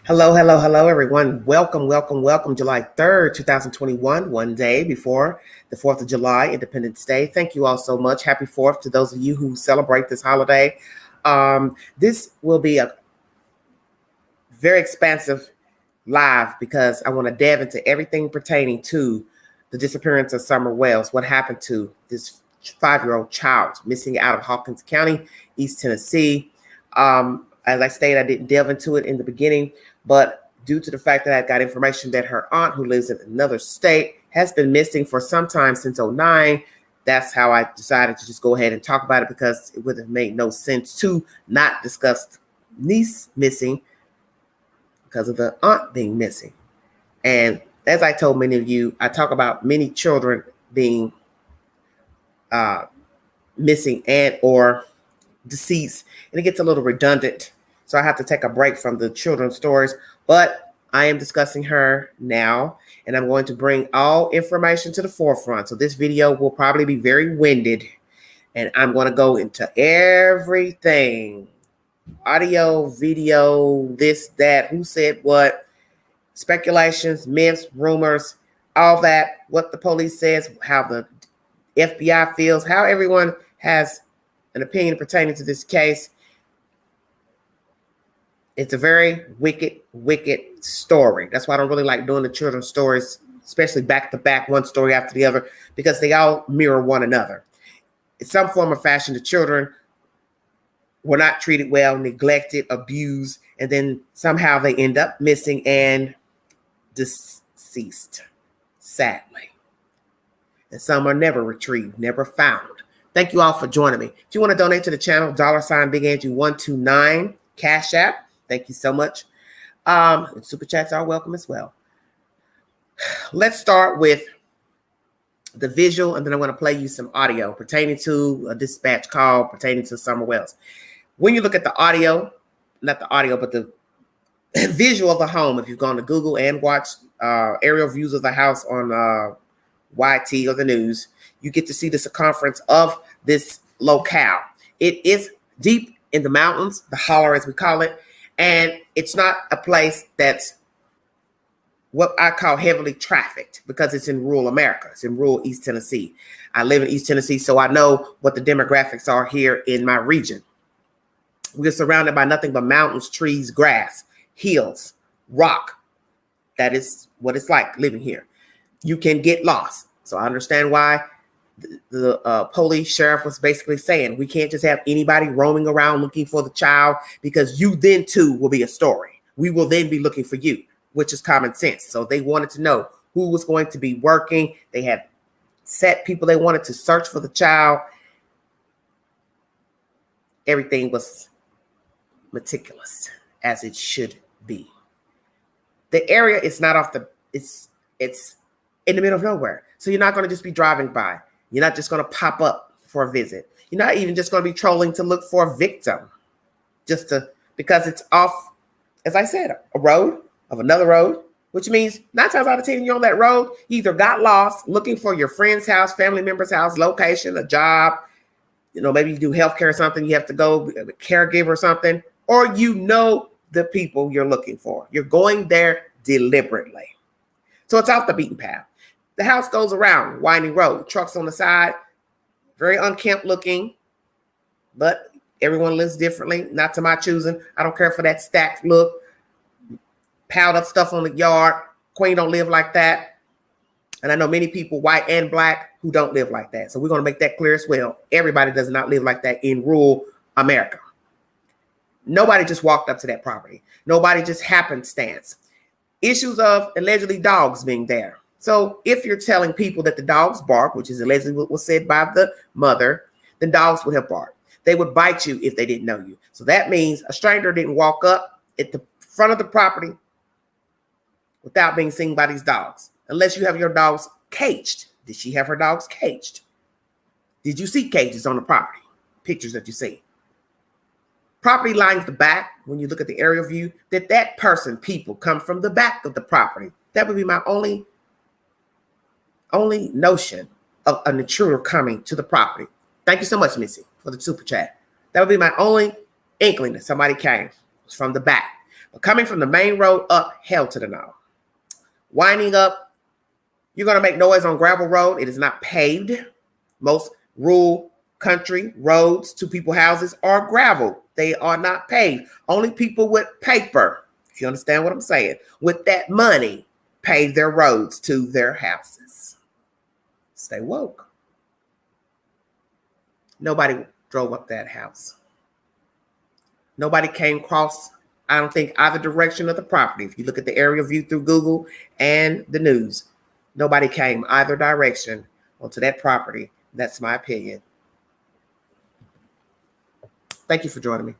Hello, hello, hello, everyone. Welcome. July 3rd, 2021, one day before the 4th of July, Independence Day. Thank you all so much. Happy 4th to those of you who celebrate this holiday. This will be a very expansive live because I want to delve into everything pertaining to the disappearance of Summer Wells. What happened to this 5-year-old child missing out of Hawkins County, East Tennessee. As I stated, I didn't delve into it in the beginning, but due to the fact that I got information that her aunt, who lives in another state, has been missing for some time since 2009, that's how I decided to just go ahead and talk about it, because it would have made no sense to not discuss niece missing because of the aunt being missing. And as I told many of you, I talk about many children being missing and or deceased, and it gets a little redundant. So I have to take a break from the children's stories, but I am discussing her now, and I'm going to bring all information to the forefront. So this video will probably be very winded, and I'm going to go into everything: audio, video, this, that, who said what, speculations, myths, rumors, all that, what the police says, how the FBI feels, how everyone has an opinion pertaining to this case. It's a very wicked story. That's why I don't really like doing the children's stories, especially back to back, one story after the other, because they all mirror one another. In some form or fashion, the children were not treated well, neglected, abused, and then somehow they end up missing and deceased, sadly. And some are never retrieved, never found. Thank you all for joining me. If you want to donate to the channel, $BigAndrew129, Cash App. Thank you so much. And super chats are welcome as well. Let's start with the visual, and then I'm going to play you some audio pertaining to a dispatch call pertaining to Summer Wells. When you look at the audio, not the audio, but the visual of the home, if you've gone to Google and watched aerial views of the house on YT or the news, you get to see the circumference of this locale. It is deep in the mountains, the holler as we call it, and it's not a place that's what I call heavily trafficked, because it's in rural America. It's in rural East Tennessee. I live in East Tennessee, so I know what the demographics are here in my region. We're surrounded by nothing but mountains, trees, grass, hills, rock. That is what it's like living here. You can get lost. So I understand why the police sheriff was basically saying we can't just have anybody roaming around looking for the child, because you then too will be a story. We will then be looking for you, which is common sense. So they wanted to know who was going to be working. They had set people they wanted to search for the child. Everything was meticulous, as it should be. The area is not off the, it's in the middle of nowhere. So you're not going to just be driving by. You're not just going to pop up for a visit. You're not even just going to be trolling to look for a victim, because it's off, as I said, a road of another road, which means 9 times out of 10, you're on that road, you either got lost looking for your friend's house, family member's house, location, a job, maybe you do healthcare or something, you have to go, a caregiver or something, or the people you're looking for. You're going there deliberately. So it's off the beaten path. The house goes around winding road, trucks on the side, very unkempt looking, but everyone lives differently, not to my choosing. I don't care for that stacked look, piled up stuff on the yard. Queen don't live like that. And I know many people, white and black, who don't live like that. So we're going to make that clear as well. Everybody does not live like that in rural America. Nobody just walked up to that property. Nobody just happenstance. Issues of allegedly dogs being there. So if you're telling people that the dogs bark, which is allegedly what was said by the mother, then dogs would have barked. They would bite you if they didn't know you. So that means a stranger didn't walk up at the front of the property without being seen by these dogs, unless you have your dogs caged. Did she have her dogs caged? Did you see cages on the property? Pictures that you see. Property lines the back, when you look at the aerial view, that person, people come from the back of the property. That would be my only notion of an intruder coming to the property. Thank you so much, Missy, for the super chat. That would be my only inkling that somebody came from the back. Coming from the main road up, hell to the no. Winding up, you're going to make noise on gravel road. It is not paved. Most rural country roads to people houses are gravel. They are not paved. Only people with paper, if you understand what I'm saying, with that money, pave their roads to their houses. Stay woke. Nobody drove up that house. Nobody came across, I don't think, either direction of the property. If you look at the aerial view through Google and the news, nobody came either direction onto that property. That's my opinion. Thank you for joining me.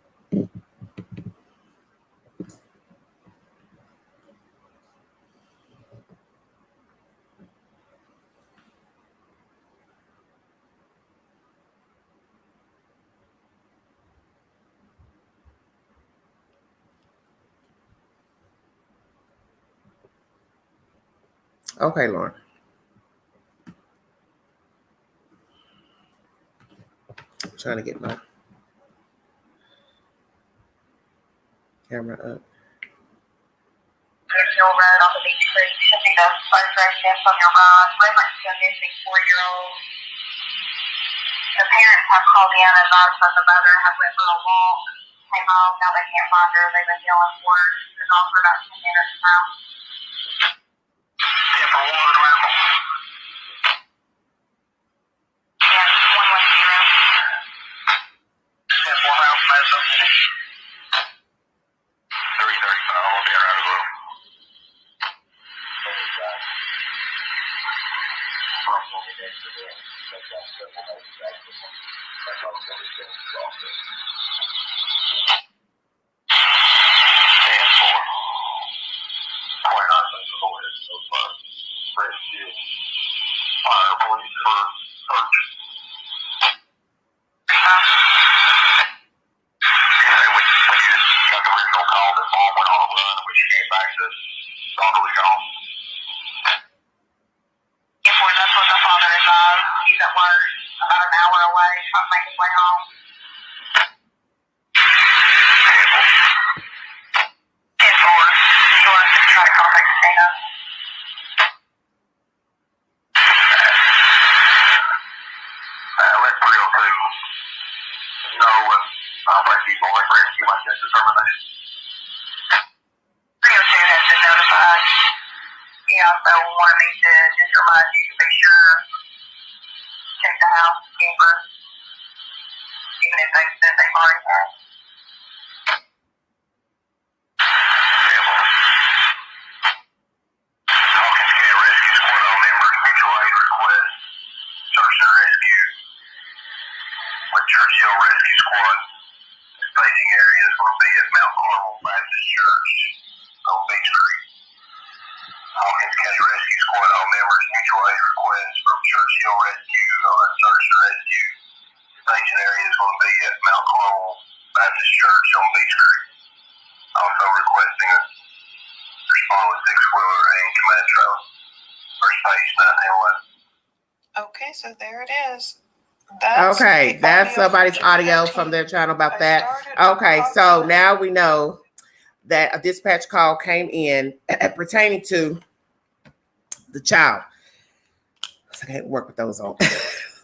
Okay, Lauren. I'm trying to get my camera up. Hill Road on the Beach Creek. Should be the first residence on your right. Reference to a missing 4-year-old. The parents have called in and advised that the mother had went for a walk, came home, now they can't find her. They've been yelling for her. She's been gone for about 10 minutes now. Yeah, for water and medical. Yeah, 110. Yeah, for house medicine. 335, I'll be around as well. He's at work about an hour away, trying to make his way home. Yes, Lord. You want us to try to contact Christina? Let 302 know when I'll bring people like rescue my test determination. 302 has been notified. He also wanted me to just remind you to be sure check the house, camper, even if they said they've already had. Hawkins County Rescue Squad all members, mutual aid request, search and rescue with Churchill Rescue Squad. Staging area is going to be at Mount Carmel Baptist Church on Beach Creek. Hawkins County Rescue Squad all members, mutual aid request from Churchill Rescue on search and rescue. Staging area is going to be at Mount Carmel Baptist Church on Beach Creek. Also requesting a respond with 6-wheeler and command trailer. First page 911. Okay, so there it is. That's somebody's audio from their channel about that. Okay, so now we know that a dispatch call came in pertaining to the child. I can't work with those on.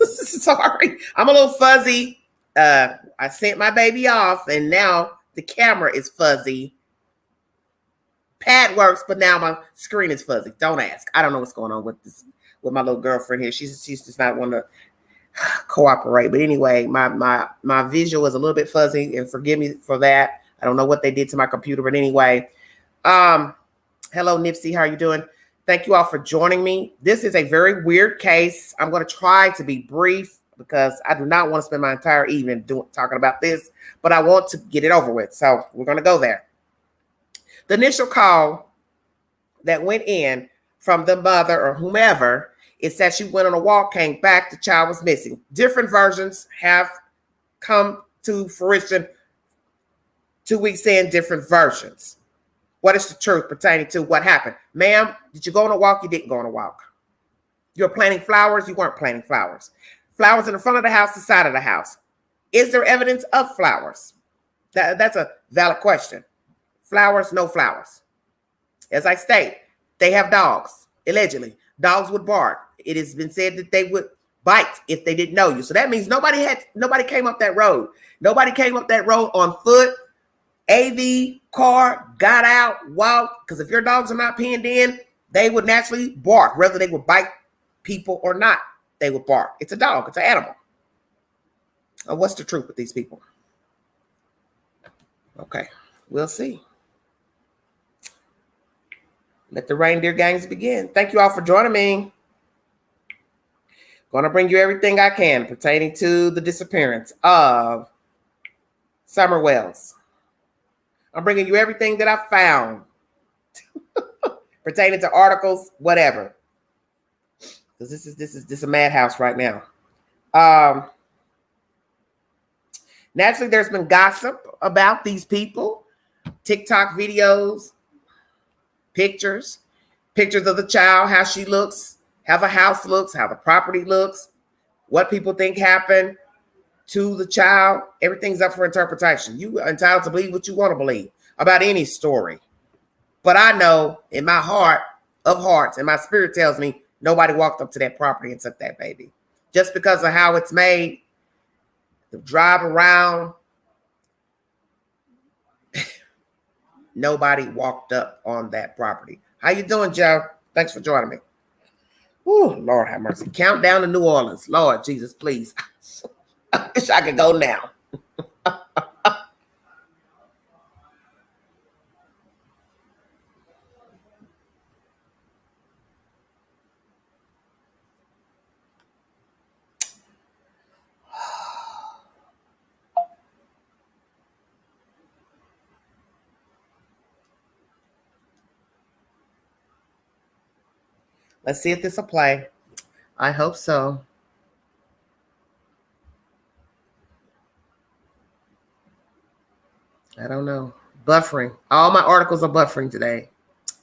Sorry, I'm a little fuzzy. I sent my baby off, and now the camera is fuzzy. Pad works, but now my screen is fuzzy. Don't ask. I don't know what's going on with this with my little girlfriend here. She's just not want to cooperate. But anyway, my visual is a little bit fuzzy, and forgive me for that. I don't know what they did to my computer, but anyway. Hello, Nipsey. How are you doing? Thank you all for joining me. This is a very weird case. I'm going to try to be brief because I do not want to spend my entire evening talking about this, but I want to get it over with. So we're going to go there. The initial call that went in from the mother or whomever, it said she went on a walk, came back, the child was missing. Different versions have come to fruition 2 weeks in, different versions. What is the truth pertaining to what happened? Ma'am, did you go on a walk? You didn't go on a walk. You're planting flowers. You weren't planting flowers. Flowers in the front of the house, the side of the house. Is there evidence of flowers? That's a valid question. Flowers, no flowers. As I state, they have dogs. Allegedly, dogs would bark. It has been said that they would bite if they didn't know you. So that means nobody came up that road. Nobody came up that road on foot, AV, car, got out, walked. Because if your dogs are not pinned in, they would naturally bark. Whether they would bite people or not, they would bark. It's a dog. It's an animal. What's the truth with these people? Okay, we'll see. Let the reindeer games begin. Thank you all for joining me. Going to bring you everything I can pertaining to the disappearance of Summer Wells. I'm bringing you everything that I found pertaining to articles, whatever. Because this is a madhouse right now. Naturally, there's been gossip about these people, TikTok videos, pictures of the child, how she looks, how the house looks, how the property looks, what people think happened to the child. Everything's up for interpretation. You are entitled to believe what you want to believe about any story. But I know in my heart of hearts, and my spirit tells me nobody walked up to that property and took that baby. Just because of how it's made, the drive around, nobody walked up on that property. How you doing, Joe? Thanks for joining me. Ooh, Lord have mercy. Countdown to New Orleans. Lord Jesus, please. I wish I could go now. Let's see if this will play. I hope so. I don't know. Buffering. All my articles are buffering today.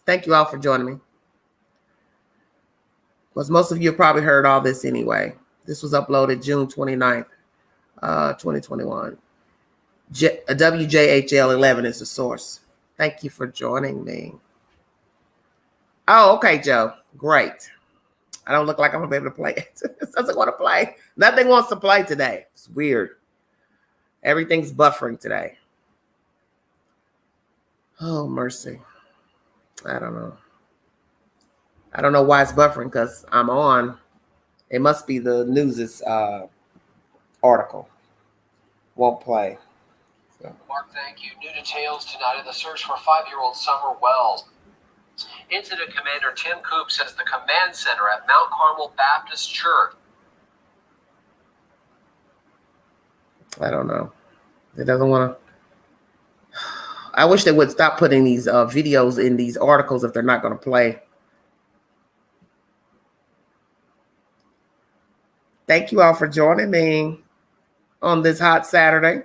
Thank you all for joining me. Because most of you have probably heard all this anyway. This was uploaded June 29th, 2021. WJHL 11 is the source. Thank you for joining me. Oh, okay, Joe. Great. I don't look like I'm going to be able to play it. It doesn't want to play. Nothing wants to play today. It's weird. Everything's buffering today. Oh, mercy. I don't know. I don't know why it's buffering because I'm on. It must be the news's article. Won't play. So. Mark, thank you. New details tonight in the search for 5-year-old Summer Wells. Incident Commander Tim Coop says the command center at Mount Carmel Baptist Church. I don't know. It doesn't want to. I wish they would stop putting these videos in these articles if they're not going to play. Thank you all for joining me on this hot Saturday.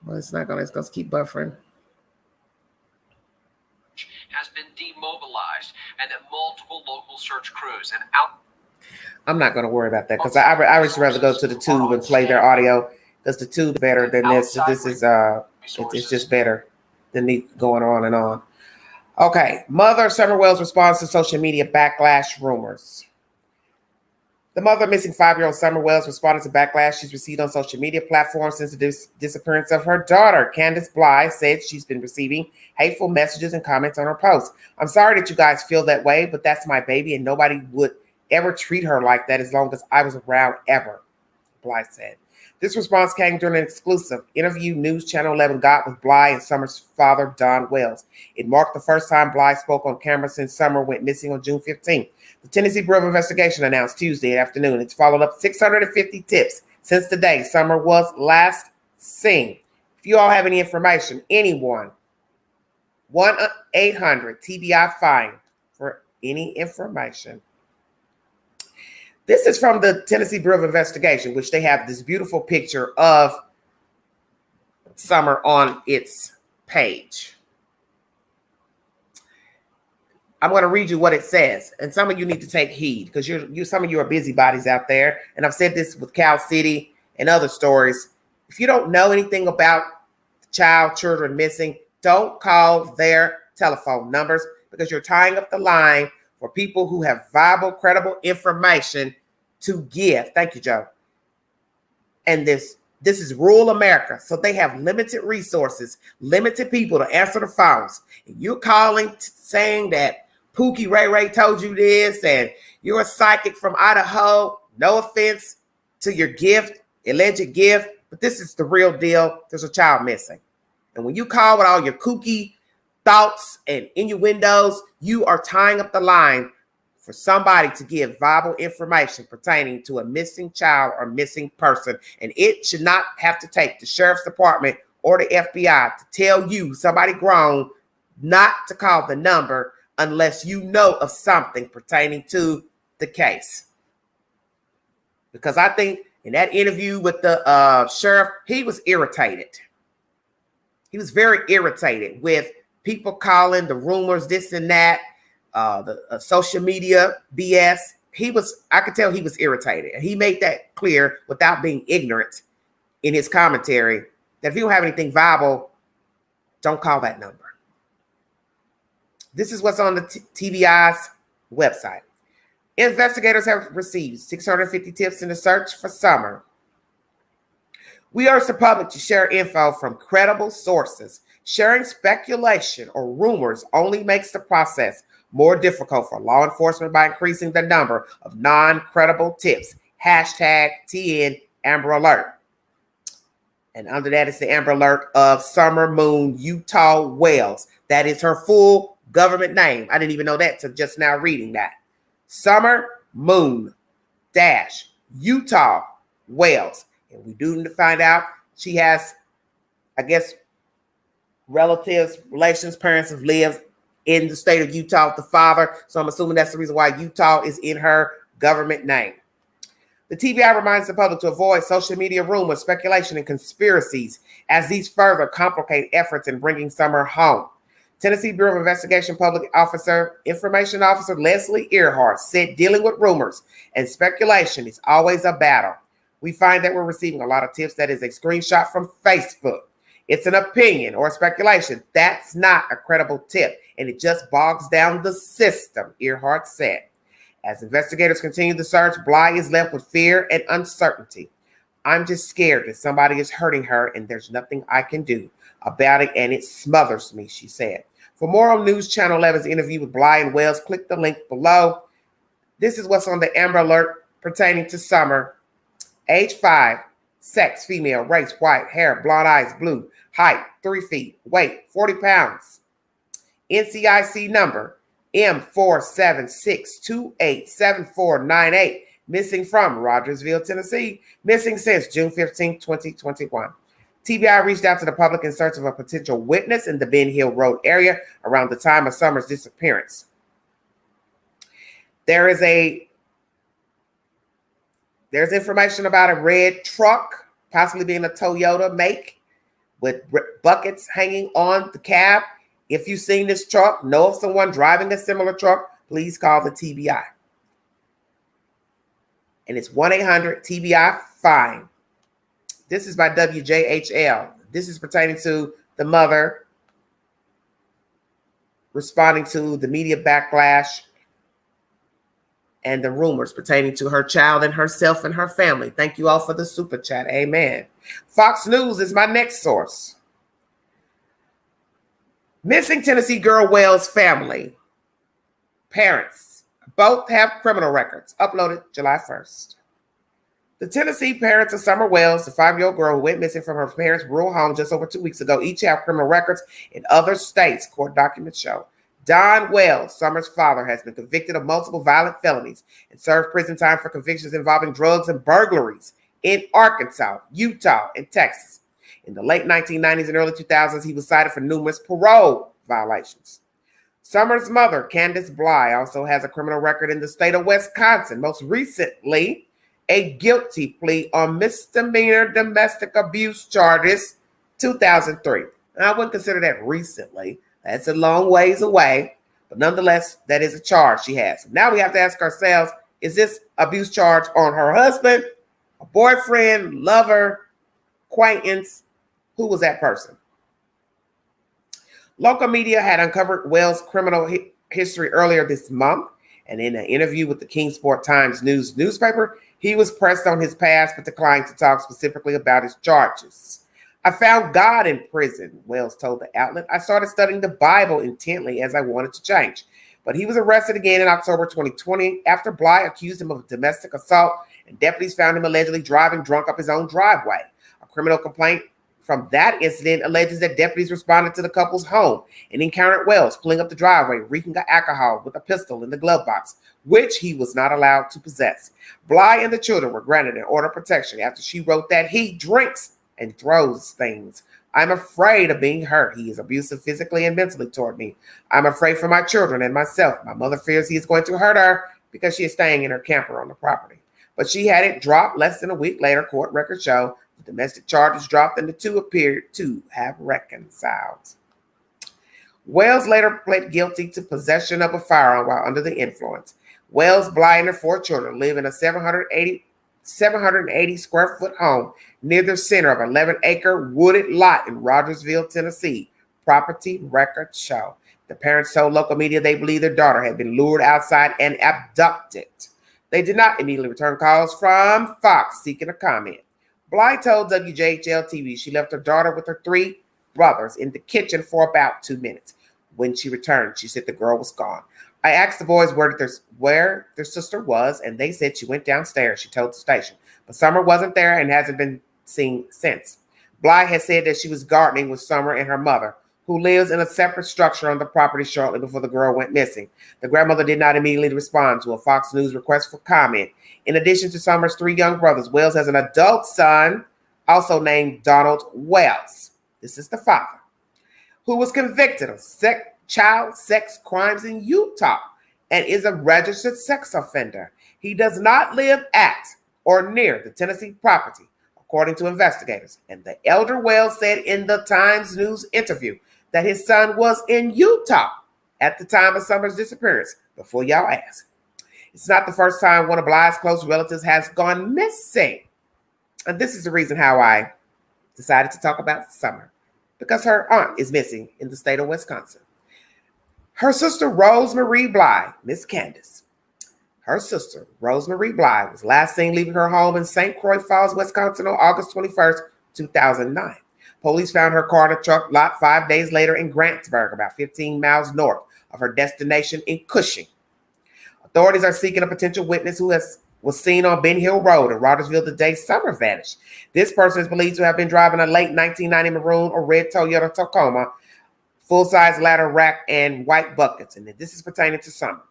Well, it's not going to. It's going to keep buffering. Has been demobilized, and that multiple local search crews and out. I'm not going to worry about that because I would rather go to the tube and play their audio because the tube is better than this. This is it's just better than me going on and on. Okay, mother Summer Wells responds to social media backlash rumors. The mother of missing 5-year-old Summer Wells responded to backlash she's received on social media platforms since the disappearance of her daughter. Candace Bly said she's been receiving hateful messages and comments on her posts. I'm sorry that you guys feel that way, but that's my baby and nobody would ever treat her like that as long as I was around ever, Bly said. This response came during an exclusive interview News Channel 11 got with Bly and Summer's father, Don Wells. It marked the first time Bly spoke on camera since Summer went missing on June 15th. The Tennessee Bureau of Investigation announced Tuesday afternoon it's followed up 650 tips since the day Summer was last seen. If you all have any information, anyone, 1-800-TBI-FIND for any information. This is from the Tennessee Bureau of Investigation, which they have this beautiful picture of Summer on its page. I'm going to read you what it says, and some of you need to take heed because some of you are busybodies out there, and I've said this with Cal City and other stories. If you don't know anything about children missing, don't call their telephone numbers because you're tying up the line for people who have viable, credible information to give. Thank you, Joe. And this is rural America, so they have limited resources, limited people to answer the phones. And you're calling saying that Pookie Ray Ray told you this and you're a psychic from Idaho. No offense to your gift, alleged gift, but this is the real deal. There's a child missing. And when you call with all your kooky thoughts and innuendos, you are tying up the line for somebody to give viable information pertaining to a missing child or missing person. And it should not have to take the sheriff's department or the FBI to tell you, somebody grown, not to call the number unless you know of something pertaining to the case. Because I think in that interview with the sheriff, he was irritated. He was very irritated with people calling, the rumors, this and that, the social media BS. I could tell he was irritated. And he made that clear without being ignorant in his commentary that if you don't have anything viable, don't call that number. This is what's on the TBI's website. Investigators have received 650 tips in the search for Summer. We urge the public to share info from credible sources. Sharing speculation or rumors only makes the process more difficult for law enforcement by increasing the number of non-credible tips. #TN Amber Alert. And under that is the Amber Alert of Summer Moon Utah Wells. That is her full government name. I didn't even know that till just now reading that. Summer Moon Utah Wells. And we do find out she has, I guess, relatives, relations, parents have lived in the state of Utah with the father. So I'm assuming that's the reason why Utah is in her government name. The TBI reminds the public to avoid social media rumors, speculation, and conspiracies as these further complicate efforts in bringing Summer home. Tennessee Bureau of Investigation Public Information Officer Leslie Earhart said dealing with rumors and speculation is always a battle. We find that we're receiving a lot of tips that is a screenshot from Facebook. It's an opinion or speculation. That's not a credible tip, and it just bogs down the system, Earhart said. As investigators continue the search, Bly is left with fear and uncertainty. I'm just scared that somebody is hurting her, and there's nothing I can do about it, and it smothers me, she said. For more on News Channel 11's interview with Bly and Wells, click the link below. This is what's on the Amber Alert pertaining to Summer. Age 5, sex, female, race, white, hair, blonde eyes, blue, height, 3 feet, weight, 40 pounds. NCIC number, M476287498. Missing from Rogersville, Tennessee. Missing since June 15, 2021. TBI reached out to the public in search of a potential witness in the Ben Hill Road area around the time of Summer's disappearance. There's information about a red truck, possibly being a Toyota make, with buckets hanging on the cab. If you've seen this truck, know of someone driving a similar truck, please call the TBI. And it's 1-800-TBI-FINE. This is by WJHL. This is pertaining to the mother responding to the media backlash and the rumors pertaining to her child and herself and her family. Thank you all for the super chat. Amen. Fox News is my next source. Missing Tennessee girl Wells family. Parents both have criminal records. Uploaded July 1st. The Tennessee parents of Summer Wells, the 5-year-old girl who went missing from her parents' rural home just over 2 weeks ago, each have criminal records in other states, court documents show. Don Wells, Summer's father, has been convicted of multiple violent felonies and served prison time for convictions involving drugs and burglaries in Arkansas, Utah, and Texas. In the late 1990s and early 2000s, he was cited for numerous parole violations. Summer's mother, Candace Bly, also has a criminal record in the state of Wisconsin, most recently a guilty plea on misdemeanor domestic abuse charges, 2003. And I wouldn't consider that recently. That's a long ways away, but nonetheless, that is a charge she has. Now we have to ask ourselves, is this abuse charge on her husband, a boyfriend, lover, acquaintance? Who was that person? Local media had uncovered Wells' criminal history earlier this month, and in an interview with the Kingsport Times News newspaper, he was pressed on his past but declined to talk specifically about his charges. I found God in prison, Wells told the outlet. I started studying the Bible intently as I wanted to change. But he was arrested again in October 2020 after Bly accused him of domestic assault, and deputies found him allegedly driving drunk up his own driveway. A criminal complaint from that incident alleges that deputies responded to the couple's home and encountered Wells pulling up the driveway, reeking of alcohol with a pistol in the glove box, which he was not allowed to possess. Bly and the children were granted an order of protection after she wrote that he drinks and throws things. I'm afraid of being hurt. He is abusive physically and mentally toward me. I'm afraid for my children and myself. My mother fears he is going to hurt her because she is staying in her camper on the property. But she had it dropped less than a week later. Court records show the domestic charges dropped and the two appeared to have reconciled. Wells later pled guilty to possession of a firearm while under the influence. Wells, Bly, and their 4 children live in a 780 square foot home near the center of an 11-acre wooded lot in Rogersville, Tennessee. Property records show. The parents told local media they believe their daughter had been lured outside and abducted. They did not immediately return calls from Fox seeking a comment. Bly told WJHL-TV she left her daughter with her 3 brothers in the kitchen for about 2 minutes. When she returned, she said the girl was gone. I asked the boys where their sister was, and they said she went downstairs, she told the station. But Summer wasn't there and hasn't been seen since. Bly has said that she was gardening with Summer and her mother, who lives in a separate structure on the property shortly before the girl went missing. The grandmother did not immediately respond to a Fox News request for comment. In addition to Summer's 3 young brothers, Wells has an adult son, also named Donald Wells. This is the father, who was convicted of child sex crimes in Utah and is a registered sex offender. He does not live at or near the Tennessee property, according to investigators. And the elder Wells said in the Times News interview that his son was in Utah at the time of Summer's disappearance. Before y'all ask, it's not the first time one of Bly's close relatives has gone missing. And this is the reason how I decided to talk about Summer, because her aunt is missing in the state of Wisconsin. Her sister, Rosemarie Bly, Miss Candace, her sister, Rosemarie Bly, was last seen leaving her home in St. Croix Falls, Wisconsin on August 21st, 2009. Police found her car in a truck lot 5 days later in Grantsburg, about 15 miles north of her destination in Cushing. Authorities are seeking a potential witness who was seen on Ben Hill Road in Rogersville the day Summer vanished. This person is believed to have been driving a late 1990 maroon or red Toyota Tacoma, full-size ladder rack, and white buckets, and this is pertaining to Summer.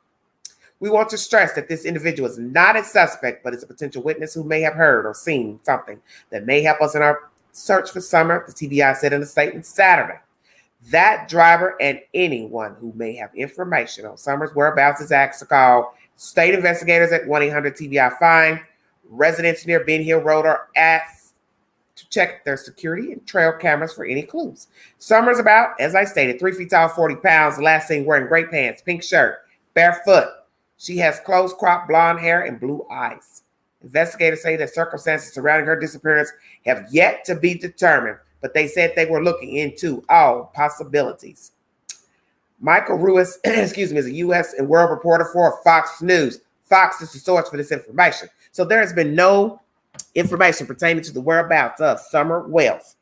We want to stress that this individual is not a suspect, but is a potential witness who may have heard or seen something that may help us in our search for Summer, the TBI said in a statement Saturday. That driver and anyone who may have information on Summer's whereabouts is asked to call state investigators at 1-800-TBI-FIND. Residents near Ben Hill Road are asked to check their security and trail cameras for any clues. Summer's about, as I stated, 3 feet tall, 40 pounds, last seen wearing gray pants, pink shirt, barefoot. She has close cropped blonde hair and blue eyes. Investigators say that circumstances surrounding her disappearance have yet to be determined, but they said they were looking into all possibilities. Michael Ruiz, is a U.S. and world reporter for Fox News. Fox is the source for this information. So there has been no information pertaining to the whereabouts of Summer Wells.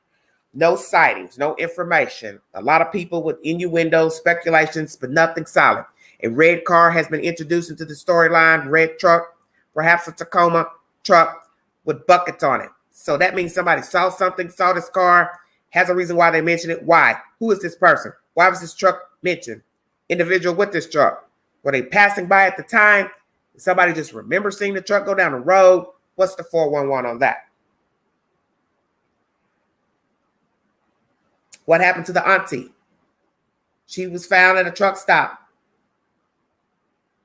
No sightings, no information. A lot of people with innuendos, speculations, but nothing solid. A red car has been introduced into the storyline, red truck, perhaps a Tacoma truck with buckets on it. So that means somebody saw something, saw this car, has a reason why they mentioned it. Why? Who is this person? Why was this truck mentioned? Individual with this truck. Were they passing by at the time? Did somebody just remember seeing the truck go down the road? What's the 411 on that? What happened to the auntie? She was found at a truck stop.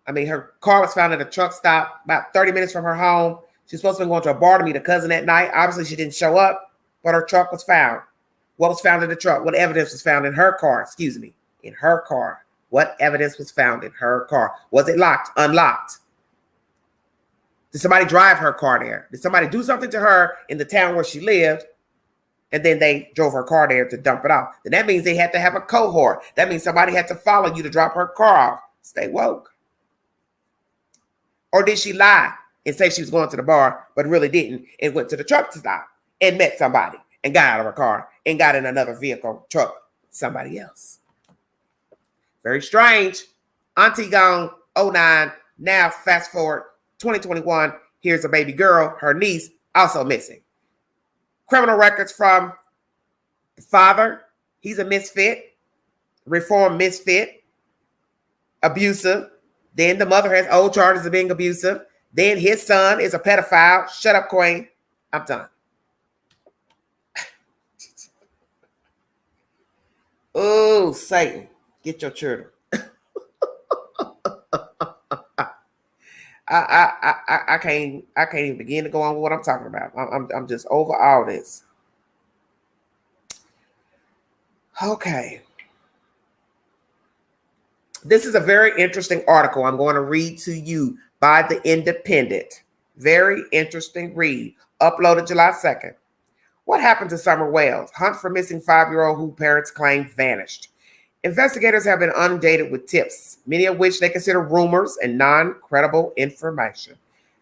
Her car was found at a truck stop about 30 minutes from her home. She was supposed to be going to a bar to meet a cousin that night. Obviously, she didn't show up, but her truck was found. What was found in the truck? What evidence was found in her car? In her car. What evidence was found in her car? Was it locked? Unlocked? Did somebody drive her car there? Did somebody do something to her in the town where she lived and then they drove her car there to dump it off. Then that means they had to have a cohort. That means somebody had to follow you to drop her car off. Stay woke. Or did she lie and say she was going to the bar, but really didn't, and went to the truck stop and met somebody and got out of her car and got in another vehicle, truck, somebody else? Very strange. Auntie gone, 09. Now fast forward 2021. Here's a baby girl, her niece, also missing. Criminal records from the father. He's a misfit, reformed misfit, abusive. Then the mother has old charges of being abusive. Then his son is a pedophile. Shut up, Queen. I'm done. Oh, Satan, get your children. I can't even begin to go on with what I'm talking about. I'm just over all this. Okay. This is a very interesting article I'm going to read to you by The Independent. Very interesting read. Uploaded July 2nd. What happened to Summer Wells? Hunt for missing 5-year-old who parents claim vanished. Investigators have been inundated with tips, many of which they consider rumors and non-credible information.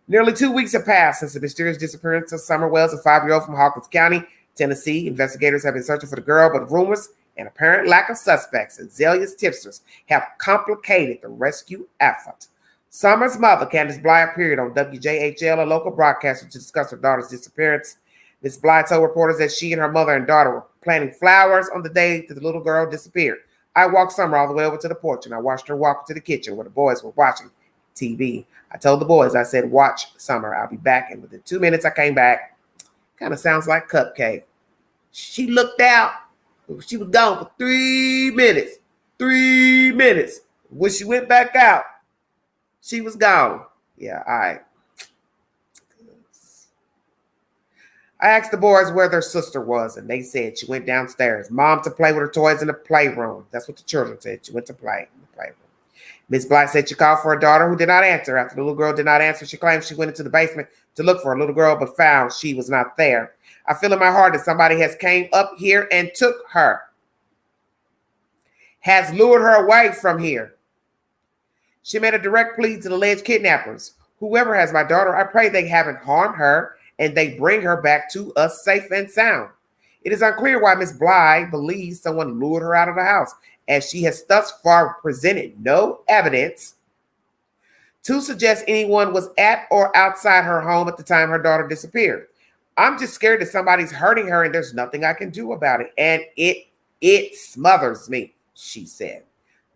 Nearly 2 weeks have passed since the mysterious disappearance of Summer Wells, a 5-year-old from Hawkins County, Tennessee. Investigators have been searching for the girl, but rumors and apparent lack of suspects and zealous tipsters have complicated the rescue effort. Summer's mother, Candace Bly, appeared on WJHL, a local broadcaster, to discuss her daughter's disappearance. Ms. Bly told reporters that she and her mother and daughter were planting flowers on the day that the little girl disappeared. I walked Summer all the way over to the porch, and I watched her walk to the kitchen where the boys were watching TV. I told the boys, I said, watch Summer. I'll be back. And within 2 minutes, I came back. Kind of sounds like Cupcake. She looked out. She was gone for 3 minutes. 3 minutes. When she went back out, she was gone. Yeah, all right. I asked the boys where their sister was, and they said she went downstairs. Mom to play with her toys in the playroom. That's what the children said. She went to play in the playroom. Ms. Bly said she called for her daughter, who did not answer. After the little girl did not answer, she claimed she went into the basement to look for her little girl, but found she was not there. I feel in my heart that somebody has came up here and took her, has lured her away from here. She made a direct plea to the alleged kidnappers. Whoever has my daughter, I pray they haven't harmed her and they bring her back to us safe and sound. It is unclear why Ms. Bly believes someone lured her out of the house, as she has thus far presented no evidence to suggest anyone was at or outside her home at the time her daughter disappeared. I'm just scared that somebody's hurting her and there's nothing I can do about it. And it smothers me, she said.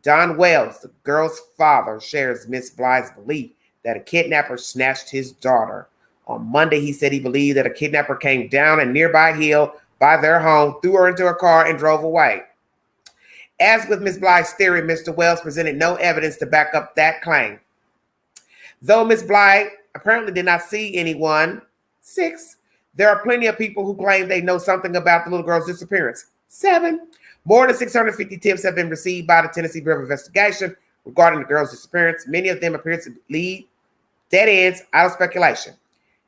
Don Wells, the girl's father, shares Miss Bly's belief that a kidnapper snatched his daughter. On Monday, he said he believed that a kidnapper came down a nearby hill by their home, threw her into a car, and drove away. As with Miss Bly's theory, Mr. Wells presented no evidence to back up that claim. Though Miss Bly apparently did not see anyone, 6, there are plenty of people who claim they know something about the little girl's disappearance. 7, more than 650 tips have been received by the Tennessee Bureau of Investigation regarding the girl's disappearance. Many of them appear to lead dead ends out of speculation.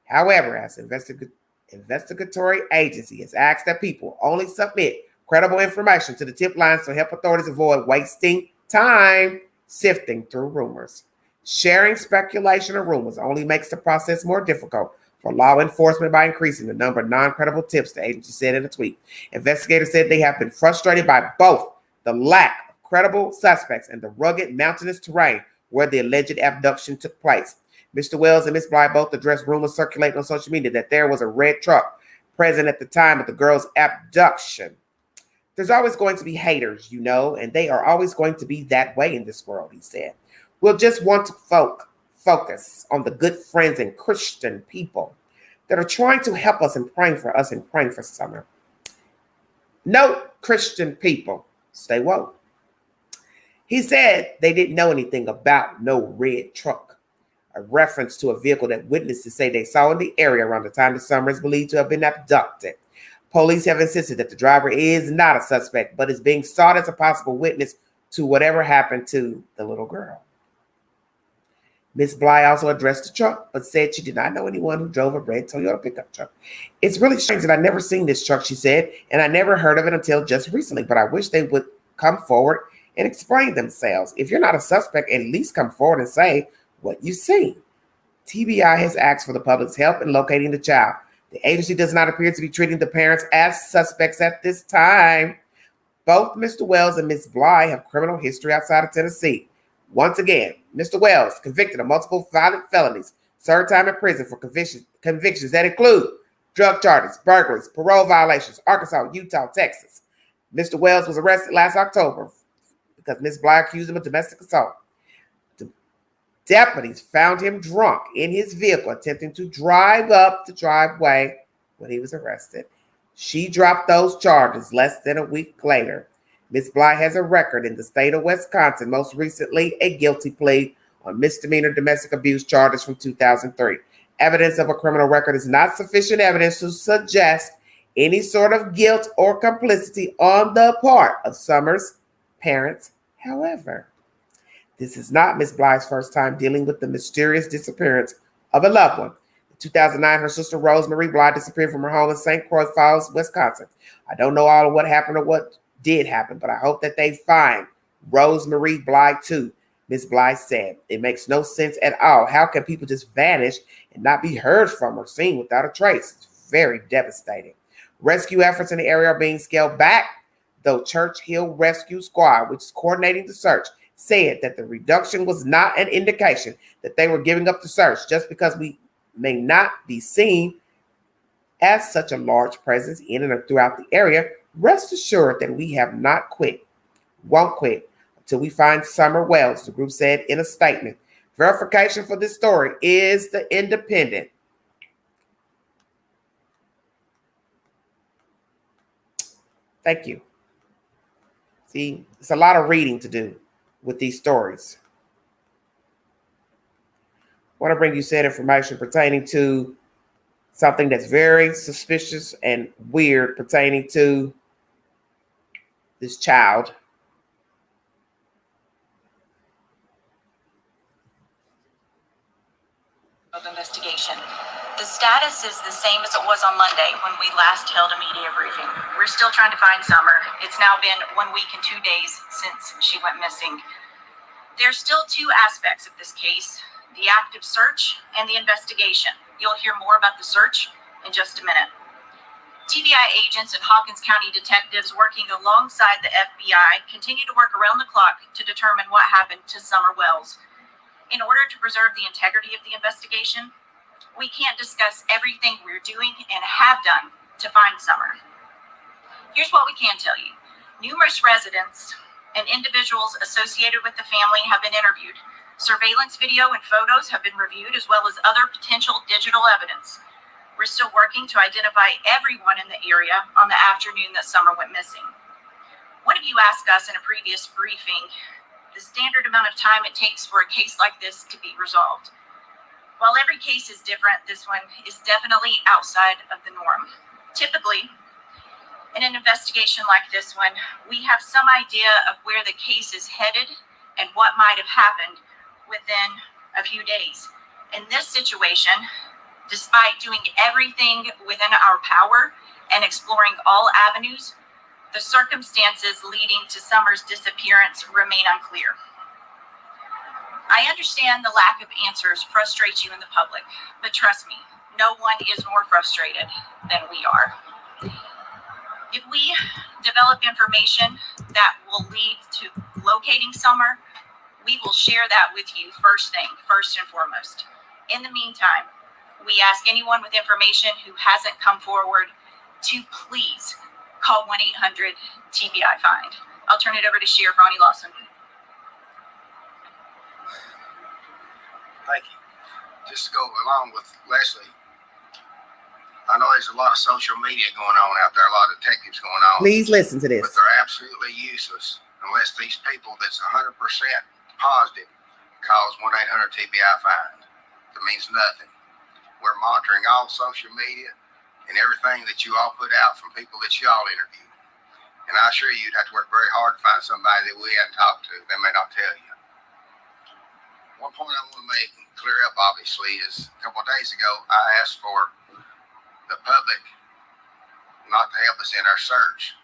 However, as investigatory agency has asked that people only submit credible information to the tip lines to help authorities avoid wasting time sifting through rumors. Sharing speculation or rumors only makes the process more difficult for law enforcement by increasing the number of non-credible tips, the agency said in a tweet. Investigators said they have been frustrated by both the lack of credible suspects and the rugged mountainous terrain where the alleged abduction took place. Mr. Wells and Ms. Bly both addressed rumors circulating on social media that there was a red truck present at the time of the girl's abduction. There's always going to be haters, you know, and they are always going to be that way in this world, he said. We'll just want to focus on the good friends and Christian people that are trying to help us and praying for us and praying for Summer. Note, Christian people, stay woke. He said they didn't know anything about no red truck, a reference to a vehicle that witnesses say they saw in the area around the time the Summer is believed to have been abducted. Police have insisted that the driver is not a suspect, but is being sought as a possible witness to whatever happened to the little girl. Ms. Bly also addressed the truck, but said she did not know anyone who drove a red Toyota pickup truck. It's really strange that I've never seen this truck, she said, and I never heard of it until just recently, but I wish they would come forward and explain themselves. If you're not a suspect, at least come forward and say what you've seen. TBI has asked for the public's help in locating the child. The agency does not appear to be treating the parents as suspects at this time. Both Mr. Wells and Ms. Bly have criminal history outside of Tennessee. Once again, Mr. Wells, convicted of multiple violent felonies, served time in prison for convictions that include drug charges, burglaries, parole violations, Arkansas, Utah, Texas. Mr. Wells was arrested last October because Ms. Bly accused him of domestic assault. The deputies found him drunk in his vehicle, attempting to drive up the driveway when he was arrested. She dropped those charges less than a week later. Ms. Bly has a record in the state of Wisconsin, most recently a guilty plea on misdemeanor domestic abuse charges from 2003. Evidence of a criminal record is not sufficient evidence to suggest any sort of guilt or complicity on the part of Summers' parents. However, this is not Ms. Bly's first time dealing with the mysterious disappearance of a loved one. In 2009, her sister Rosemarie Bly disappeared from her home in St. Croix Falls, Wisconsin. I don't know all of what happened or what did happen, but I hope that they find Rosemarie Bly too, Ms. Bly said. It makes no sense at all. How can people just vanish and not be heard from or seen without a trace? It's very devastating. Rescue efforts in the area are being scaled back, though Church Hill Rescue Squad, which is coordinating the search, said that the reduction was not an indication that they were giving up the search just because we may not be seen as such a large presence in and throughout the area. Rest assured that we have not quit, won't quit until we find Summer Wells, the group said in a statement. Verification for this story is The Independent. Thank you. See, it's a lot of reading to do with these stories. I want to bring you said information pertaining to something that's very suspicious and weird pertaining to this child. Of investigation. The status is the same as it was on Monday when we last held a media briefing. We're still trying to find Summer. It's now been 1 week and 2 days since she went missing. There's still two aspects of this case, the active search and the investigation. You'll hear more about the search in just a minute. TBI agents and Hawkins County detectives working alongside the FBI continue to work around the clock to determine what happened to Summer Wells. In order to preserve the integrity of the investigation, we can't discuss everything we're doing and have done to find Summer. Here's what we can tell you. Numerous residents and individuals associated with the family have been interviewed. Surveillance video and photos have been reviewed, as well as other potential digital evidence. We're still working to identify everyone in the area on the afternoon that Summer went missing. One of you asked us in a previous briefing the standard amount of time it takes for a case like this to be resolved. While every case is different, this one is definitely outside of the norm. Typically, in an investigation like this one, we have some idea of where the case is headed and what might have happened within a few days. In this situation, despite doing everything within our power and exploring all avenues, the circumstances leading to Summer's disappearance remain unclear. I understand the lack of answers frustrates you in the public, but trust me, no one is more frustrated than we are. If we develop information that will lead to locating Summer, we will share that with you first and foremost. In the meantime, we ask anyone with information who hasn't come forward to please call 1-800-TBI-FIND. I'll turn it over to Sheriff Ronnie Lawson. Thank you. Just to go along with Leslie, I know there's a lot of social media going on out there, a lot of detectives going on. Please listen to this. But they're absolutely useless unless these people that's 100% positive calls 1-800-TBI-FIND. That means nothing. We're monitoring all social media and everything that you all put out from people that you all interview. And I assure you, you'd have to work very hard to find somebody that we hadn't talked to. They may not tell you. One point I want to make and clear up, obviously, is a couple of days ago, I asked for the public not to help us in our search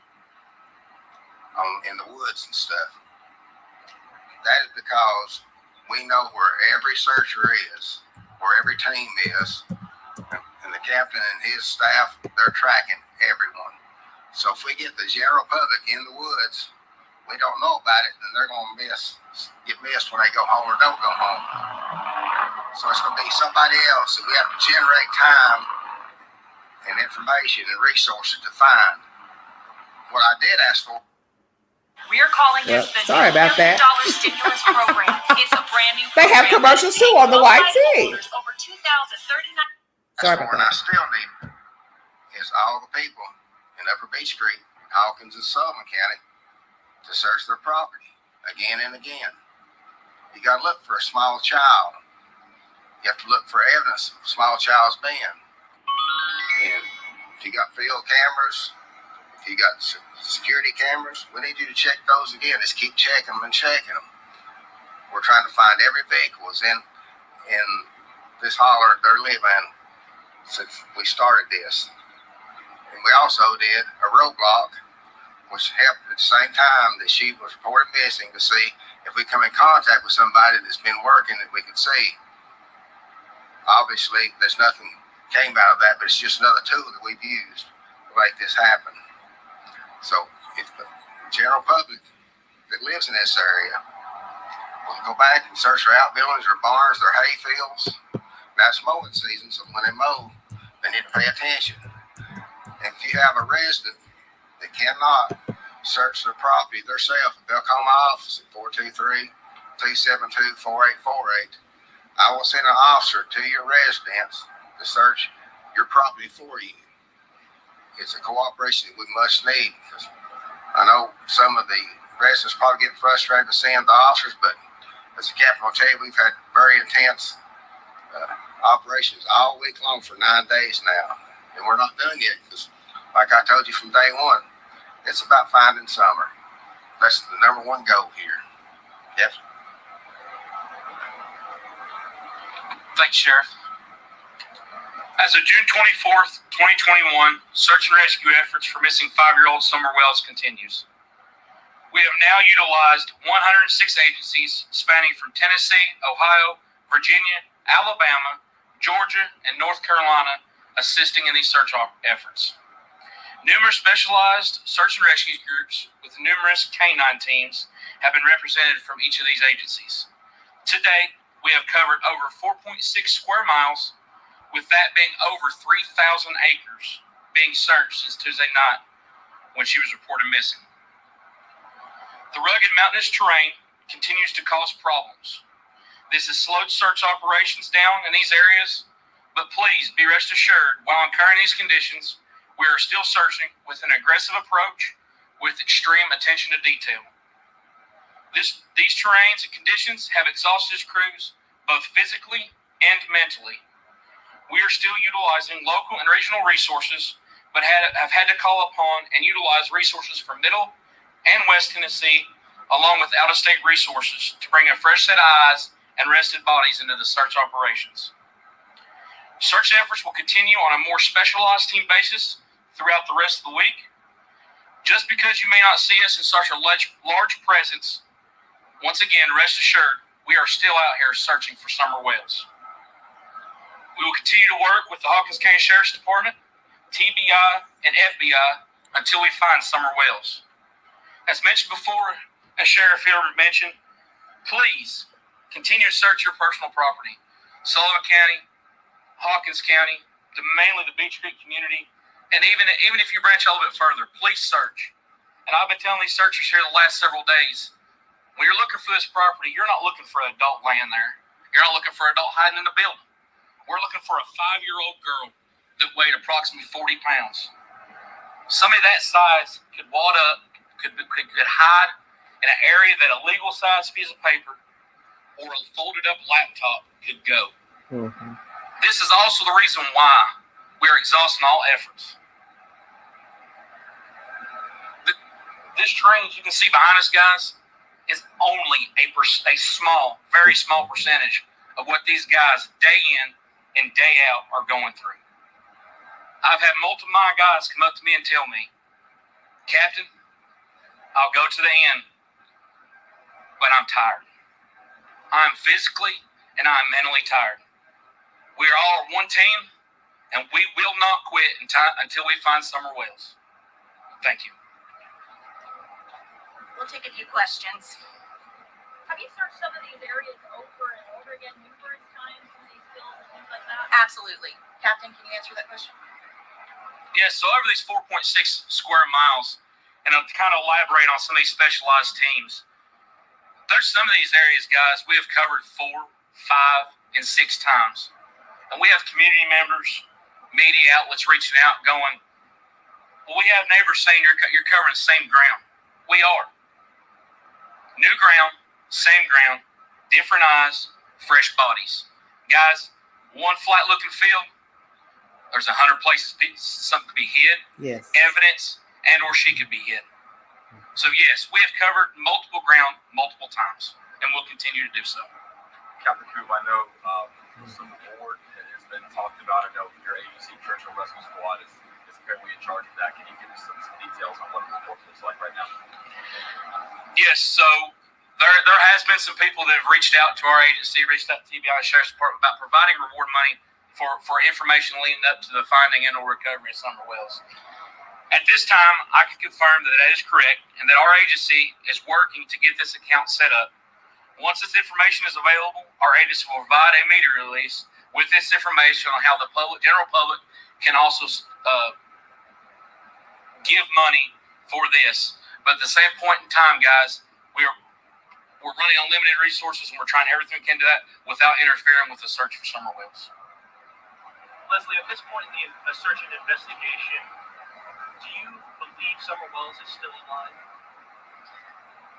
in the woods and stuff. That is because we know where every searcher is, where every team is, and the captain and his staff, they're tracking everyone. So if we get the general public in the woods, we don't know about it, then they're going to get missed when they go home or don't go home. So it's going to be somebody else that we have to generate time and information and resources to find. What I did ask for. We are calling Yep. this the Sorry about that. $1 stimulus program. It's a brand new They have program commercials too on the YT. Over 2,039. Sorry about What that. I still need is all the people in Upper Beach Creek, Hawkins, and Sullivan County to search their property again and again. You got to look for a small child. You have to look for evidence of a small child's been. And if you got field cameras, if you got security cameras, we need you to check those again. Just keep checking them and checking them. We're trying to find every vehicle that's in this holler they're living since we started this. And we also did a roadblock, which helped at the same time that she was reported missing, to see if we come in contact with somebody that's been working that we could see. Obviously, there's nothing came out of that, but it's just another tool that we've used to make this happen. So if the general public that lives in this area will go back and search their outbuildings, their barns, their hay fields, that's mowing season, so when they mow, they need to pay attention. If you have a resident that cannot search their property themselves, they'll call my office at 423-272-4848. I will send an officer to your residence to search your property for you. It's a cooperation that we must need, because I know some of the residents probably get frustrated with seeing the officers, but as a captain will tell you, we've had very intense operations all week long for 9 days now, and we're not done yet, because like I told you from day one, it's about finding summer. That's the number one goal here. Yes. Thanks, Sheriff. As of June 24th, 2021, search and rescue efforts for missing 5-year-old Summer Wells continues. We have now utilized 106 agencies spanning from Tennessee, Ohio, Virginia, Alabama, Georgia, and North Carolina assisting in these search efforts. Numerous specialized search and rescue groups with numerous canine teams have been represented from each of these agencies. To date, we have covered over 4.6 square miles, with that being over 3,000 acres being searched since Tuesday night when she was reported missing. The rugged mountainous terrain continues to cause problems. This has slowed search operations down in these areas, but please be rest assured, while incurring these conditions, we are still searching with an aggressive approach with extreme attention to detail. These terrains and conditions have exhausted crews both physically and mentally. We are still utilizing local and regional resources, but have had to call upon and utilize resources from Middle and West Tennessee, along with out-of-state resources, to bring a fresh set of eyes and rested bodies into the search operations. Search efforts will continue on a more specialized team basis throughout the rest of the week. Just because you may not see us in such a large presence, once again, rest assured, we are still out here searching for Summer Wells. We will continue to work with the Hawkins County Sheriff's Department, TBI, and FBI until we find Summer Wells. As mentioned before, as Sheriff here mentioned, please continue to search your personal property. Sullivan County, Hawkins County, mainly the Beach Creek community, and even if you branch a little bit further, please search. And I've been telling these searchers here the last several days, when you're looking for this property, you're not looking for an adult laying there. You're not looking for an adult hiding in the building. We're looking for a 5-year-old girl that weighed approximately 40 pounds. Somebody that size could wad up, could hide in an area that a legal size piece of paper or a folded up laptop could go. Mm-hmm. This is also the reason why we're exhausting all efforts. This terrain, as you can see behind us, guys, is only a small, very small percentage of what these guys day in and day out are going through. I've had multiple of my guys come up to me and tell me, Captain, I'll go to the end, but I'm tired. I'm physically and I'm mentally tired. We are all one team, and we will not quit until we find Summer Wells. Thank you. We'll take a few questions. Have you searched some of these areas over and over again numerous times with these bills and things like that? Absolutely. Captain, can you answer that question? Yes, so over these 4.6 square miles, and I'll kind of elaborate on some of these specialized teams. There's some of these areas, guys, we have covered 4, 5, and 6 times. And we have community members, media outlets reaching out going, well, we have neighbors saying you're covering the same ground. We are. New ground, same ground, different eyes, fresh bodies. Guys, one flat looking field, there's 100 places something could be hid, Yes. evidence, and or she could be hid. So yes, we have covered multiple ground multiple times, and we'll continue to do so. Captain Coop, I know some of the board has been talked about. I know your agency, Churchill Rescue Squad, is apparently in charge of that. Can you give us some details on what the report looks like right now? Yes, so there has been some people that have reached out to our agency, reached out to TBI Sheriff's Department about providing reward money for information leading up to the finding and or recovery of Summer Wells. At this time, I can confirm that is correct and that our agency is working to get this account set up. Once this information is available, our agency will provide a media release with this information on how the general public can also give money for this. But at the same point in time, guys, we're running on limited resources and we're trying everything we can do that without interfering with the search for Summer Wells. Leslie, at this point in the search and investigation, do you believe Summer Wells is still alive?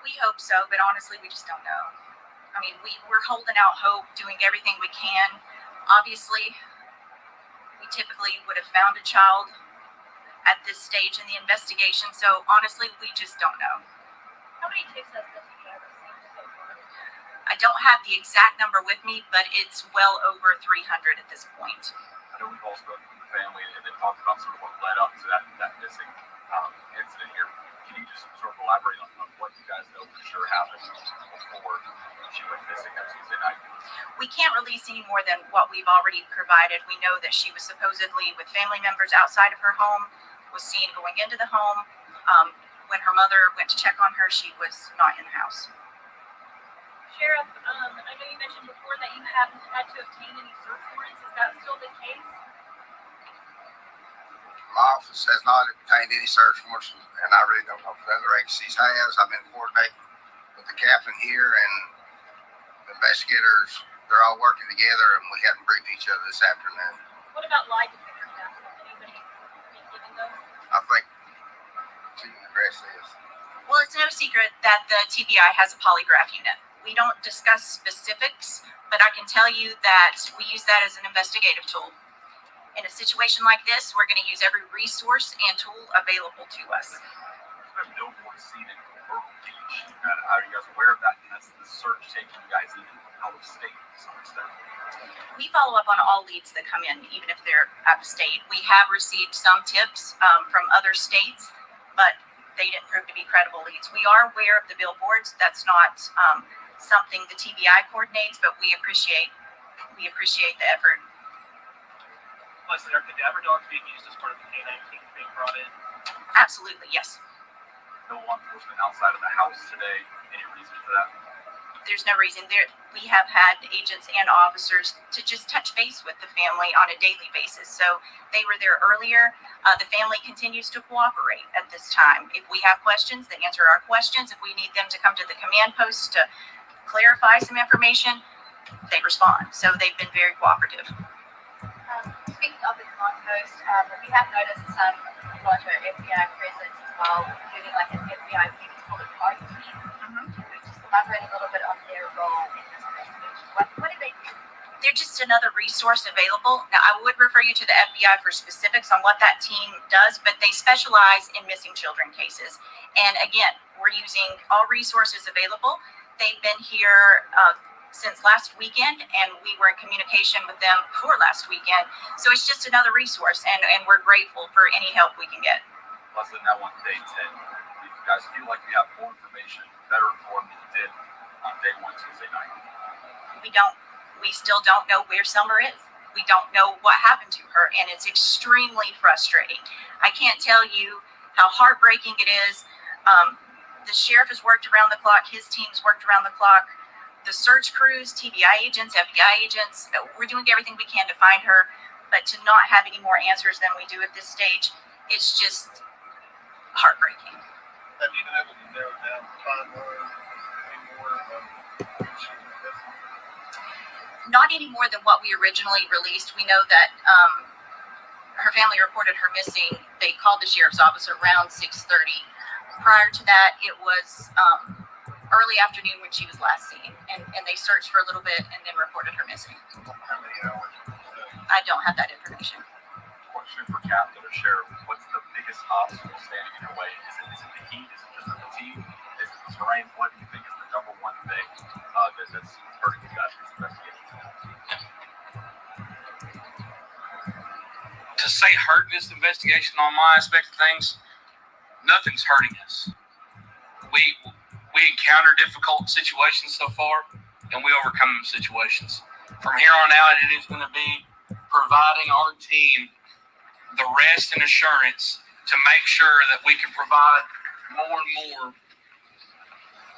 We hope so, but honestly, we just don't know. I mean, we're holding out hope, doing everything we can. Obviously, we typically would have found a child at this stage in the investigation, so honestly, we just don't know. How many tips has the TBI received so far? I don't have the exact number with me, but it's well over 300 at this point. I know we've all spoken to the family and then talked about sort of what led up to that missing incident here. Can you just sort of elaborate on what you guys know for sure happened before she went missing that Tuesday night? We can't release any more than what we've already provided. We know that she was supposedly with family members outside of her home, was seen going into the home. When her mother went to check on her, she was not in the house. Sheriff, I know you mentioned before that you haven't had to obtain any search warrants. Is that still the case? My office has not obtained any search warrants, and I really don't know if the other agencies has. I've been coordinating with the captain here, and the investigators, they're all working together, and we haven't briefed each other this afternoon. What about lie detector tests? Has anybody been given those? I think she can address this. Well, it's no secret that the TBI has a polygraph unit. We don't discuss specifics, but I can tell you that we use that as an investigative tool. In a situation like this, we're going to use every resource and tool available to us. There's no billboard seen in Myrtle Beach. Are you guys aware of that? And that's the search taking you guys even out of state to some extent. We follow up on all leads that come in, even if they're out of state. We have received some tips from other states, but they didn't prove to be credible leads. We are aware of the billboards. That's not something the TBI coordinates, but we appreciate the effort. Leslie, are cadaver dogs being used as part of the canine team being brought in? Absolutely, yes. No law enforcement outside of the house today. Any reason for that? There's no reason. We have had agents and officers to just touch base with the family on a daily basis. So they were there earlier. The family continues to cooperate at this time. If we have questions, they answer our questions. If we need them to come to the command post to clarify some information, they respond. So they've been very cooperative. Speaking of the command post, we have noticed some larger FBI presence as well, including like an FBI Phoenix Public Party team. Just elaborate a little bit on their role in this investigation. What do they do? They're just another resource available. Now, I would refer you to the FBI for specifics on what that team does, but they specialize in missing children cases. And again, we're using all resources available. They've been here since last weekend, and we were in communication with them before last weekend. So it's just another resource, and we're grateful for any help we can get. Leslie, now on day 10, do you guys feel like you have more information, better informed than you did on day 1 Tuesday night? We don't. We still don't know where Summer is. We don't know what happened to her, and it's extremely frustrating. I can't tell you how heartbreaking it is. The sheriff has worked around the clock. His team's worked around the clock. The search crews, TBI agents, FBI agents, we're doing everything we can to find her, but to not have any more answers than we do at this stage, it's just heartbreaking. Have you been able to narrow down the timeline any more? Not any more than what we originally released. We know that her family reported her missing. They called the sheriff's office around 6:30. Prior to that, it was early afternoon when she was last seen, and they searched for a little bit and then reported her missing. How many hours? I don't have that information. Question for Captain or Sheriff, what's the biggest obstacle standing in your way? Is it the heat? Is it just the fatigue? Is it the terrain? What do you think is the number one thing that's hurting you guys in this investigation? To say hurt in this investigation on my aspect of things, nothing's hurting us. We encounter difficult situations so far, and we overcome them situations. From here on out, it is going to be providing our team the rest and assurance to make sure that we can provide more and more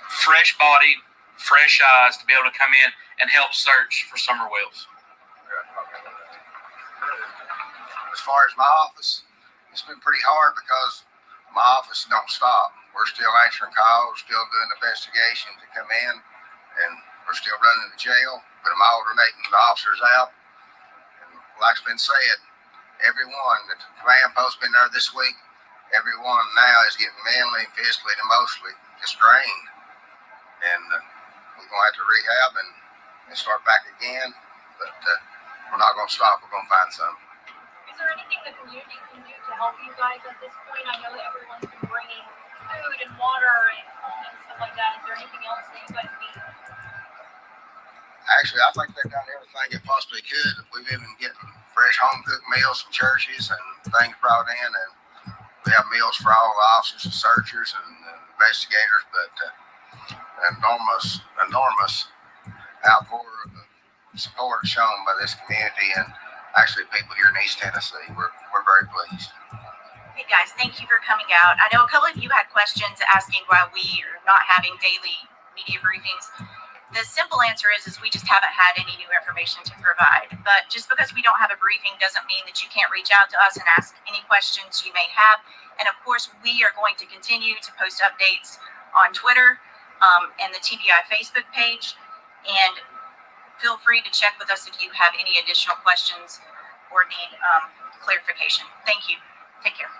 fresh body, fresh eyes to be able to come in and help search for Summer Wells. As far as my office, it's been pretty hard because my office don't stop. We're still answering calls, still doing investigation to come in, and we're still running the jail, but I'm alternating the officers out. And like's been said, everyone, the command post's been there this week, everyone now is getting mentally, physically, and emotionally just drained. And we're going to have to rehab and start back again, but we're not going to stop. We're going to find something. Is there anything the community can do to help you guys at this point? I know that everyone's been bringing food and water and stuff like that. Is there anything else that you guys need? Actually, I think they've done everything they possibly could. We've even getting fresh home-cooked meals from churches and things brought in, and we have meals for all the officers and searchers and investigators, but enormous outpour of support shown by this community and actually people here in East Tennessee. We're very pleased. Hey guys, thank you for coming out. I know a couple of you had questions asking why we are not having daily media briefings. The simple answer is we just haven't had any new information to provide. But just because we don't have a briefing doesn't mean that you can't reach out to us and ask any questions you may have. And of course, we are going to continue to post updates on Twitter and the TBI Facebook page. And feel free to check with us if you have any additional questions or need clarification. Thank you. Take care.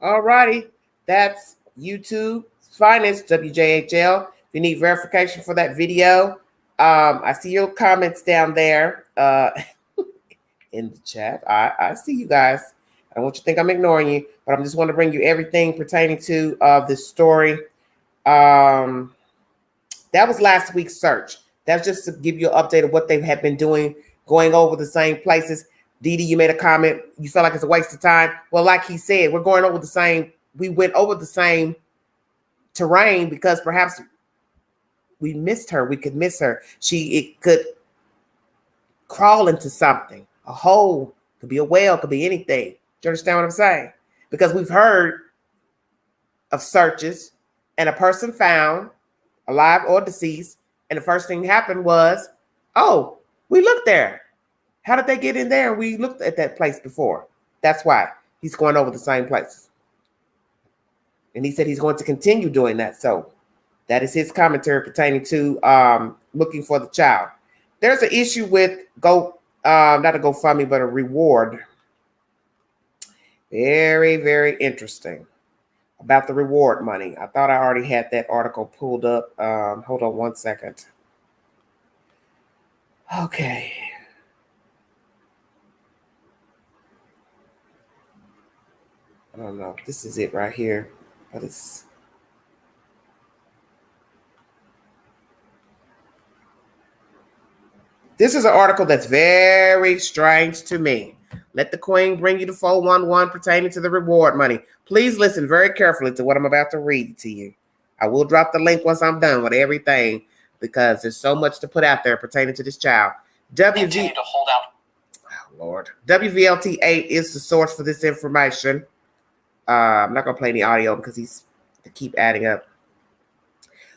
All righty. That's YouTube's finest, WJHL. If you need verification for that video, I see your comments down there in the chat. I see you guys. I don't want you to think I'm ignoring you, but I'm just want to bring you everything pertaining to this story. That was last week's search. That's just to give you an update of what they have been doing, going over the same places. Dee Dee, you made a comment. You felt like it's a waste of time. Well, like he said, we're going over the same. We went over the same terrain because perhaps we missed her. We could miss her. It could crawl into something. A hole, could be a well, could be anything. Do you understand what I'm saying? Because we've heard of searches and a person found, alive or deceased, and the first thing that happened was, oh, we looked there. How did they get in there? We looked at that place before. That's why he's going over the same places. And he said he's going to continue doing that. So that is his commentary pertaining to looking for the child. There's an issue with not a GoFundMe, but a reward. Very, very interesting about the reward money. I thought I already had that article pulled up. Hold on one second. Okay. I don't know. This is it right here. But it's This is an article that's very strange to me. Let the Queen bring you the 411 pertaining to the reward money. Please listen very carefully to what I'm about to read to you. I will drop the link once I'm done with everything because there's so much to put out there pertaining to this child. Continue to hold out. Oh, Lord. WVLT 8 is the source for this information. I'm not going to play any audio because they keep adding up.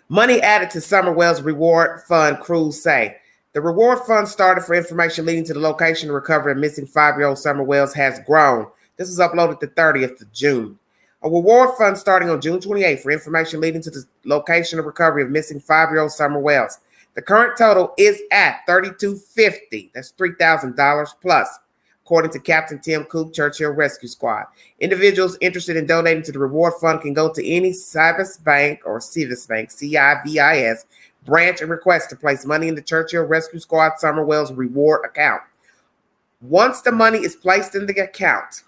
Money added to Summer Wells Reward Fund, crews say. The reward fund started for information leading to the location and recovery of missing 5-year-old Summer Wells has grown. This was uploaded the 30th of June. A reward fund starting on June 28th for information leading to the location and recovery of missing 5-year-old Summer Wells. The current total is at $3,250. That's $3,000 plus, according to Captain Tim Coop, Churchill Rescue Squad. Individuals interested in donating to the reward fund can go to any Civis Bank or Civis Bank, CIVIS, branch and request to place money in the Churchill Rescue Squad Summer Wells reward account. Once the money is placed in the account,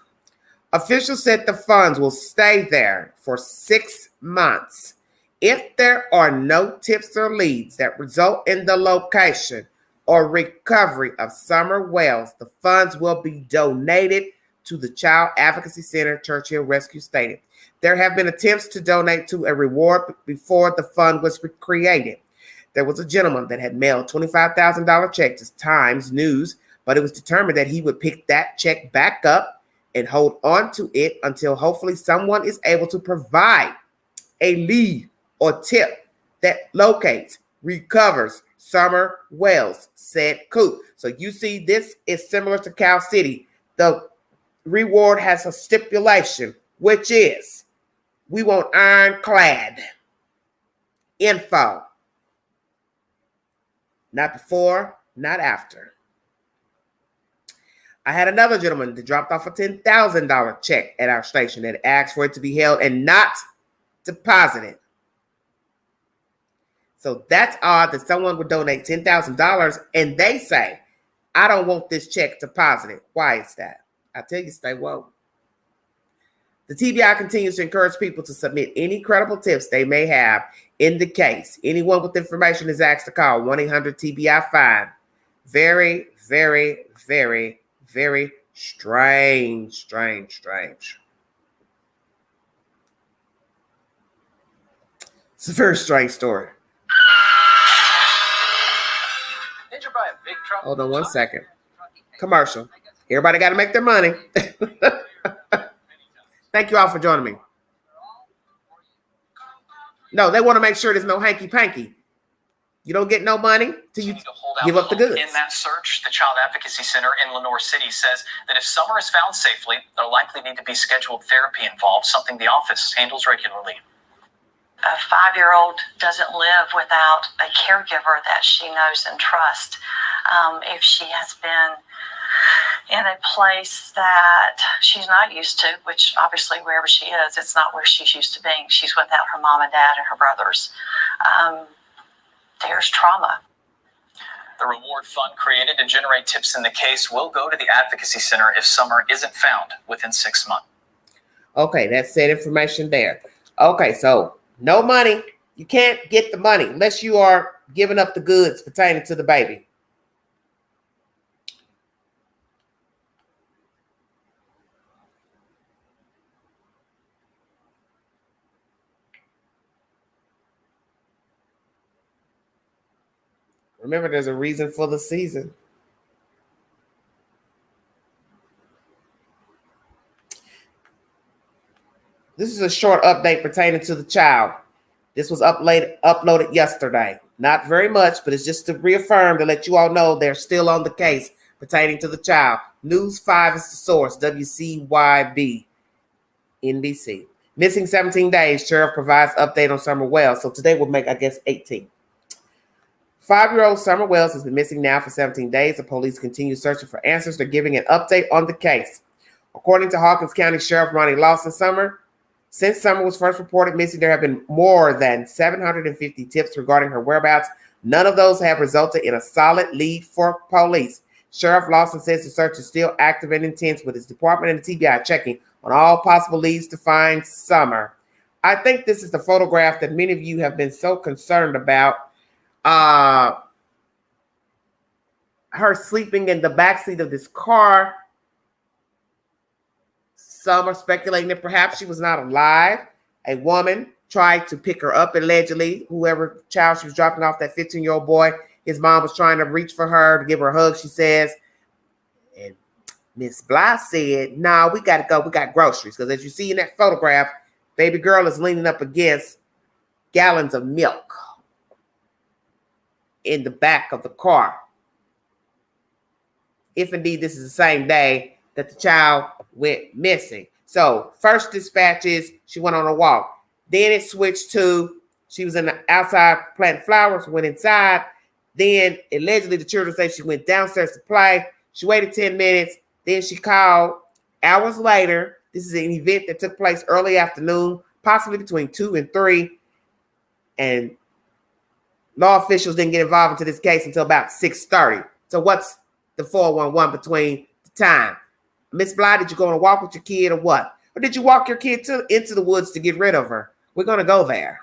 officials said the funds will stay there for 6 months. If there are no tips or leads that result in the location or recovery of Summer Wells, the funds will be donated to the Child Advocacy Center, Churchill Rescue stated. There have been attempts to donate to a reward before the fund was created. There was a gentleman that had mailed $25,000 check to Times News, but it was determined that he would pick that check back up and hold on to it until hopefully someone is able to provide a lead or tip that locates, recovers Summer Wells, said Coop. So you see, this is similar to Cal City. The reward has a stipulation, which is we want ironclad info. Not before, not after. I had another gentleman that dropped off a $10,000 check at our station that asked for it to be held and not deposited. So that's odd that someone would donate $10,000 and they say, I don't want this check deposited. Why is that? I tell you, stay woke. The TBI continues to encourage people to submit any credible tips they may have in the case. Anyone with information is asked to call 1-800-TBI-FINE. Very, very, very, very strange. It's a very strange story. Injured by a big truck. Hold on one second. Commercial. Everybody got to make their money. Thank you all for joining me. No, they want to make sure there's no hanky-panky. You don't get no money till you give up the goods. In that search, the Child Advocacy Center in Lenore City says that if Summer is found safely, there'll likely need to be scheduled therapy involved, something the office handles regularly. A 5-year-old doesn't live without a caregiver that she knows and trusts. If she has been in a place that she's not used to, which obviously wherever she is, it's not where she's used to being. She's without her mom and dad and her brothers. There's trauma. The reward fund created to generate tips in the case will go to the Advocacy Center if Summer isn't found within 6 months. Okay, that's that information there. Okay, so no money. You can't get the money unless you are giving up the goods pertaining to the baby. Remember, there's a reason for the season. This is a short update pertaining to the child. This was uploaded yesterday. Not very much, but it's just to reaffirm, to let you all know they're still on the case pertaining to the child. News 5 is the source, WCYB, NBC. Missing 17 days, sheriff provides update on Summer Wells. So today will make, I guess, 18. 5-year-old Summer Wells has been missing now for 17 days. The police continue searching for answers. They're giving an update on the case. According to Hawkins County Sheriff Ronnie Lawson, since Summer was first reported missing, there have been more than 750 tips regarding her whereabouts. None of those have resulted in a solid lead for police. Sheriff Lawson says the search is still active and intense, with his department and the TBI checking on all possible leads to find Summer. I think this is the photograph that many of you have been so concerned about. her sleeping in the backseat of this car. Some are speculating that perhaps she was not alive. A woman tried to pick her up, allegedly. Whoever child she was dropping off, that 15-year-old boy, his mom was trying to reach for her to give her a hug, she says. And Miss Bly said, "No, we got to go. We got groceries." Because as you see in that photograph, baby girl is leaning up against gallons of milk in the back of the car. If indeed this is the same day that the child went missing. So first dispatches, she went on a walk. Then it switched to she was in the outside planting flowers, went inside. Then allegedly the children say she went downstairs to play. She waited 10 minutes. Then she called hours later. This is an event that took place early afternoon, possibly between 2 and 3. And law officials didn't get involved into this case until about 6:30. So what's the 411 between the time? Miss Bly, did you go on a walk with your kid or what? Or did you walk your kid into the woods to get rid of her? We're going to go there.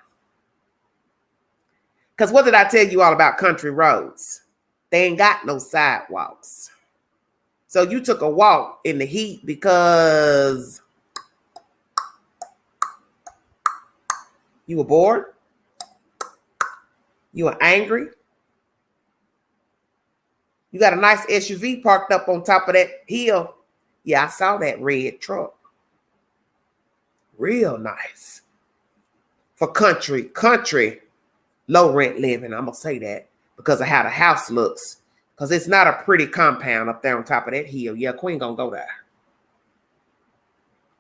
Because what did I tell you all about country roads? They ain't got no sidewalks. So you took a walk in the heat because you were bored? You were angry? You got a nice SUV parked up on top of that hill. Yeah, I saw that red truck. Real nice. For country, low rent living. I'm going to say that because of how the house looks. Because it's not a pretty compound up there on top of that hill. Yeah, Queen going to go there.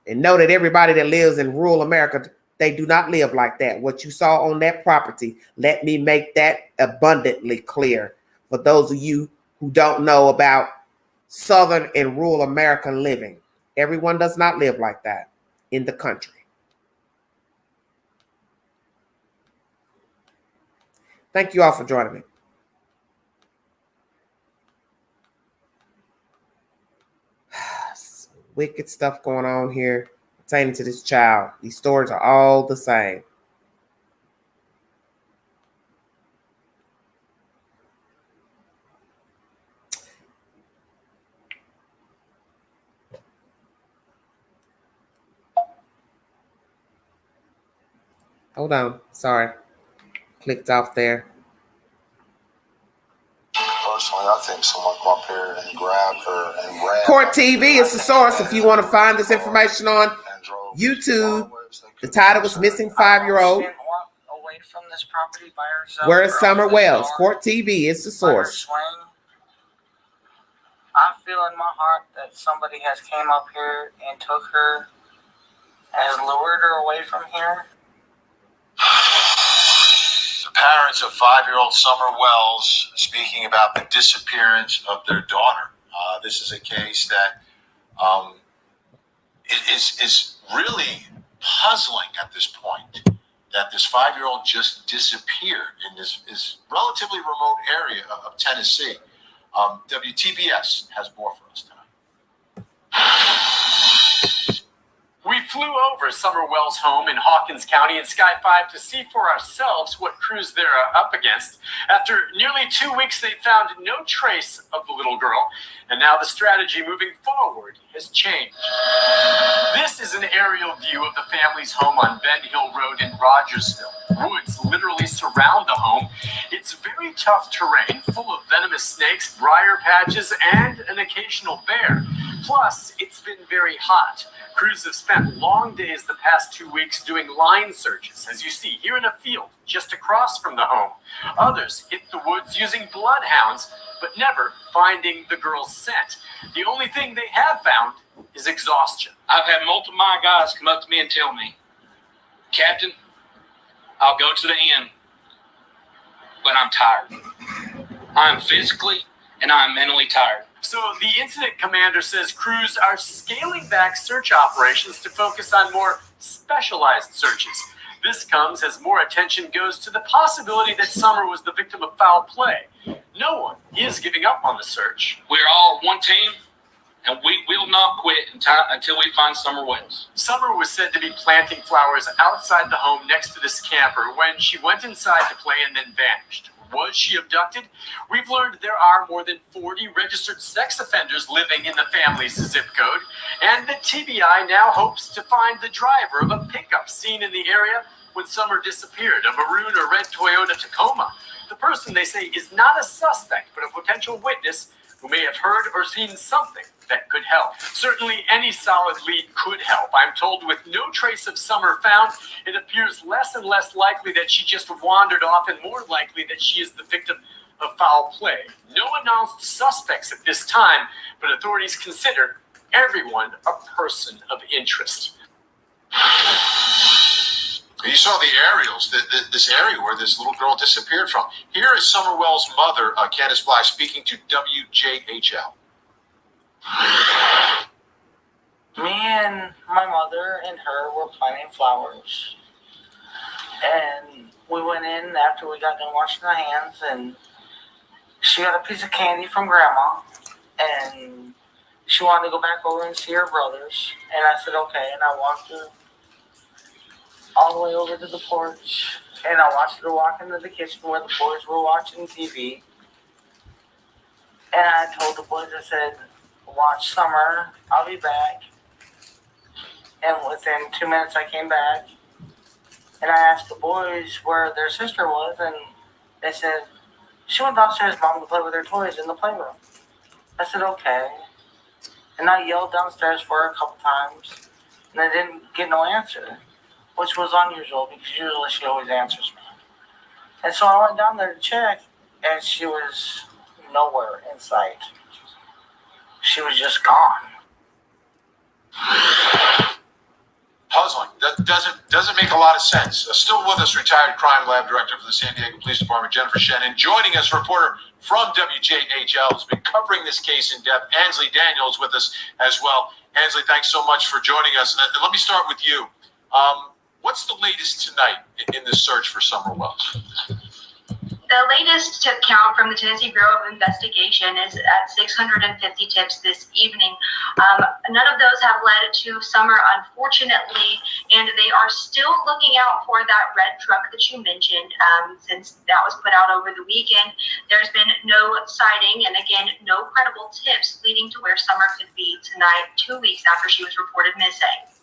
And know that everybody that lives in rural America, they do not live like that. What you saw on that property, let me make that abundantly clear for those of you who don't know about Southern and rural American living. Everyone does not live like that in the country. Thank you all for joining me. Wicked stuff going on here pertaining to this child. These stories are all the same. Hold on. Sorry. Clicked off there. Personally, I think someone come up here and grabbed her and ran. Court TV is the source. If you want to find this information on YouTube, the title was Missing 5-Year-Old. Away from this property by herself. Where is Summer Wells? Court TV is the source. I feel in my heart that somebody has came up here and took her, has lured her away from here. The parents of 5-year-old Summer Wells speaking about the disappearance of their daughter. This is a case that is really puzzling at this point, that this 5-year-old just disappeared in this relatively remote area of Tennessee. WTBS has more for us tonight. We flew over Summer Wells' home in Hawkins County in Sky 5 to see for ourselves what crews they're up against. After nearly 2 weeks, they found no trace of the little girl, and now the strategy moving forward has changed. This is an aerial view of the family's home on Ben Hill Road in Rogersville. Woods literally surround the home. It's very tough terrain, full of venomous snakes, briar patches, and an occasional bear. Plus, it's been very hot. Crews have spent long days the past 2 weeks doing line searches, as you see here in a field just across from the home. Others hit the woods using bloodhounds, but never finding the girl's scent. The only thing they have found is exhaustion. I've had multiple of my guys come up to me and tell me, "Captain, I'll go to the end, but I'm tired. I'm physically and I'm mentally tired." So the incident commander says crews are scaling back search operations to focus on more specialized searches. This comes as more attention goes to the possibility that Summer was the victim of foul play. No one is giving up on the search. We're all one team, and we will not quit until we find Summer Wells. Summer was said to be planting flowers outside the home next to this camper when she went inside to play and then vanished. Was she abducted? We've learned there are more than 40 registered sex offenders living in the family's zip code, and the TBI now hopes to find the driver of a pickup seen in the area when Summer disappeared, a maroon or red Toyota Tacoma. The person, they say, is not a suspect, but a potential witness who may have heard or seen something that could help. Certainly any solid lead could help. I'm told with no trace of Summer found, it appears less and less likely that she just wandered off and more likely that she is the victim of foul play. No announced suspects at this time, but authorities consider everyone a person of interest. You saw the aerials, this area where this little girl disappeared from. Here is Summerwell's mother, Candace Bly, speaking to WJHL. Me and my mother and her were planting flowers. And we went in after we got done washing our hands, and she got a piece of candy from Grandma. And she wanted to go back over and see her brothers. And I said, okay. And I walked her all the way over to the porch, and I watched her walk into the kitchen where the boys were watching TV. And I told the boys, I said, watch Summer, I'll be back. And within 2 minutes I came back, and I asked the boys where their sister was, and they said, she went downstairs, Mom, to play with her toys in the playroom. I said, okay. And I yelled downstairs for her a couple times, and I didn't get no answer, which was unusual because usually she always answers me. And so I went down there to check, and she was nowhere in sight. She was just gone. Puzzling. That doesn't make a lot of sense. Still with us, retired crime lab director for the San Diego Police Department, Jennifer Shannon. Joining us, reporter from WJHL, who's been covering this case in depth. Ansley Daniels with us as well. Ansley, thanks so much for joining us. Let me start with you. What's the latest tonight in this search for Summer Wells? The latest tip count from the Tennessee Bureau of Investigation is at 650 tips this evening. None of those have led to Summer, unfortunately, and they are still looking out for that red truck that you mentioned. Since that was put out over the weekend, there's been no sighting, and again, no credible tips leading to where Summer could be tonight, 2 weeks after she was reported missing.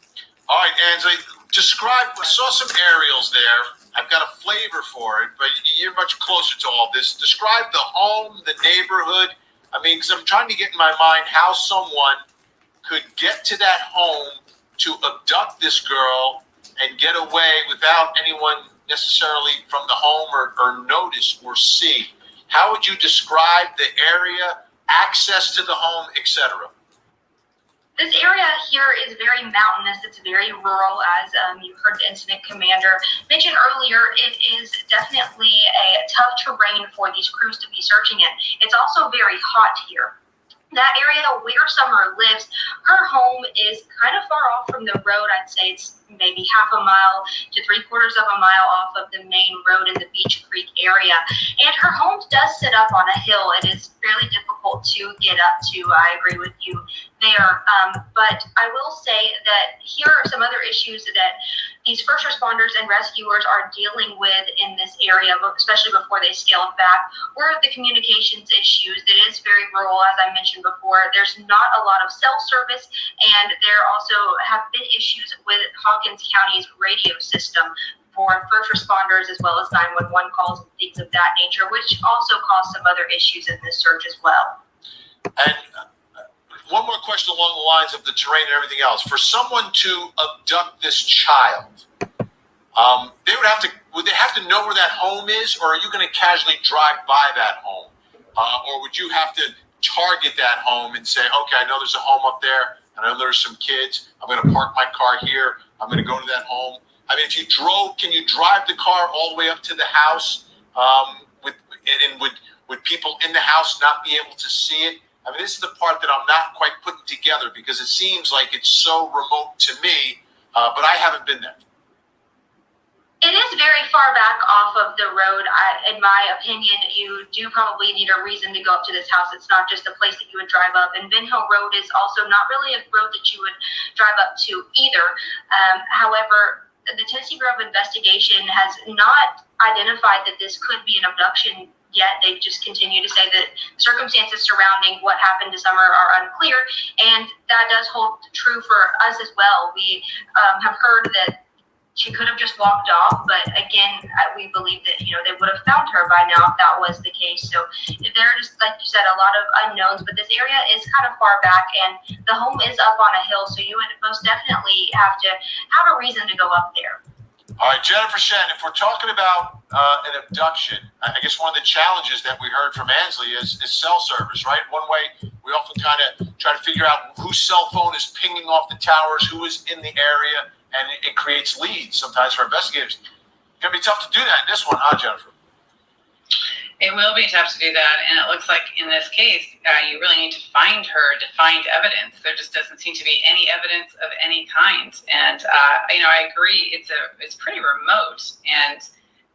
All right, Ansley, describe, I saw some aerials there. I've got a flavor for it, but you're much closer to all this. Describe the home, the neighborhood. I mean, because I'm trying to get in my mind how someone could get to that home to abduct this girl and get away without anyone necessarily from the home or notice or see. How would you describe the area, access to the home, etc.? This area here is very mountainous. It's very rural, as you heard the incident commander mention earlier. It is definitely a tough terrain for these crews to be searching in. It's also very hot here. That area where Summer lives, her home is kind of far off from the road. I'd say it's maybe half a mile to 3/4 of a mile off of the main road in the Beach Creek area. And her home does sit up on a hill. It is fairly difficult to get up to. I agree with you there. But I will say that here are some other issues that these first responders and rescuers are dealing with in this area, especially before they scale back, were the communications issues. It is very rural, as I mentioned before. There's not a lot of cell service, and there also have been issues with Hawkins County's radio system for first responders as well as 911 calls and things of that nature, which also caused some other issues in this search as well. And one more question along the lines of the terrain and everything else. For someone to abduct this child, would they have to know where that home is, or are you going to casually drive by that home? Or would you have to target that home and say, okay, I know there's a home up there, I know there's some kids, I'm going to park my car here, I'm going to go to that home? I mean, if you drove, can you drive the car all the way up to the house? Would people in the house not be able to see it? I mean, this is the part that I'm not quite putting together because it seems like it's so remote to me, but I haven't been there. It is very far back off of the road. In my opinion, you do probably need a reason to go up to this house. It's not just a place that you would drive up. And Ben Hill Road is also not really a road that you would drive up to either. However, the Tennessee Bureau of Investigation has not identified that this could be an abduction yet. They just continue to say that circumstances surrounding what happened to Summer are unclear, and that does hold true for us as well. We have heard that she could have just walked off, but again, we believe that they would have found her by now if that was the case. So there are just, like you said, a lot of unknowns, but this area is kind of far back, and the home is up on a hill, so you would most definitely have to have a reason to go up there. All right, Jennifer Shen, if we're talking about an abduction, I guess one of the challenges that we heard from Ansley is cell service, right? One way we often kind of try to figure out whose cell phone is pinging off the towers, who is in the area, and it creates leads sometimes for investigators. It's going to be tough to do that in this one, huh, Jennifer? It will be tough to do that, and it looks like in this case, you really need to find her to find evidence. There just doesn't seem to be any evidence of any kind, and I agree. It's pretty remote, and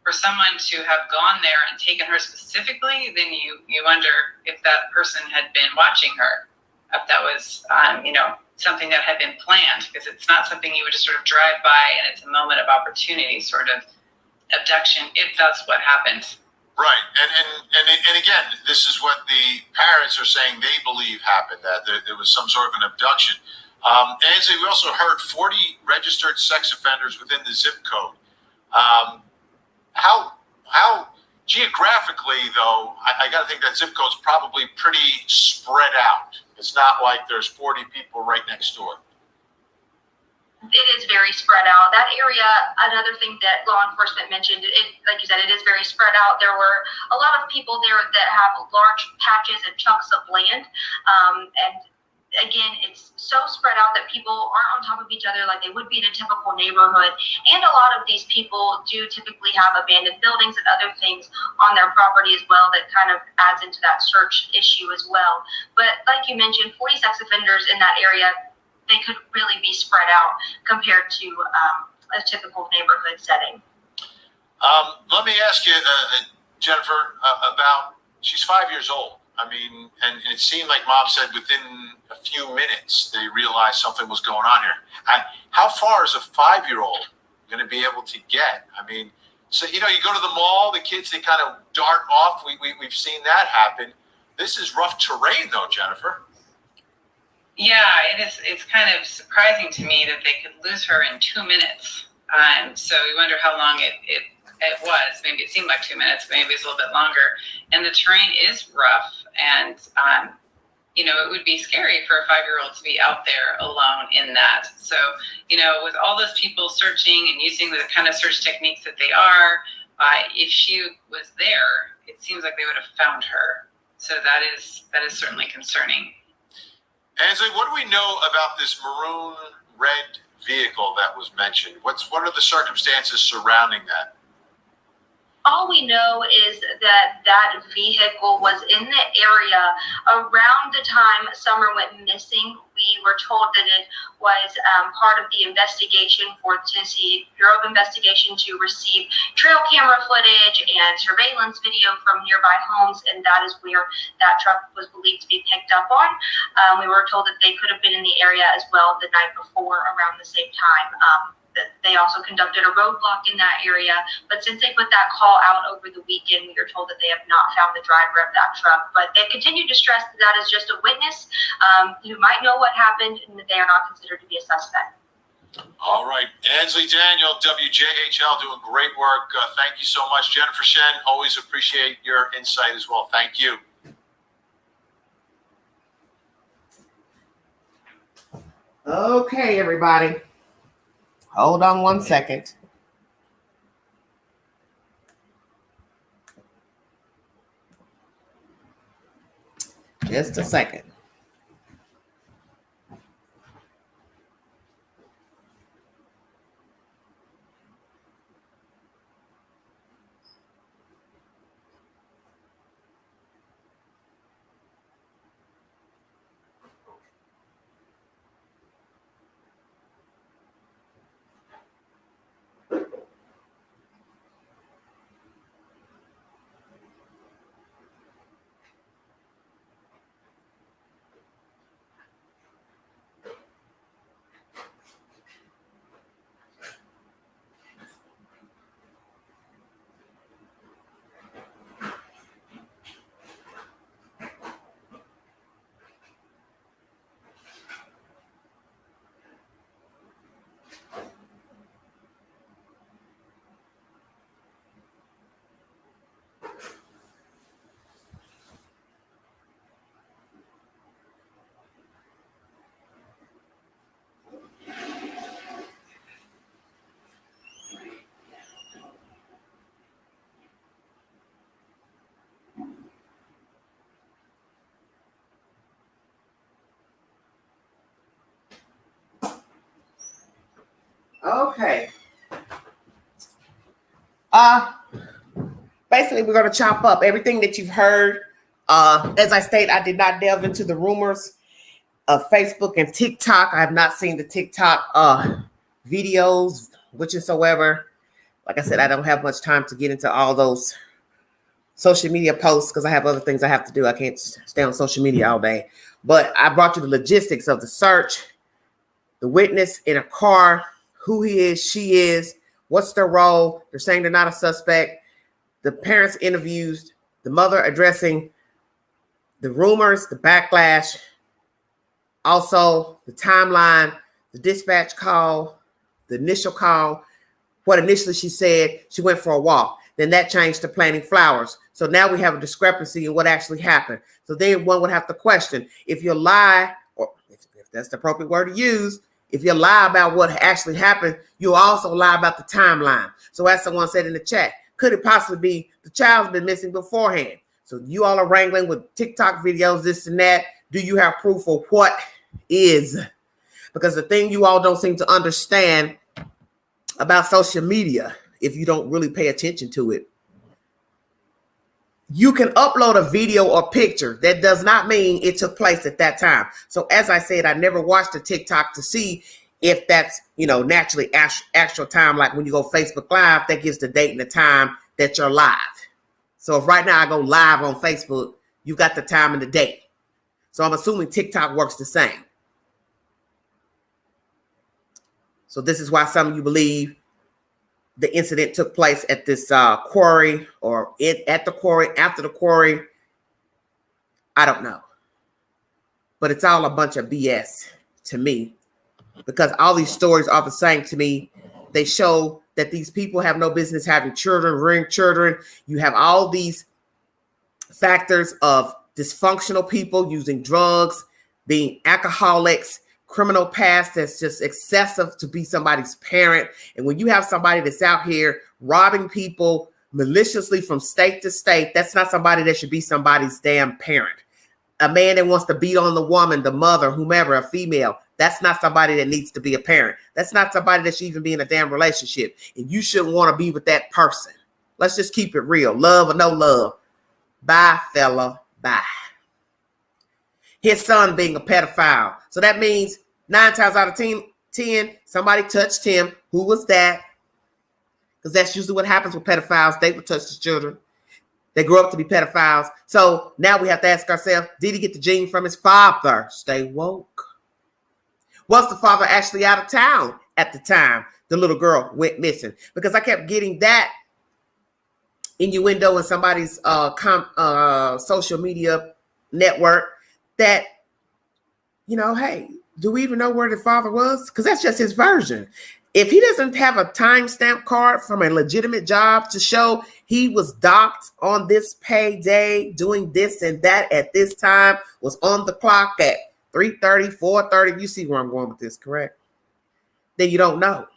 for someone to have gone there and taken her specifically, then you wonder if that person had been watching her, if that was something that had been planned, because it's not something you would just sort of drive by and it's a moment of opportunity sort of abduction, if that's what happened. Right, and again, this is what the parents are saying they believe happened, that there was some sort of an abduction. Ansley, we also heard 40 registered sex offenders within the zip code. How geographically, though, I got to think that zip code's probably pretty spread out. It's not like there's 40 people right next door. It is very spread out. That area, another thing that law enforcement mentioned, like you said, it is very spread out. There were a lot of people there that have large patches and chunks of land. And again, it's so spread out that people aren't on top of each other like they would be in a typical neighborhood. And a lot of these people do typically have abandoned buildings and other things on their property as well that kind of adds into that search issue as well. But like you mentioned, 40 sex offenders in that area, they could really be spread out compared to a typical neighborhood setting. Let me ask you, Jennifer, about, she's 5 years old. I mean, and it seemed like Mom said within a few minutes they realized something was going on here. How far is a 5-year-old going to be able to get? I mean, so, you go to the mall, the kids, they kind of dart off. We've seen that happen. This is rough terrain, though, Jennifer. Yeah, it is. It's kind of surprising to me that they could lose her in 2 minutes. So we wonder how long it was. Maybe it seemed like 2 minutes, maybe it's a little bit longer. And the terrain is rough, and it would be scary for a 5-year-old to be out there alone in that. So, with all those people searching and using the kind of search techniques that they are, if she was there, it seems like they would have found her. So that is certainly concerning. Ansley, what do we know about this maroon red vehicle that was mentioned? What are the circumstances surrounding that? All we know is that vehicle was in the area around the time Summer went missing. We were told that it was part of the investigation for Tennessee Bureau of Investigation to receive trail camera footage and surveillance video from nearby homes, and that is where that truck was believed to be picked up on. We were told that they could have been in the area as well the night before around the same time. They also conducted a roadblock in that area, but since they put that call out over the weekend, we are told that they have not found the driver of that truck. But they continue to stress that is just a witness who might know what happened, and that they are not considered to be a suspect. All right, Ansley Daniel, WJHL, doing great work. Thank you so much, Jennifer Shen. Always appreciate your insight as well. Thank you. Okay, everybody. Hold on 1 second. Just a second. Okay. Basically, we're going to chop up everything that you've heard. As I stated, I did not delve into the rumors of Facebook and TikTok. I have not seen the TikTok videos, whatsoever. Like I said, I don't have much time to get into all those social media posts because I have other things I have to do. I can't stay on social media all day. But I brought you the logistics of the search, the witness in a car, who he is, she is, what's their role. They're saying they're not a suspect. The parents' interviews, the mother addressing the rumors, the backlash, also the timeline, the dispatch call, the initial call, what initially she said, she went for a walk. Then that changed to planting flowers. So now we have a discrepancy in what actually happened. So then one would have to question, if you lie, or if that's the appropriate word to use, if you lie about what actually happened, you also lie about the timeline. So as someone said in the chat, could it possibly be the child's been missing beforehand? So you all are wrangling with TikTok videos, this and that. Do you have proof of what is? Because the thing you all don't seem to understand about social media, if you don't really pay attention to it, you can upload a video or picture. That does not mean it took place at that time. So as I said, I never watched a TikTok to see if that's, naturally actual time. Like when you go Facebook Live, that gives the date and the time that you're live. So if right now I go live on Facebook, you got the time and the date. So I'm assuming TikTok works the same. So this is why some of you believe the incident took place at this quarry or at the quarry, after the quarry. I don't know. But it's all a bunch of BS to me, because all these stories are the same to me. They show that these people have no business having children, rearing children. You have all these factors of dysfunctional people using drugs, being alcoholics, criminal past that's just excessive to be somebody's parent. And when you have somebody that's out here robbing people maliciously from state to state, that's not somebody that should be somebody's damn parent. A man that wants to beat on the woman, the mother, whomever, a female, that's not somebody that needs to be a parent. That's not somebody that should even be in a damn relationship. And you shouldn't want to be with that person. Let's just keep it real. Love or no love. Bye, fella. Bye. His son being a pedophile. So that means 9 times out of 10, somebody touched him. Who was that? Because that's usually what happens with pedophiles. They would touch the children. They grew up to be pedophiles. So now we have to ask ourselves, did he get the gene from his father? Stay woke. Was the father actually out of town at the time the little girl went missing? Because I kept getting that innuendo in somebody's social media network that, hey, do we even know where the father was? Because that's just his version. If he doesn't have a timestamp card from a legitimate job to show he was docked on this payday, doing this and that at this time, was on the clock at 3:30, 4:30, you see where I'm going with this, correct? Then you don't know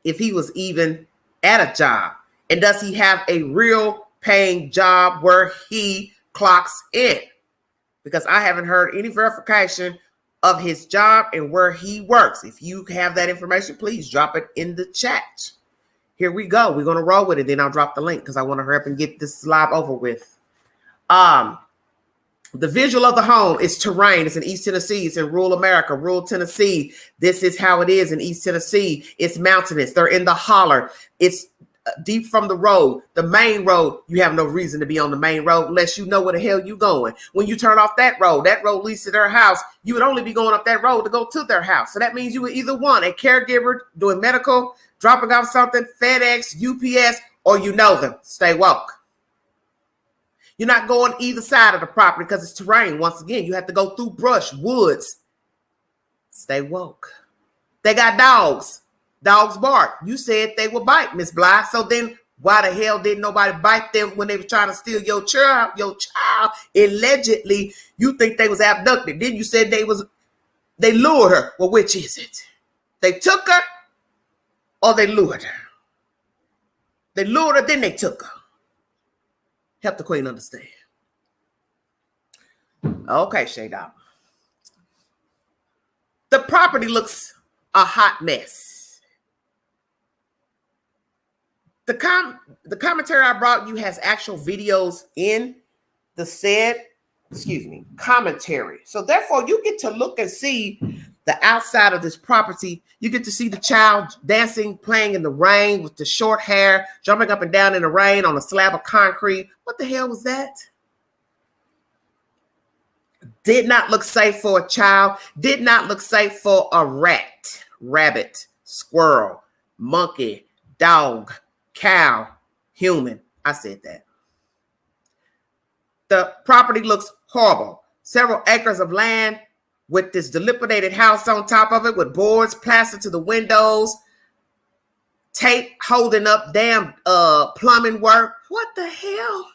if he was even at a job. And does he have a real paying job where he clocks in? Because I haven't heard any verification of his job and where he works. If you have that information, please drop it in the chat. Here we go. We're going to roll with it. Then I'll drop the link because I want to hurry up and get this live over with. The visual of the home is terrain. It's in East Tennessee. It's in rural America, rural Tennessee. This is how it is in East Tennessee. It's mountainous. They're in the holler. It's deep from the road. The main road, you have no reason to be on the main road unless you know where the hell you're going. When you turn off that road leads to their house. You would only be going up that road to go to their house. So that means you would either want a caregiver doing medical, dropping off something, FedEx, UPS, or you know them. Stay woke. You're not going either side of the property because it's terrain. Once again, you have to go through brush, woods. Stay woke. They got dogs. Dogs bark. You said they would bite, Miss Bly. So then why the hell didn't nobody bite them when they were trying to steal your child? Your child, allegedly, you think they was abducted. Then you said they lured her. Well, which is it? They took her or they lured her? They lured her, then they took her. Help the queen understand. Okay, Shayda. The property looks a hot mess. The commentary I brought you has actual videos in the said, commentary. So therefore, you get to look and see the outside of this property. You get to see the child dancing, playing in the rain with the short hair, jumping up and down in the rain on a slab of concrete. What the hell was that? Did not look safe for a child. Did not look safe for a rat, rabbit, squirrel, monkey, dog, cow, human. I said that. The property looks horrible. Several acres of land with this dilapidated house on top of it with boards plastered to the windows, tape holding up damn plumbing work. What the hell?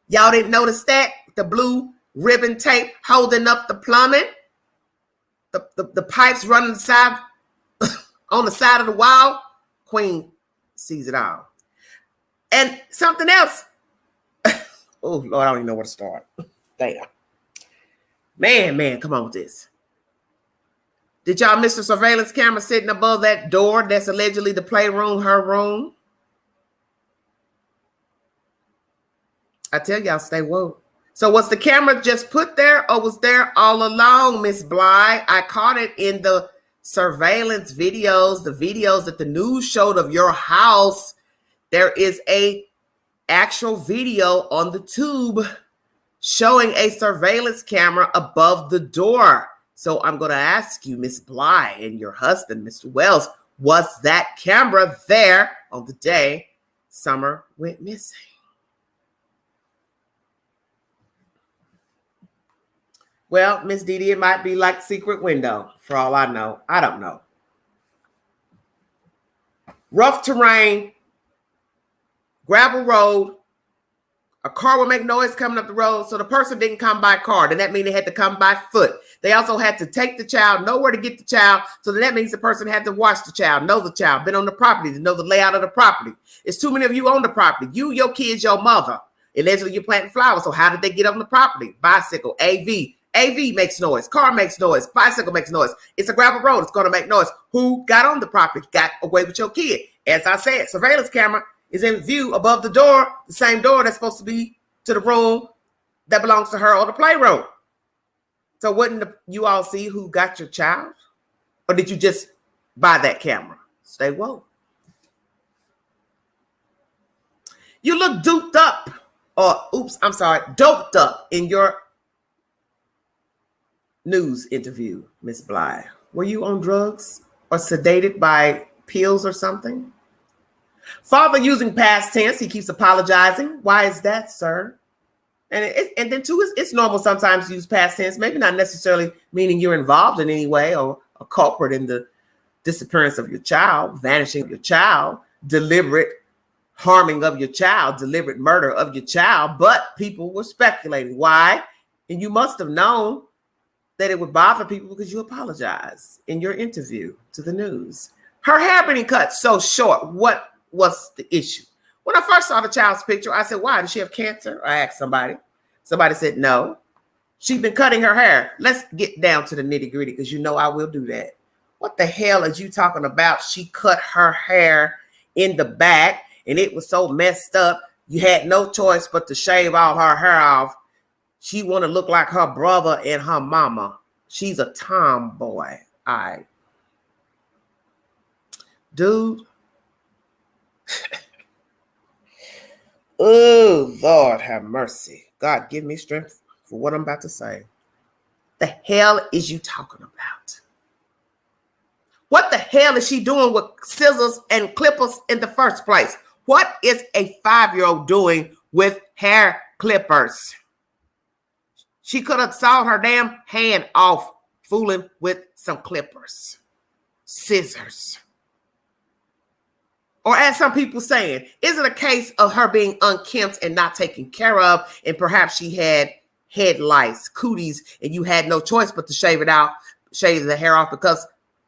Y'all didn't notice that? The blue ribbon tape holding up the plumbing? The pipes running the side on the side of the wall? Queen sees it all. And something else. Oh, Lord, I don't even know where to start. Damn. Man, come on with this. Did y'all miss the surveillance camera sitting above that door that's allegedly the playroom, her room? I tell y'all, stay woke. So was the camera just put there or was there all along, Miss Bly? I caught it in the surveillance videos, the videos that the news showed of your house. There is a actual video on the tube showing a surveillance camera above the door. So I'm going to ask you, Miss Bly, and your husband, Mr. Wells, was that camera there on the day Summer went missing? Well, Miss Dee Dee, it might be like secret window for all I know. I don't know. Rough terrain, gravel road. A car will make noise coming up the road, so the person didn't come by car. Then that means they had to come by foot. They also had to take the child, know where to get the child, so then that means the person had to watch the child, know the child, been on the property, to know the layout of the property. It's too many of you on the property. You, your kids, your mother. Allegedly, you're planting flowers, so how did they get on the property? Bicycle, AV. AV makes noise. Car makes noise. Bicycle makes noise. It's a gravel road. It's going to make noise. Who got on the property? Got away with your kid. As I said, surveillance camera is in view above the door, the same door that's supposed to be to the room that belongs to her or the playroom. So wouldn't you all see who got your child? Or did you just buy that camera? Stay woke. You look duped up, doped up in your news interview, Miss Bly. Were you on drugs or sedated by pills or something? Father using past tense, he keeps apologizing. Why is that, sir? And then too, it's normal sometimes to use past tense, maybe not necessarily meaning you're involved in any way or a culprit in the disappearance of your child, vanishing of your child, deliberate harming of your child, deliberate murder of your child, but people were speculating. Why? And you must have known that it would bother people because you apologized in your interview to the news. Her hair being cut so short, what was the issue? When I first saw the child's picture, I said, why? Does she have cancer? I asked somebody. Somebody said, no. She's been cutting her hair. Let's get down to the nitty gritty because you know I will do that. What the hell is you talking about? She cut her hair in the back and it was so messed up. You had no choice but to shave all her hair off. She want to look like her brother and her mama. She's a tomboy. All right. Dude. Oh, Lord have mercy. God, give me strength for what I'm about to say. The hell is you talking about? What the hell is she doing with scissors and clippers in the first place? What is a 5-year-old doing with hair clippers? She could have sawed her damn hand off fooling with some clippers, scissors. Or as some people saying, is it a case of her being unkempt and not taken care of? And perhaps she had head lice, cooties, and you had no choice but to shave it out, shave the hair off because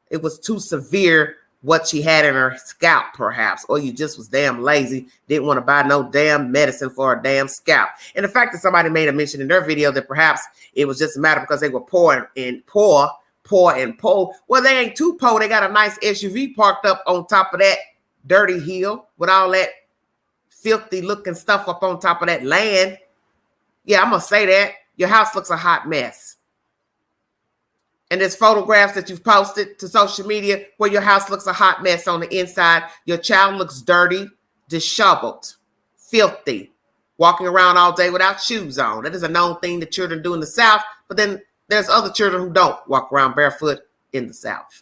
it was too severe what she had in her scalp, perhaps. Or you just was damn lazy, didn't want to buy no damn medicine for a damn scalp. And the fact that somebody made a mention in their video that perhaps it was just a matter because they were poor. Well, they ain't too poor. They got a nice SUV parked up on top of that dirty hill with all that filthy looking stuff up on top of that land. Yeah, I'm going to say that. Your house looks a hot mess. And there's photographs that you've posted to social media where your house looks a hot mess on the inside. Your child looks dirty, disheveled, filthy, walking around all day without shoes on. That is a known thing that children do in the South, but then there's other children who don't walk around barefoot in the South.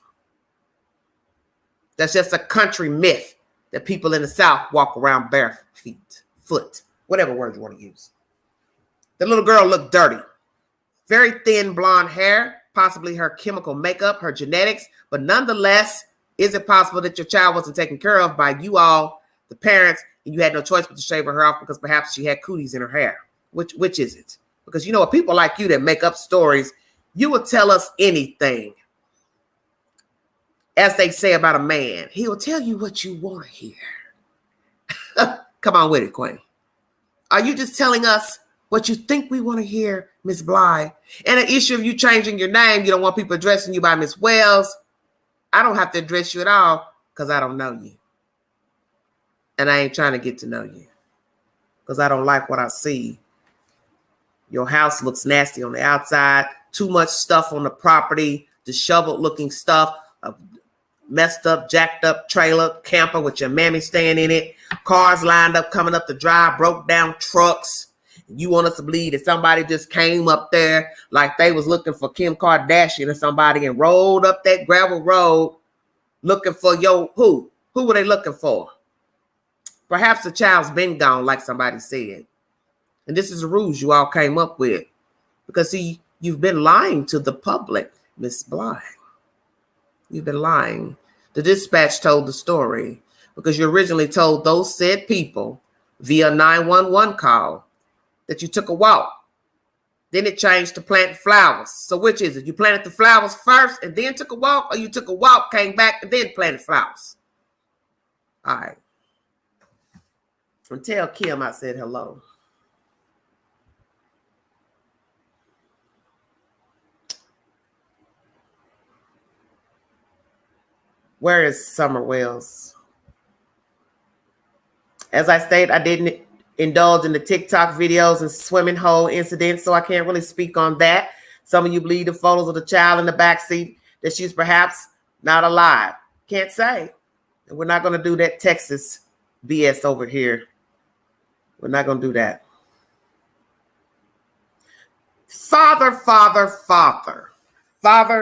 That's just a country myth that people in the South walk around foot, whatever word you want to use. The little girl looked dirty. Very thin blonde hair, possibly her chemical makeup, her genetics, but nonetheless, is it possible that your child wasn't taken care of by you all, the parents, and you had no choice but to shave her off because perhaps she had cooties in her hair? Which is it? Because you know what, people like you that make up stories, you will tell us anything. As they say about a man, he will tell you what you want to hear. Come on with it, Queen. Are you just telling us what you think we want to hear, Miss Bly? And an issue of you changing your name, you don't want people addressing you by Miss Wells. I don't have to address you at all because I don't know you. And I ain't trying to get to know you because I don't like what I see. Your house looks nasty on the outside. Too much stuff on the property, disheveled looking stuff, a messed up, jacked up trailer, camper with your mammy staying in it, cars lined up coming up the drive, broke down trucks. You want us to believe that somebody just came up there like they was looking for Kim Kardashian or somebody and rolled up that gravel road looking for who? Who were they looking for? Perhaps the child's been gone, like somebody said. And this is the rules you all came up with. Because, see, you've been lying to the public, Miss Bly. You've been lying. The Dispatch told the story because you originally told those said people via 911 call that you took a walk. Then it changed to plant flowers. So which is it? You planted the flowers first and then took a walk, or you took a walk, came back, and then planted flowers? All right. And tell Kim I said hello. Where is Summer Wells? As I stated, I didn't indulge in the TikTok videos and swimming hole incidents, so I can't really speak on that. Some of you believe the photos of the child in the backseat, that she's perhaps not alive. Can't say. And we're not going to do that Texas BS over here. We're not going to do that. Father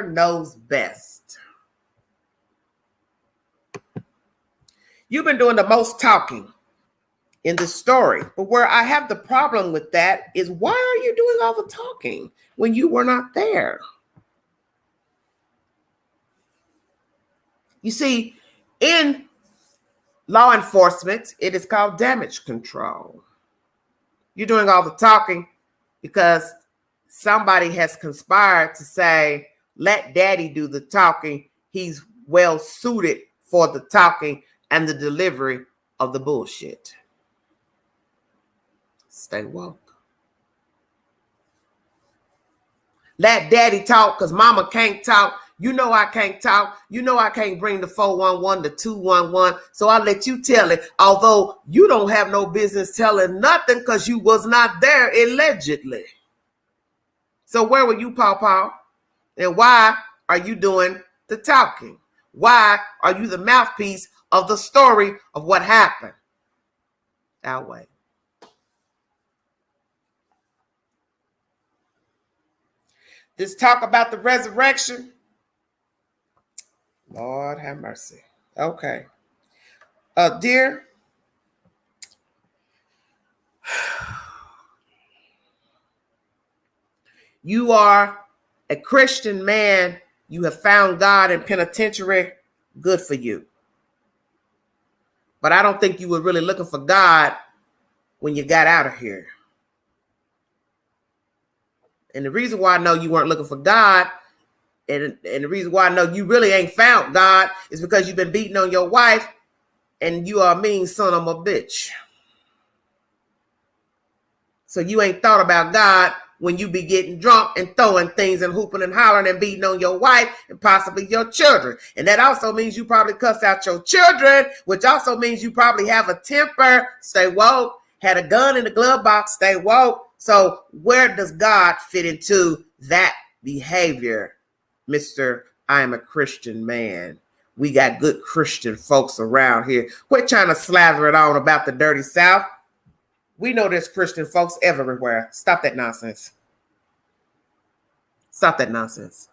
knows best. You've been doing the most talking in this story. But where I have the problem with that is, why are you doing all the talking when you were not there? You see, in law enforcement, it is called damage control. You're doing all the talking because somebody has conspired to say, let daddy do the talking. He's well suited for the talking and the delivery of the bullshit. Stay woke. Let daddy talk because mama can't talk. You know I can't talk. You know I can't bring the 411 to 211. So I'll let you tell it. Although you don't have no business telling nothing because you was not there allegedly. So where were you, Paw? And why are you doing the talking? Why are you the mouthpiece of the story of what happened? I'll wait. This talk about the resurrection. Lord have mercy. Okay. Dear, you are a Christian man. You have found God in penitentiary. Good for you. But I don't think you were really looking for God when you got out of here. And the reason why I know you weren't looking for God, and the reason why I know you really ain't found God, is because you've been beating on your wife and you are a mean son of a bitch. So you ain't thought about God when you be getting drunk and throwing things and hooping and hollering and beating on your wife and possibly your children. And that also means you probably cuss out your children, which also means you probably have a temper. Stay woke. Had a gun in the glove box. Stay woke. So where does God fit into that behavior, Mr. I am a Christian man? We got good Christian folks around here. Quit trying to slather it on about the dirty South. We know there's Christian folks everywhere. Stop that nonsense. Stop that nonsense.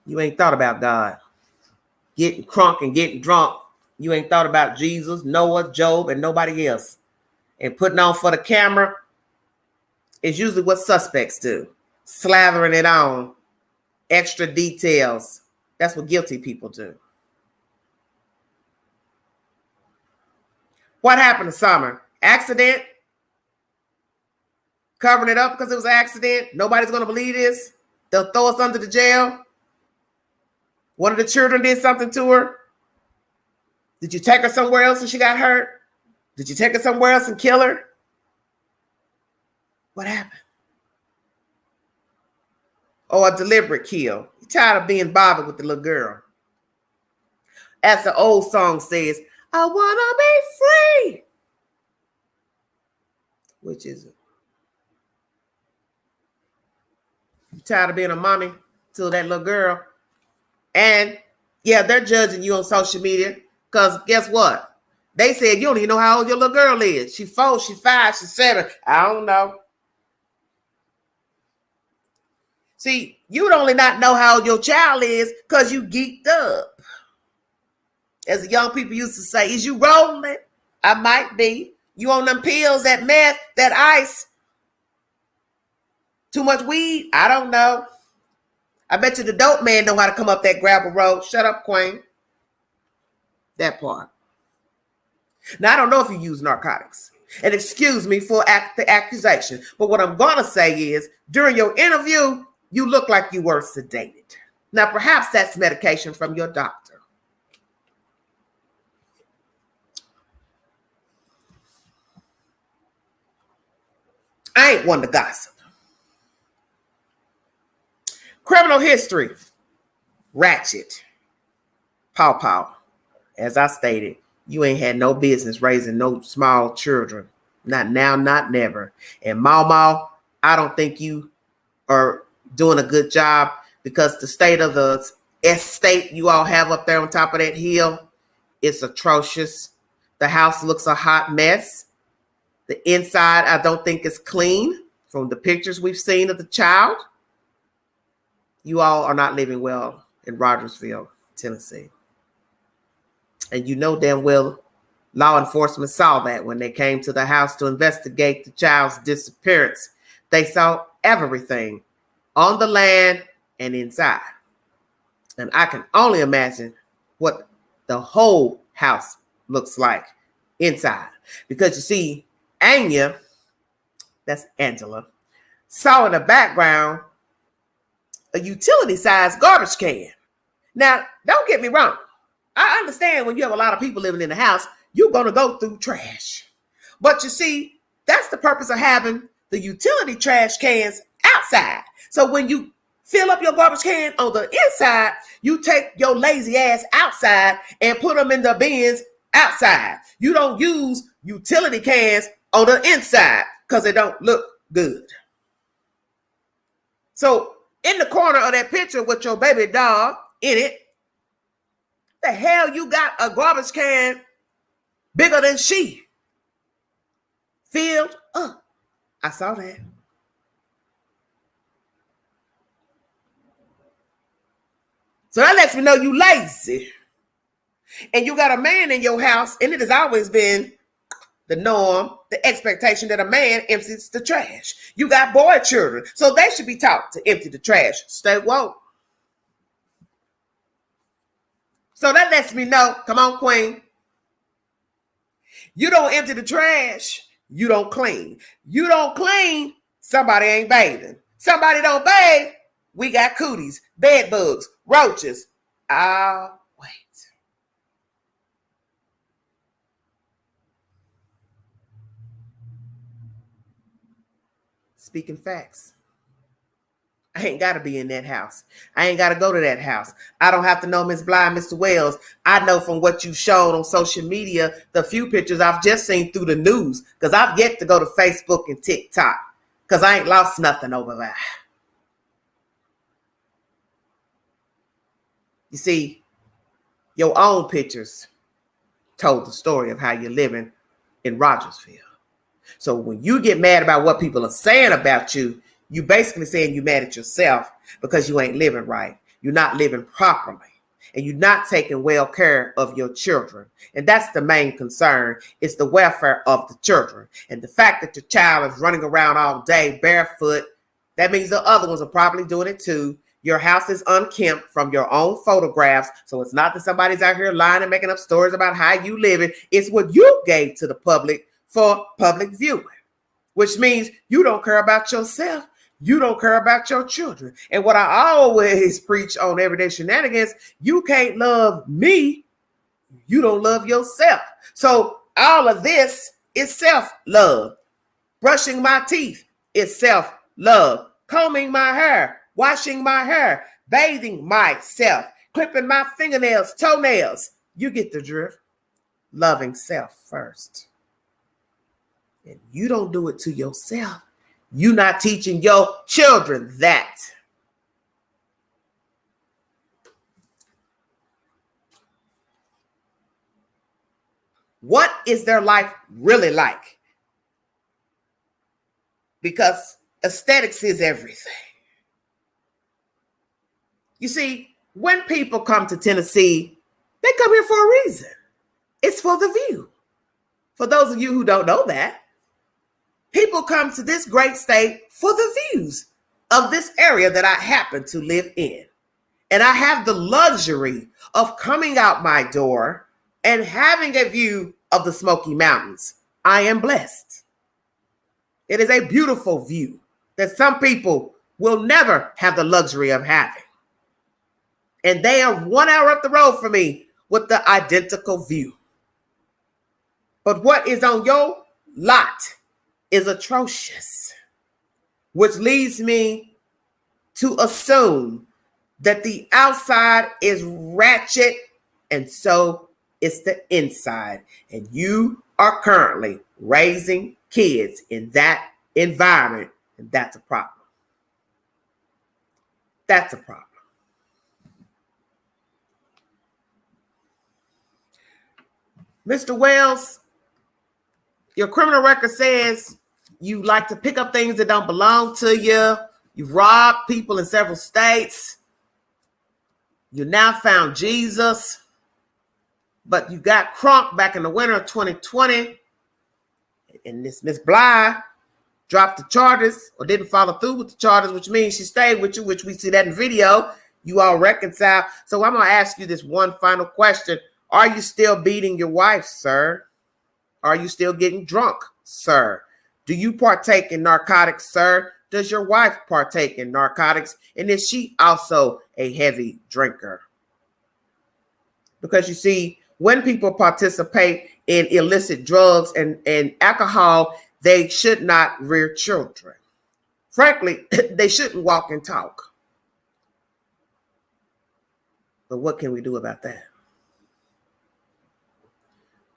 You ain't thought about God. Getting crunk and getting drunk. You ain't thought about Jesus, Noah, Job, and nobody else. And putting on for the camera is usually what suspects do. Slathering it on. Extra details. That's what guilty people do. What happened to Summer? Accident? Covering it up because it was an accident? Nobody's going to believe this? They'll throw us under the jail? One of the children did something to her? Did you take her somewhere else and she got hurt? Did you take her somewhere else and kill her? What happened? Or a deliberate kill? You're tired of being bothered with the little girl. As the old song says, I want to be free. Which is it? You tired of being a mommy to that little girl? And yeah, they're judging you on social media because guess what? They said you don't even know how old your little girl is. She's 4, she's 5, she's 7. I don't know. See, you'd only not know how old your child is because you geeked up. As the young people used to say, is you rolling? I might be. You on them pills, that meth, that ice? Too much weed? I don't know. I bet you the dope man know how to come up that gravel road. Shut up, Queen. That part. Now, I don't know if you use narcotics. And excuse me for the accusation. But what I'm going to say is, during your interview, you look like you were sedated. Now, perhaps that's medication from your doctor. I ain't one to gossip. Criminal history. Ratchet. Paw. As I stated, you ain't had no business raising no small children. Not now, not never. And Mama, I don't think you are doing a good job because the state of the estate you all have up there on top of that hill, it's atrocious. The house looks a hot mess. The inside, I don't think is clean from the pictures we've seen of the child. You all are not living well in Rogersville, Tennessee. And you know damn well law enforcement saw that when they came to the house to investigate the child's disappearance. They saw everything on the land and inside. And I can only imagine what the whole house looks like inside. Because you see, Anya, that's Angela, saw in the background a utility-sized garbage can. Now, don't get me wrong. I understand when you have a lot of people living in the house, you're going to go through trash. But you see, that's the purpose of having the utility trash cans outside. So when you fill up your garbage can on the inside, you take your lazy ass outside and put them in the bins outside. You don't use utility cans on the inside because they don't look good. So in the corner of that picture with your baby dog in it, the hell you got a garbage can bigger than she filled up. I saw that. So that lets me know you lazy. And you got a man in your house, and it has always been the norm, the expectation that a man empties the trash. You got boy children, so they should be taught to empty the trash. Stay woke. So that lets me know, come on, Queen. You don't empty the trash, you don't clean. You don't clean, somebody ain't bathing. Somebody don't bathe, we got cooties, bed bugs, roaches. I'll wait. Speaking facts. I ain't got to be in that house. I ain't got to go to that house. I don't have to know Miss Bly, Mr. Wells. I know from what you showed on social media, the few pictures I've just seen through the news, because I've yet to go to Facebook and TikTok, because I ain't lost nothing over there. You see, your own pictures told the story of how you're living in Rogersville. So when you get mad about what people are saying about you, you basically saying you're mad at yourself because you ain't living right. You're not living properly. And you're not taking well care of your children. And that's the main concern. It's the welfare of the children. And the fact that your child is running around all day barefoot, that means the other ones are probably doing it too. Your house is unkempt from your own photographs. So it's not that somebody's out here lying and making up stories about how you living. It's what you gave to the public for public viewing, which means you don't care about yourself. You don't care about your children. And what I always preach on Everyday Shenanigans, you can't love me. You don't love yourself. So all of this is self-love. Brushing my teeth is self-love. Combing my hair, washing my hair, bathing myself, clipping my fingernails, toenails. You get the drift. Loving self first. And you don't do it to yourself. You're not teaching your children that. What is their life really like? Because aesthetics is everything. You see, when people come to Tennessee, they come here for a reason. It's for the view. For those of you who don't know that, people come to this great state for the views of this area that I happen to live in. And I have the luxury of coming out my door and having a view of the Smoky Mountains. I am blessed. It is a beautiful view that some people will never have the luxury of having. And they are 1 hour up the road from me with the identical view. But what is on your lot is atrocious, which leads me to assume that the outside is ratchet and so is the inside. And you are currently raising kids in that environment, and that's a problem. That's a problem. Mr. Wells, your criminal record says you like to pick up things that don't belong to you. You've robbed people in several states. You now found Jesus, but you got crunk back in the winter of 2020. And this Miss Bly dropped the charges or didn't follow through with the charges, which means she stayed with you, which we see that in video. You all reconcile. So I'm going to ask you this one final question. Are you still beating your wife, sir? Are you still getting drunk, sir? Do you partake in narcotics, sir? Does your wife partake in narcotics? And is she also a heavy drinker? Because you see, when people participate in illicit drugs and alcohol, they should not rear children. Frankly, they shouldn't walk and talk. But what can we do about that?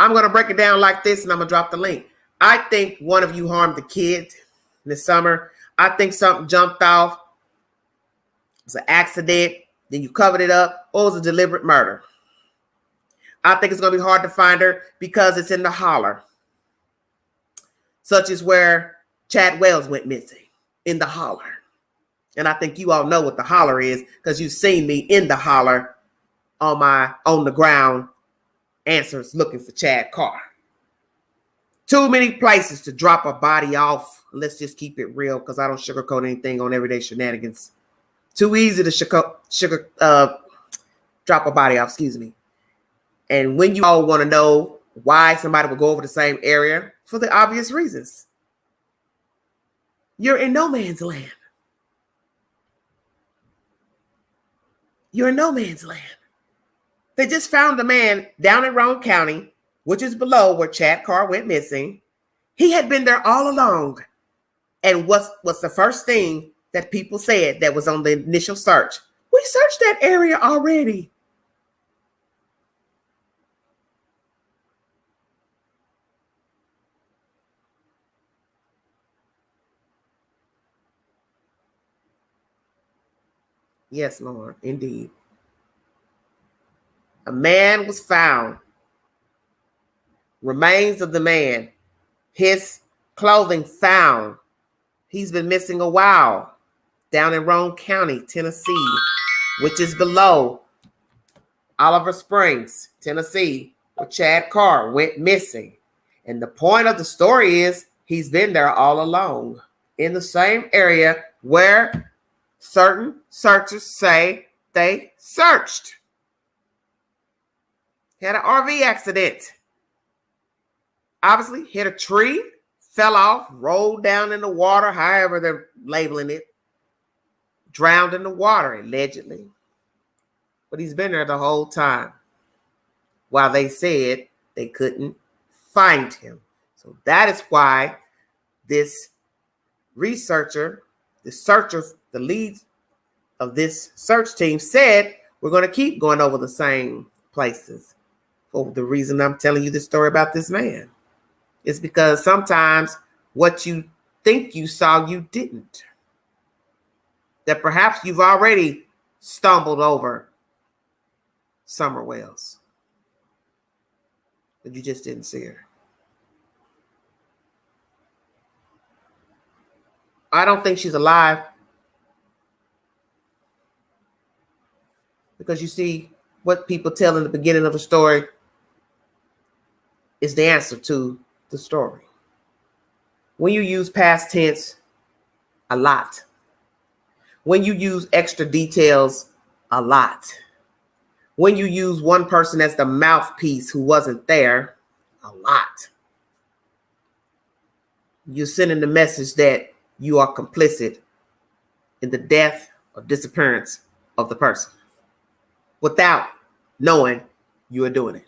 I'm going to break it down like this, and I'm going to drop the link. I think one of you harmed the kid this summer. I think something jumped off. It's an accident. Then you covered it up. Or it was a deliberate murder. I think it's going to be hard to find her because it's in the holler. Such as where Chad Wells went missing, in the holler. And I think you all know what the holler is because you've seen me in the holler on the ground answers looking for Chad Carr. Too many places to drop a body off. Let's just keep it real because I don't sugarcoat anything on Everyday Shenanigans. Too easy to drop a body off, excuse me. And when you all want to know why somebody will go over the same area, for the obvious reasons. You're in no man's land. You're in no man's land. They just found a man down in Roane County, which is below where Chad Carr went missing. He had been there all along. And what's the first thing that people said that was on the initial search? We searched that area already. Yes, Lord, indeed. A man was found. Remains of the man. His clothing found. He's been missing a while. Down in Roane County, Tennessee, which is below Oliver Springs, Tennessee, where Chad Carr went missing. And the point of the story is he's been there all along in the same area where certain searchers say they searched. He had an RV accident. Obviously, hit a tree, fell off, rolled down in the water, however they're labeling it. Drowned in the water, allegedly. But he's been there the whole time. While they said they couldn't find him. So that is why this researcher, the lead of this search team said, we're going to keep going over the same places. For the reason I'm telling you this story about this man is because sometimes what you think you saw, you didn't. That perhaps you've already stumbled over Summer Wells, but you just didn't see her. I don't think she's alive because you see what people tell in the beginning of the story is the answer to the story. When you use past tense a lot, when you use extra details a lot, when you use one person as the mouthpiece who wasn't there a lot, you're sending the message that you are complicit in the death or disappearance of the person without knowing you are doing it.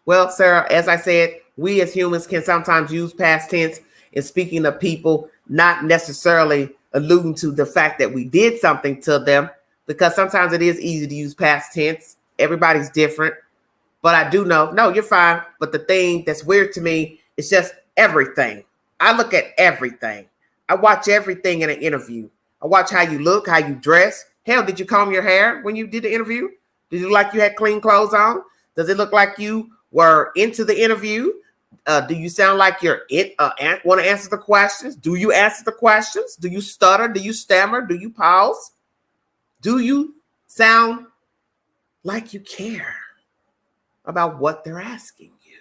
Well, Sarah, as I said, we as humans can sometimes use past tense in speaking of people, not necessarily alluding to the fact that we did something to them, because sometimes it is easy to use past tense. Everybody's different. But I do know, no, you're fine. But the thing that's weird to me is just everything. I look at everything. I watch everything in an interview. I watch how you look, how you dress. Hell, did you comb your hair when you did the interview? Did you look like you had clean clothes on? Does it look like you were into the interview? Do you sound like you're want to answer the questions? Do you answer the questions? Do you stutter? Do you stammer? Do you pause? Do you sound like you care about what they're asking you?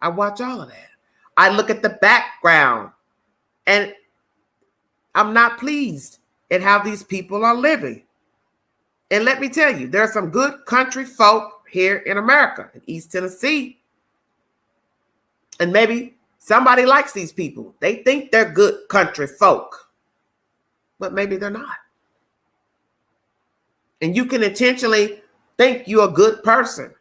I watch all of that. I look at the background and I'm not pleased at how these people are living. And let me tell you, there are some good country folk here in America, in East Tennessee. And maybe somebody likes these people. They think they're good country folk, but maybe they're not. And you can intentionally think you're a good person.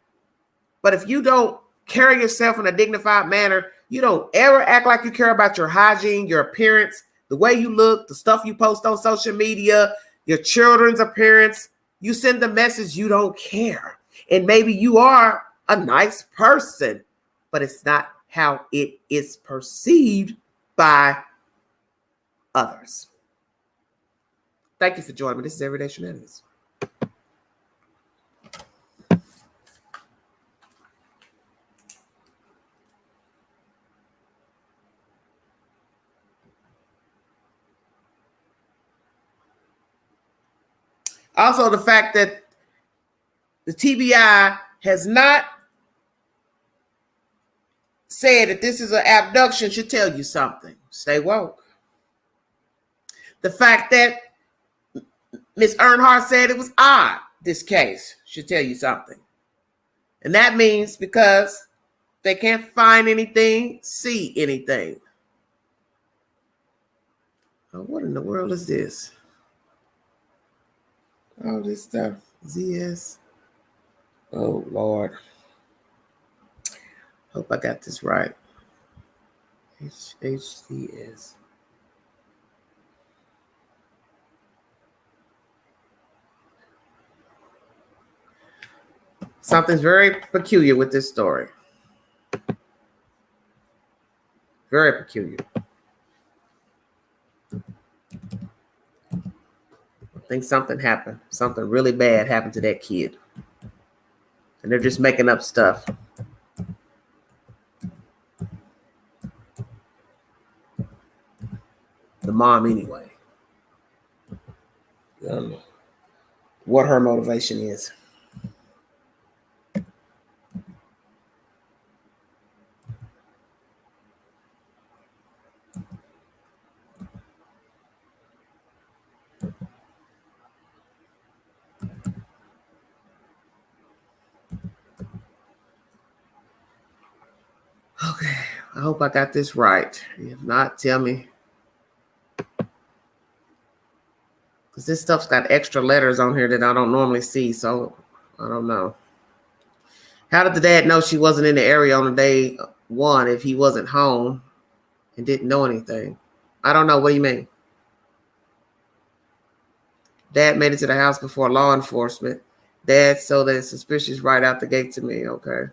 But if you don't carry yourself in a dignified manner, you don't ever act like you care about your hygiene, your appearance, the way you look, the stuff you post on social media, your children's appearance, you send the message you don't care. And maybe you are a nice person, but it's not how it is perceived by others. Thank you for joining me. This is Everyday Shenanigans. Also, the fact that the TBI has not said that this is an abduction should tell you something. Stay woke. The fact that Ms. Earnhardt said it was odd, this case, should tell you something. And that means because they can't find anything, see anything. Oh, what in the world is this? All this stuff. ZS. Oh, Lord. Hope I got this right. HCS. Something's very peculiar with this story. Very peculiar. I think something happened. Something really bad happened to that kid. And they're just making up stuff. The mom, anyway. I don't know what her motivation is. Okay, I hope I got this right. If not, tell me. Because this stuff's got extra letters on here that I don't normally see, so I don't know. How did the dad know she wasn't in the area on day one if he wasn't home and didn't know anything? I don't know. What do you mean? Dad made it to the house before law enforcement. Dad so that suspicious right out the gate to me. Okay.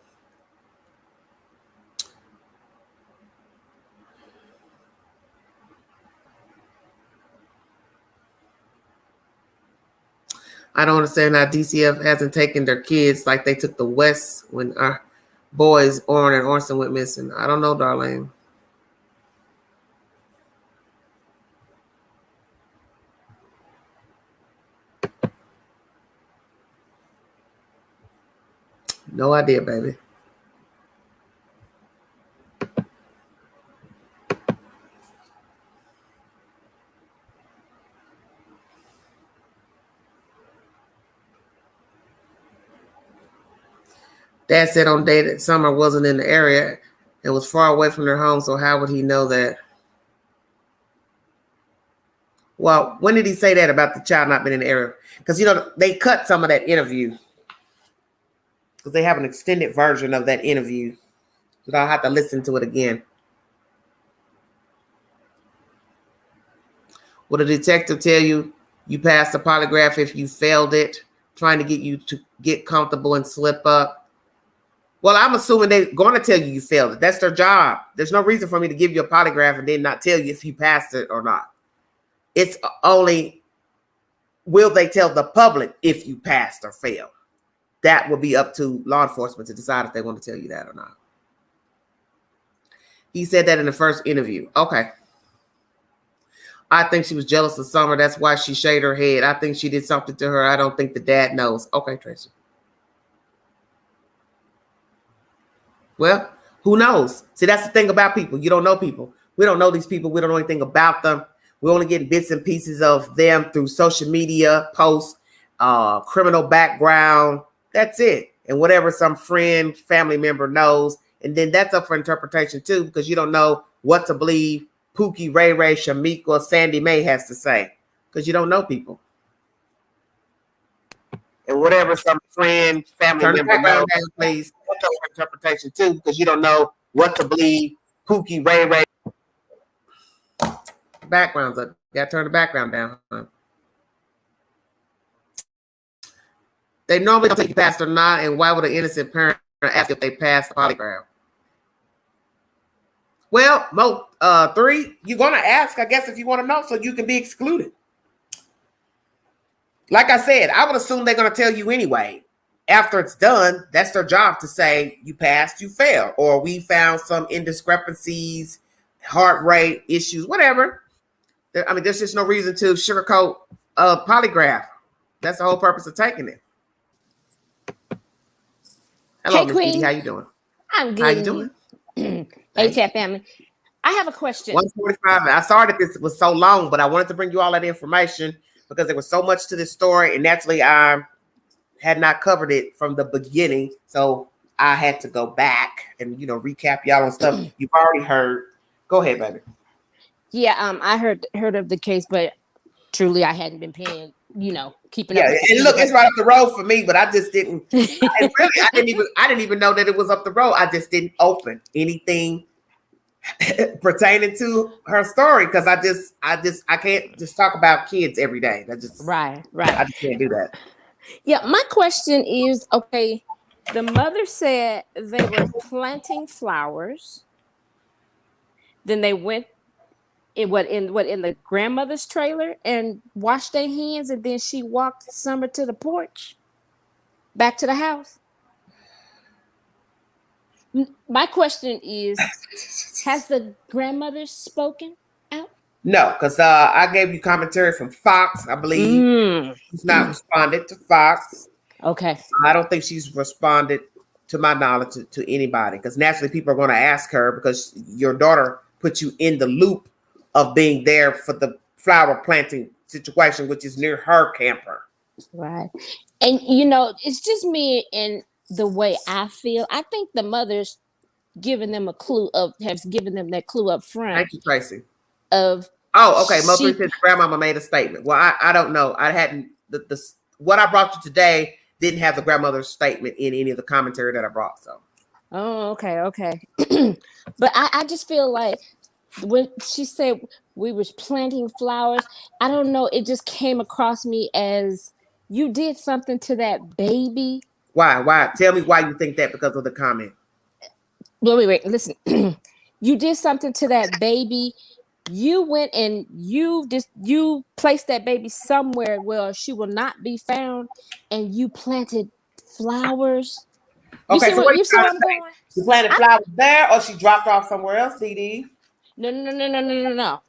I don't understand how DCF hasn't taken their kids like they took the West when our boys, Orrin and Orson, went missing. I don't know, Darlene. No idea, baby. Dad said on day that Summer wasn't in the area and was far away from their home, so how would he know that? Well, when did he say that about the child not being in the area? Because, you know, they cut some of that interview. Because they have an extended version of that interview. But I'll have to listen to it again. Would a detective tell you you passed the polygraph if you failed it, trying to get you to get comfortable and slip up? Well, I'm assuming they're going to tell you you failed it. That's their job. There's no reason for me to give you a polygraph and then not tell you if you passed it or not. It's only, will they tell the public if you passed or failed? That will be up to law enforcement to decide if they want to tell you that or not. He said that in the first interview. Okay. I think she was jealous of Summer. That's why she shaved her head. I think she did something to her. I don't think the dad knows. Okay, Tracy. Well, who knows? See, that's the thing about people. You don't know people. We don't know these people. We don't know anything about them. We only get bits and pieces of them through social media posts, criminal background. That's it. And whatever some friend, family member knows. And then that's up for interpretation too, because you don't know what to believe Pookie, Ray Ray, Shamika, or Sandy Mae has to say, because you don't know people. And whatever some friend, family member knows, please, that's up for interpretation too, because you don't know what to believe Pookie, Ray Ray. Backgrounds up. You gotta turn the background down. Huh? They normally don't take you passed or not, and why would an innocent parent ask if they passed the polygraph? Well, Mo, 3, you're gonna ask, I guess, if you want to know, so you can be excluded. Like I said, I would assume they're gonna tell you anyway. After it's done, that's their job to say you passed, you failed, or we found some indiscrepancies, heart rate issues, whatever. I mean, there's just no reason to sugarcoat a polygraph. That's the whole purpose of taking it. Hello, Hey, Miss Queen. Dee, how you doing? I'm good. How you doing? Hey, Chat family. I have a question. 145. I sorry that this was so long, but I wanted to bring you all that information because there was so much to this story, and naturally I had not covered it from the beginning, so I had to go back and recap y'all on stuff you've already heard. Go ahead, baby. Yeah, I heard of the case, but truly I hadn't been paying keeping up. Yeah, With and look, it's right up the road for me, but I just didn't. I didn't even know that it was up the road. I just didn't open anything pertaining to her story because I can't just talk about kids every day. Right. I just can't do that. Yeah, my question is, okay, the mother said they were planting flowers. Then they went in the grandmother's trailer and washed their hands, and then she walked Summer to the porch, back to the house. My question is, has the grandmother spoken out? No, because I gave you commentary from Fox. I believe she's not responded to Fox. Okay. I don't think she's responded, to my knowledge, to anybody. Because naturally, people are going to ask her because your daughter put you in the loop of being there for the flower planting situation, which is near her camper. Right. And it's just me and the way I feel. I think the mother's given them a clue has given them that clue up front. Thank you, Tracy. Okay. Mo3 said grandmama made a statement. Well, I don't know. I hadn't what I brought you today didn't have the grandmother's statement in any of the commentary that I brought. So. Oh, okay. But I just feel like when she said we was planting flowers, I don't know. It just came across me as you did something to that baby. Why? Tell me why you think that because of the comment. Wait. Listen, you did something to that baby. You went and you placed that baby somewhere where she will not be found, and you planted flowers. Okay, so what you see where I'm going? She planted flowers there, or she dropped off somewhere else, DD? No.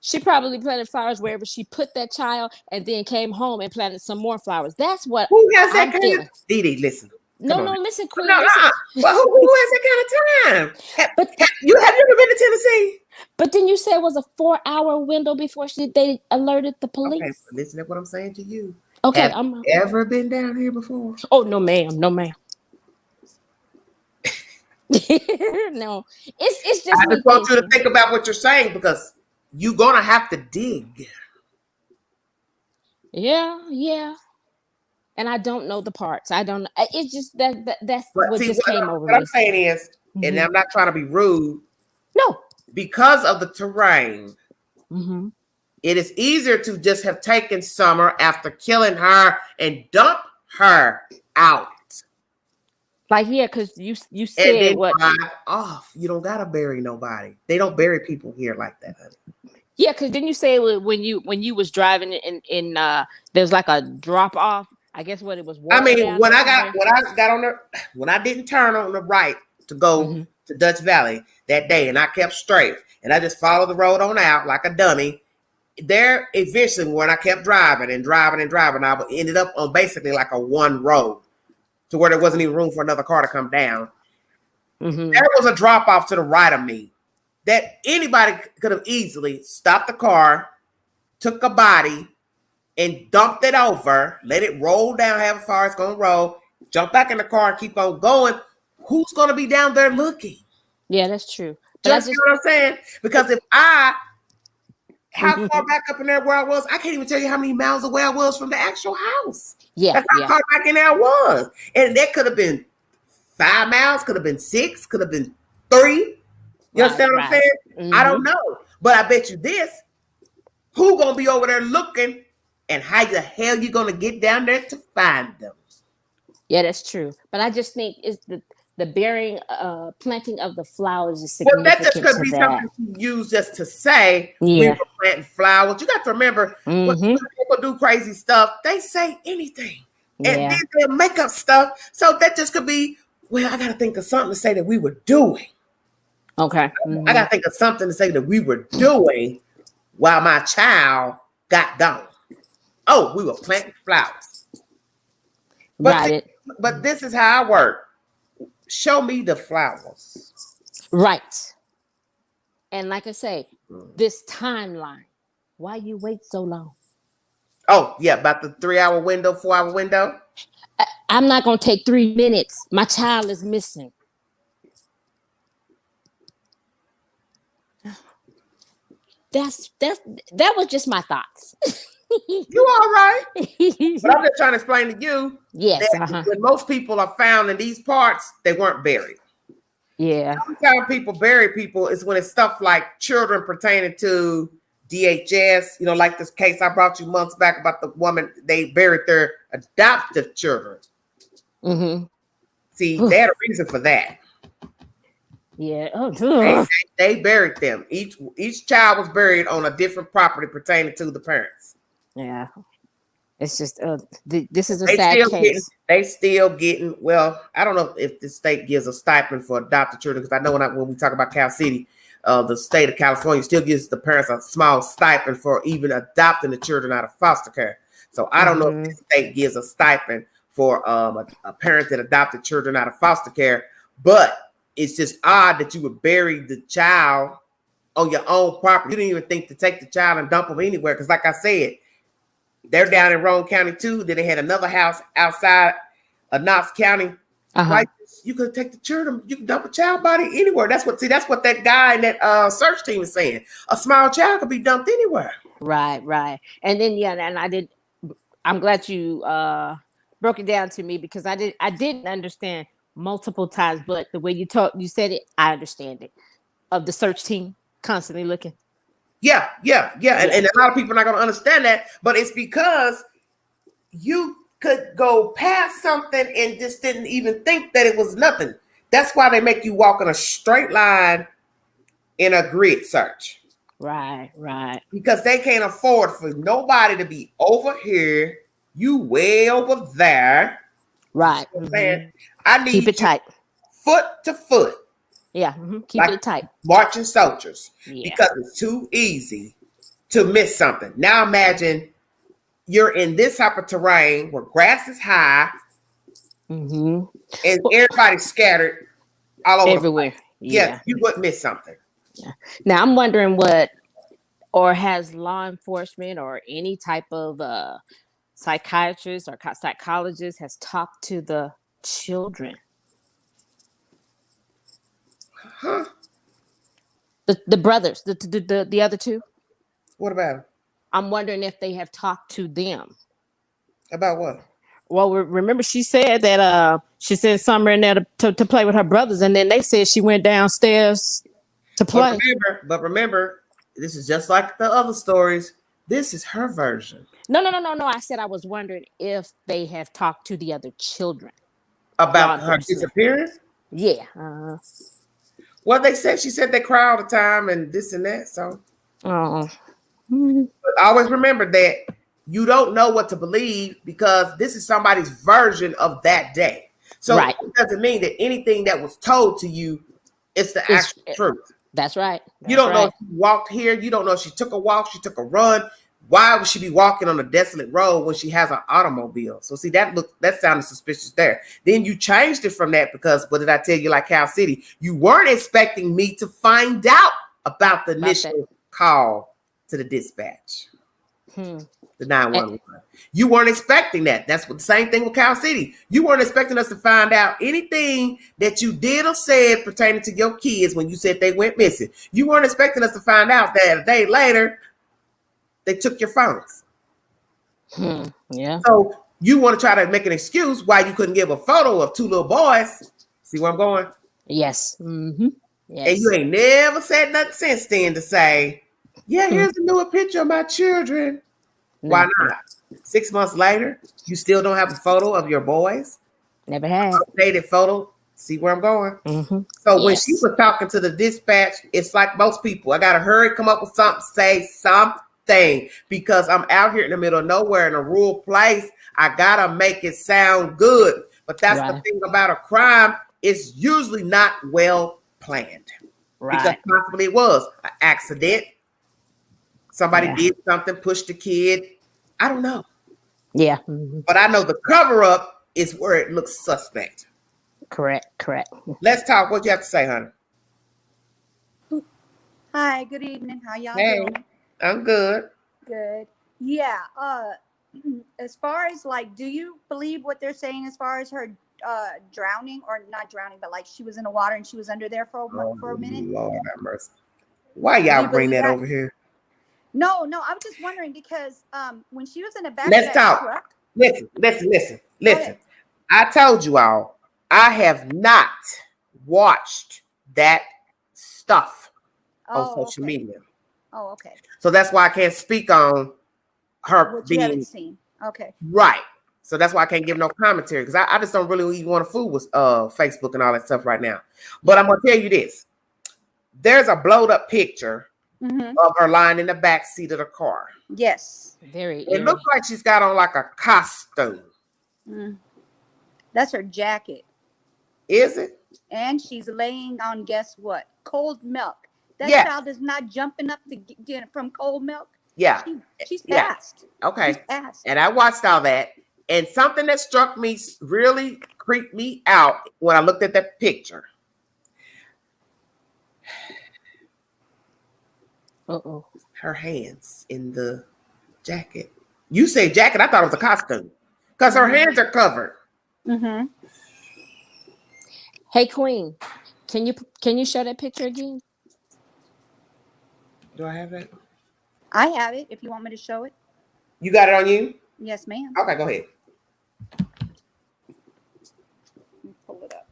She probably planted flowers wherever she put that child, and then came home and planted some more flowers. That's what who has that I'm kind feeling. of DD? Listen. No, listen, Queen. No, listen. Well, who has that kind of time? Have you ever been to Tennessee? But then you said it was a 4-hour window before they alerted the police. Okay, listen to what I'm saying to you. Okay, have you ever been down here before? Oh, no, ma'am. No, it's just. I just want you to think about what you're saying because you're gonna have to dig. Yeah. And I don't know the parts. I don't. It's just that's what came over me. What I'm saying is, and I'm not trying to be rude. No. Because of the terrain, it is easier to just have taken Summer after killing her and dump her out. Like, yeah, because you said and then what? Drive off. You don't gotta bury nobody. They don't bury people here like that, honey. Yeah, because didn't you say when you was driving in there's like a drop off? I guess what it was. I mean, when I didn't turn on the right to go to Dutch Valley that day, and I kept straight, and I just followed the road on out like a dummy. There, eventually, when I kept driving, I ended up on basically like a one road to where there wasn't even room for another car to come down. There was a drop off to the right of me that anybody could have easily stopped the car, took a body, and dumped it over, let it roll down however far it's going to roll, jump back in the car and keep on going. Who's going to be down there looking? Yeah, that's true. But you know what I'm saying? Because how far back up in there where I was, I can't even tell you how many miles away I was from the actual house. Yeah. That's how far back in there I was. And that could have been 5 miles, could have been 6, could have been 3. You understand what I'm saying? I don't know. But I bet you this, who going to be over there looking, and how the hell you going to get down there to find them? Yeah, that's true. But I just think it's the burying, planting of the flowers is significant. Well, that just could be something you use just to say we were planting flowers. You got to remember, when people do crazy stuff, they say anything. And then they'll make up stuff. So that just could be, well, I got to think of something to say that we were doing. Okay. I got to think of something to say that we were doing while my child got gone. Oh, we were planting flowers. But this is how I work. Show me the flowers. Right. And like I say, this timeline, why you wait so long? Oh, yeah, about the 3-hour window, 4-hour window. I'm not going to take 3 minutes. My child is missing. That was just my thoughts. You all right? But I'm just trying to explain to you Yes. that when most people are found in these parts, they weren't buried. Yeah. Sometimes people bury people is when it's stuff like children pertaining to DHS, like this case I brought you months back about the woman, they buried their adoptive children. Mm-hmm. See, they had a reason for that. Yeah. Oh, they buried them. Each child was buried on a different property pertaining to the parents. yeah. It's just this is a They sad still case. they still getting. Well, I don't know if the state gives a stipend for adopted children, because I know when we talk about Cal City, the state of California still gives the parents a small stipend for even adopting the children out of foster care. So I don't know if the state gives a stipend for a parent that adopted children out of foster care, but it's just odd that you would bury the child on your own property. You didn't even think to take the child and dump them anywhere, because like I said, they're down in Roane County too. Then they had another house outside of Knox County. Right? You could take the children, you can dump a child body anywhere. That's what that guy in that search team is saying. A small child could be dumped anywhere. Right. And then I'm glad you broke it down to me, because I didn't understand multiple times, but the way you said it, I understand it. Of the search team constantly looking. Yeah. And a lot of people are not going to understand that, but it's because you could go past something and just didn't even think that it was nothing. That's why they make you walk in a straight line in a grid search. Right. Because they can't afford for nobody to be over here, you way over there. Right. You know what I'm saying? I need keep it tight. Foot to foot. Yeah. Keep it tight. Marching soldiers. Yeah. Because it's too easy to miss something. Now imagine you're in this type of terrain where grass is high, and everybody's scattered all over everywhere. Yeah, you would miss something. Yeah. Now I'm wondering or has law enforcement or any type of psychiatrist or psychologist has talked to the children? Huh? The brothers, the other two. What about them? I'm wondering if they have talked to them. About what? Well, remember she said that she sent Summer in there to play with her brothers, and then they said she went downstairs to play. But remember, this is just like the other stories. This is her version. No. I said I was wondering if they have talked to the other children about her disappearance. Yeah. Well, she said they cry all the time and this and that. So, but always remember that you don't know what to believe, because this is somebody's version of that day. So it doesn't mean that anything that was told to you is the actual truth. That's right. You don't know if she walked here. You don't know if she took a walk, she took a run. Why would she be walking on a desolate road when she has an automobile? So see, that sounded suspicious there. Then you changed it from that because what did I tell you? Like Cal City, you weren't expecting me to find out about the initial call to the dispatch, the 911. You weren't expecting that. That's what the same thing with Cal City. You weren't expecting us to find out anything that you did or said pertaining to your kids when you said they went missing. You weren't expecting us to find out that a day later they took your phones. Yeah. So you want to try to make an excuse why you couldn't give a photo of two little boys. See where I'm going? Yes. Yes. And you ain't never said nothing since then to say, yeah, here's a newer picture of my children. Why not? 6 months later, you still don't have a photo of your boys? Never had. Updated photo. See where I'm going? So when she was talking to the dispatch, it's like most people. I got to hurry, come up with something, say something, because I'm out here in the middle of nowhere in a rural place. I got to make it sound good. But that's the thing about a crime. It's usually not well planned. Because possibly it was an accident. Somebody did something, pushed the kid. I don't know. Yeah. But I know the cover up is where it looks suspect. Correct. Let's talk. What you have to say, honey? Hi, good evening. How y'all doing? I'm good. Good. Yeah. As far as do you believe what they're saying as far as her drowning, or not drowning, but she was in the water and she was under there for a minute? Lord have mercy. Why y'all bring that over here? No, I was just wondering because when she was in the back of Let's that talk. truck. Listen. I told you all, I have not watched that stuff on social media. Oh, okay. So that's why I can't speak on her What you being haven't seen. Okay. right. So that's why I can't give no commentary because I just don't really even want to fool with Facebook and all that stuff right now. But I'm gonna tell you this: there's a blowed up picture of her lying in the back seat of the car. Yes. Very. It looks like she's got on like a costume. That's her jacket. Is it? And she's laying on, guess what? Cold milk. That child is not jumping up to get from cold milk. Yeah. She's passed. Okay. She's passed. And I watched all that. And something that struck me, really creeped me out when I looked at that picture. Her hands in the jacket. You say jacket, I thought it was a costume. Because her hands are covered. Hey, Queen, can you show that picture again? Do I have it? I have it if you want me to show it. You got it on you? Yes, ma'am. Okay, go ahead. Pull it up.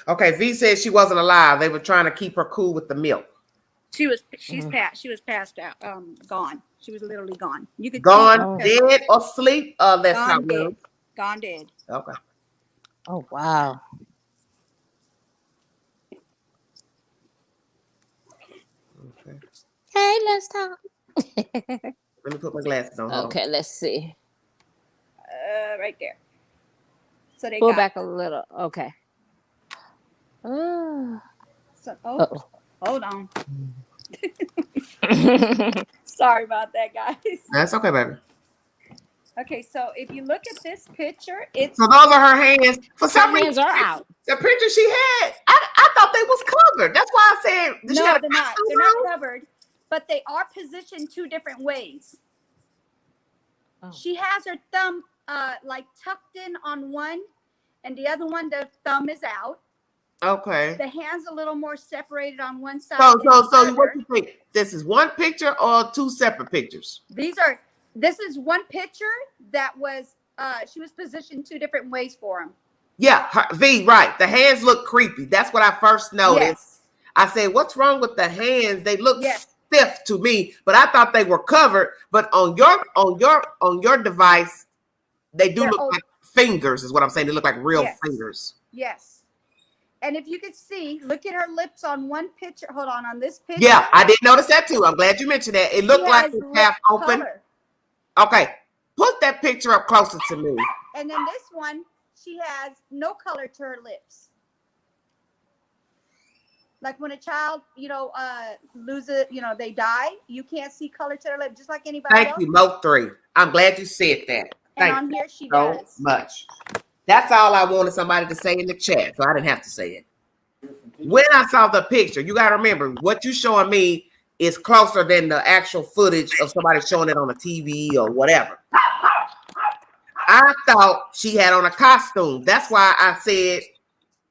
Okay, V said she wasn't alive. They were trying to keep her cool with the milk. She's passed. She was passed out. Gone. She was literally gone. You could gone, see dead, or asleep. That's gone not dead. real. Gone dead. Okay. Oh wow. Okay. Hey, let's talk. Let me put my glasses on. Okay, let's see. Right there. So they pull got back a little. Okay. So, Uh-oh. hold on. Sorry about that, guys. That's okay, baby. Okay, so if you look at this picture, it's So those are her hands. For some hands reason, are out. The picture she had, I thought they was covered. That's why I said no, she have they're not. They're not covered, but they are positioned two different ways. Oh. She has her thumb like tucked in on one, and the other one, the thumb is out. Okay. The hands a little more separated on one side. So what do you think? This is one picture or two separate pictures? This is one picture that was she was positioned two different ways for him. Yeah, V, right. The hands look creepy. That's what I first noticed. Yes. I said, what's wrong with the hands? They look stiff to me, but I thought they were covered. But on your device, they do look like fingers, is what I'm saying. They look like real fingers. Yes. And if you could see, look at her lips on one picture. Hold on this picture. Yeah, I did notice that too. I'm glad you mentioned that. It looked like it's half open. Color. Okay, put that picture up closer to me. And then this one, she has no color to her lips. Like when a child, loses, they die, you can't see color to their lips, just like anybody else. Thank you, Mo 3. I'm glad you said that. And on here she does. So much. That's all I wanted somebody to say in the chat, so I didn't have to say it. When I saw the picture, you got to remember, what you're showing me is closer than the actual footage of somebody showing it on a TV or whatever. I thought she had on a costume. That's why I said,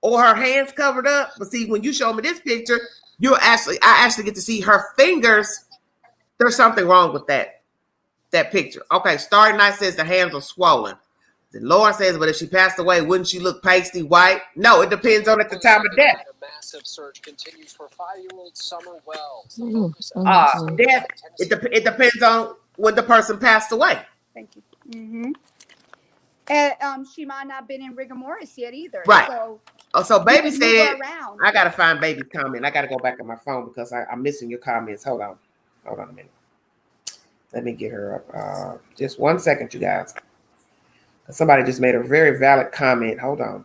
or her hands covered up. But see, when you show me this picture, I actually get to see her fingers. There's something wrong with that picture. Okay, Starry Night says the hands are swollen. The Lord says, but if she passed away, wouldn't she look pasty white? No, it depends on at the time of death. A massive search continues for 5-year-old Summer Wells. Death, it depends on when the person passed away. Thank you. Mm-hmm. And she might not have been in rigor mortis yet either. Right. So Baby said, I got to find Baby's comment. I got to go back on my phone because I'm missing your comments. Hold on a minute. Let me get her up. Just 1 second, you guys. Somebody just made a very valid comment. Hold on.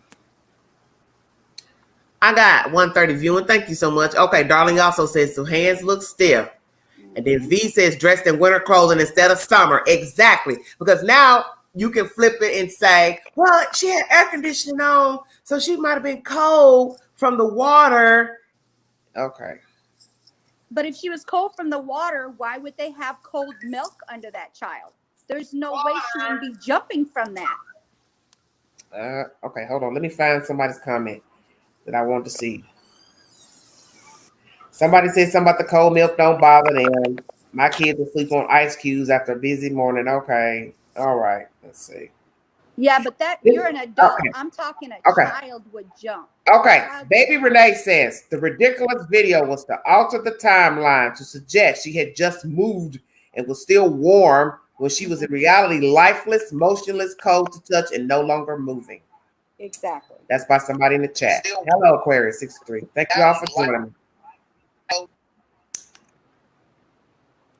I got 130 viewing. Thank you so much. Okay, Darling also says, so hands look stiff. And then V says, dressed in winter clothing instead of summer. Exactly. Because now you can flip it and say, well, she had air conditioning on, so she might have been cold from the water. Okay. But if she was cold from the water, why would they have cold milk under that child? There's no way she would be jumping from that. Okay, hold on. Let me find somebody's comment that I want to see. Somebody said something about the cold milk don't bother them. My kids will sleep on ice cubes after a busy morning. Okay. All right. Let's see. Yeah, but you're an adult. Okay. I'm talking a Okay. child would jump. Okay. Baby Renee says the ridiculous video was to alter the timeline to suggest she had just moved and was still warm when she was in reality lifeless, motionless, cold to touch, and no longer moving. Exactly. That's by somebody in the chat. Hello, Aquarius 63. Thank you all for joining me.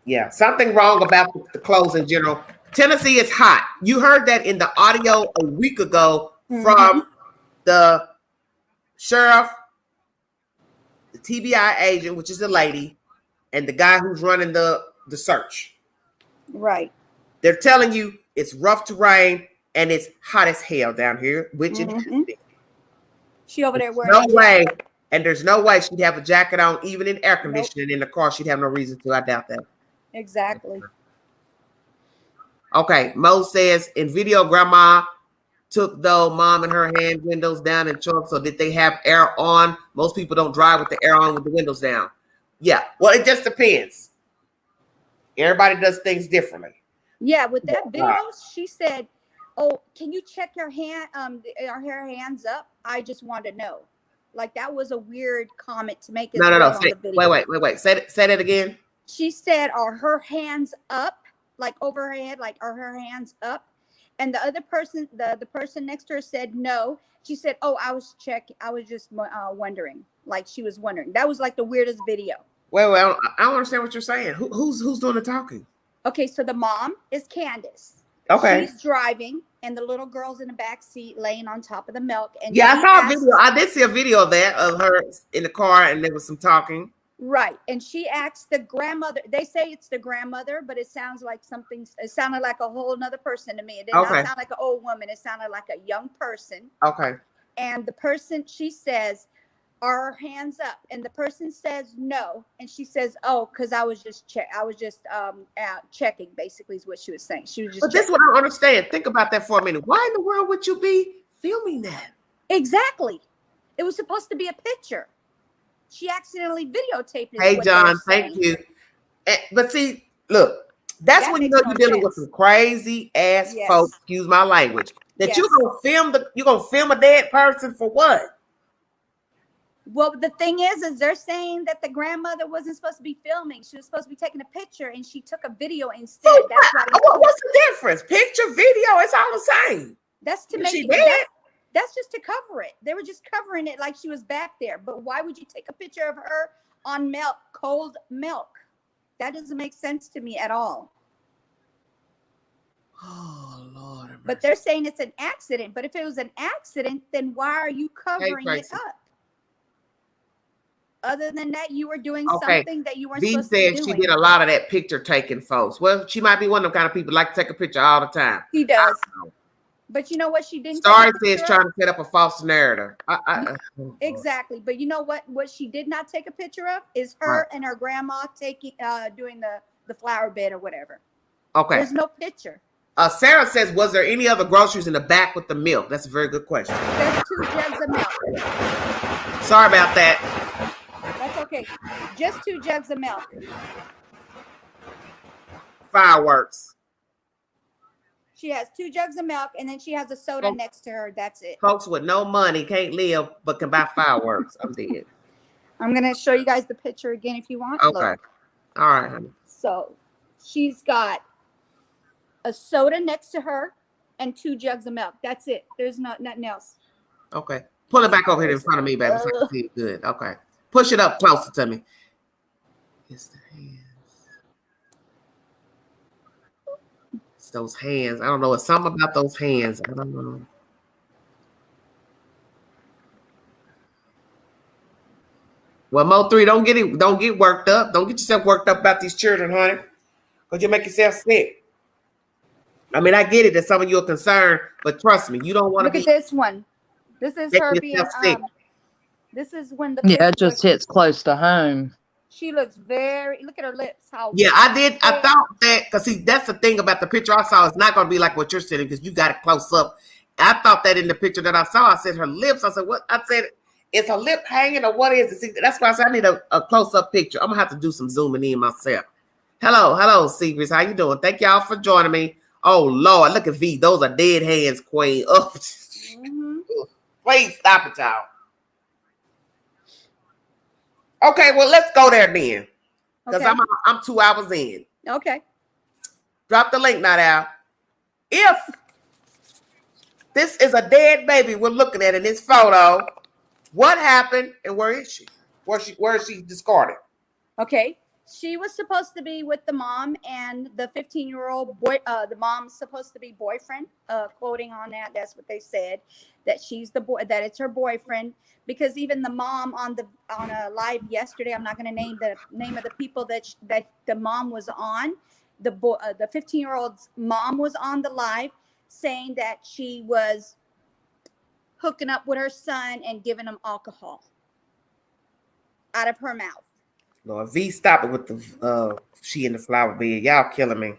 Yeah, something wrong about the clothes in general. Tennessee is hot. You heard that in the audio a week ago from the sheriff, the TBI agent, which is the lady, and the guy who's running the search. Right. They're telling you it's rough terrain and it's hot as hell down here, which it is. She over there wearing No way. And there's no way she'd have a jacket on, even in air conditioning in the car. She'd have no reason to. I doubt that. Exactly. Okay, Mo says in video, grandma took though mom and her hand windows down in truck. So did they have air on? Most people don't drive with the air on with the windows down. Yeah, well, it just depends. Everybody does things differently. Yeah, with that video, she said, "Oh, can you check your hand? Are her hands up? I just want to know." Like that was a weird comment to make. No. Wait. Say that again. She said, "Are her hands up? Like over her head? Like are her hands up?" And the other person, the person next to her said no. She said, "Oh, I was checking. I was just wondering." Like she was wondering. That was like the weirdest video. Well, I don't understand what you're saying. Who's doing the talking? Okay, so the mom is Candace. Okay. She's driving, and the little girl's in the back seat, laying on top of the milk. And yeah, I saw a video. I did see a video of that, of her in the car, and there was some talking. Right, and she asked the grandmother. They say it's the grandmother, but it sounds like something. It sounded like a whole other person to me. It did not sound like an old woman. It sounded like a young person. Okay. And the person, she says, "Are her hands up?" And the person says no, and she says, "Oh, because I was just checking." Basically, is what she was saying. She was just. But this is what I don't understand. Think about that for a minute. Why in the world would you be filming that? Exactly. It was supposed to be a picture. She accidentally videotaped it. Hey, John, thank you. But see, look, that's when you know you're dealing with some crazy ass folks. Excuse my language. That you're gonna film a dead person for what? Well, the thing is they're saying that the grandmother wasn't supposed to be filming. She was supposed to be taking a picture, and she took a video instead. Oh, that's what's the difference? Picture, video, it's all the same. That's to make that's just to cover it. They were just covering it like she was back there. But why would you take a picture of her on milk, cold milk? That doesn't make sense to me at all. Oh, Lord. But they're saying it's an accident. But if it was an accident, then why are you covering it up? Other than that, you were doing something that you weren't supposed to be doing. She did a lot of that picture taking, folks. Well, she might be one of the kind of people like to take a picture all the time. She does. But you know what? She didn't. Sorry, says trying to set up a false narrative. Exactly. But you know what? What she did not take a picture of is her and her grandma doing the flower bed or whatever. Okay. There's no picture. Sarah says, was there any other groceries in the back with the milk? That's a very good question. There's 2 jugs of milk. Sorry about that. That's okay. Just 2 jugs of milk. Fireworks. She has 2 jugs of milk, and then she has a soda next to her. That's it. Folks with no money can't live, but can buy fireworks. I'm dead. I'm going to show you guys the picture again if you want. Okay. Look. All right, honey. So she's got a soda next to her and 2 jugs of milk. That's it. There's nothing else. Okay. Pull it back over here in front of me, baby, so I can see it good. Okay. Push it up closer to me. It's the hands. It's those hands. I don't know. It's something about those hands. I don't know. Well, Mo3, don't get worked up. Don't get yourself worked up about these children, honey. Because you'll make yourself sick. I mean, I get it that some of you are concerned, but trust me, you don't want to be. Look at this one. This is her being sick. This is when the it just hits close to home. She looks look at her lips. I did. I thought that because see, that's the thing about the picture I saw. It's not going to be like what you're sitting because you got it close up. I thought that in the picture that I saw. I said her lips. I said, what? I said, is her lip hanging or what is it? See, that's why I said I need a close-up picture. I'm going to have to do some zooming in myself. Hello, Secrets. How you doing? Thank y'all for joining me. Oh, Lord. Look at V. Those are dead hands, Queen. Oh, please stop it, y'all. Okay, well, let's go there then. Because I'm 2 hours in. Okay. Drop the link now, Al. If this is a dead baby we're looking at in this photo, what happened and where is she? Where is she discarded? Okay. She was supposed to be with the mom and the 15-year-old boy. The mom's supposed to be boyfriend. Quoting on that, that's what they said. That she's the boy. That it's her boyfriend. Because even the mom on a live yesterday, I'm not going to name the name of the people that the mom was on. The 15-year-old's mom was on the live, saying that she was hooking up with her son and giving him alcohol out of her mouth. Lord, V, stop it with the she in the flower bed. Y'all killing me.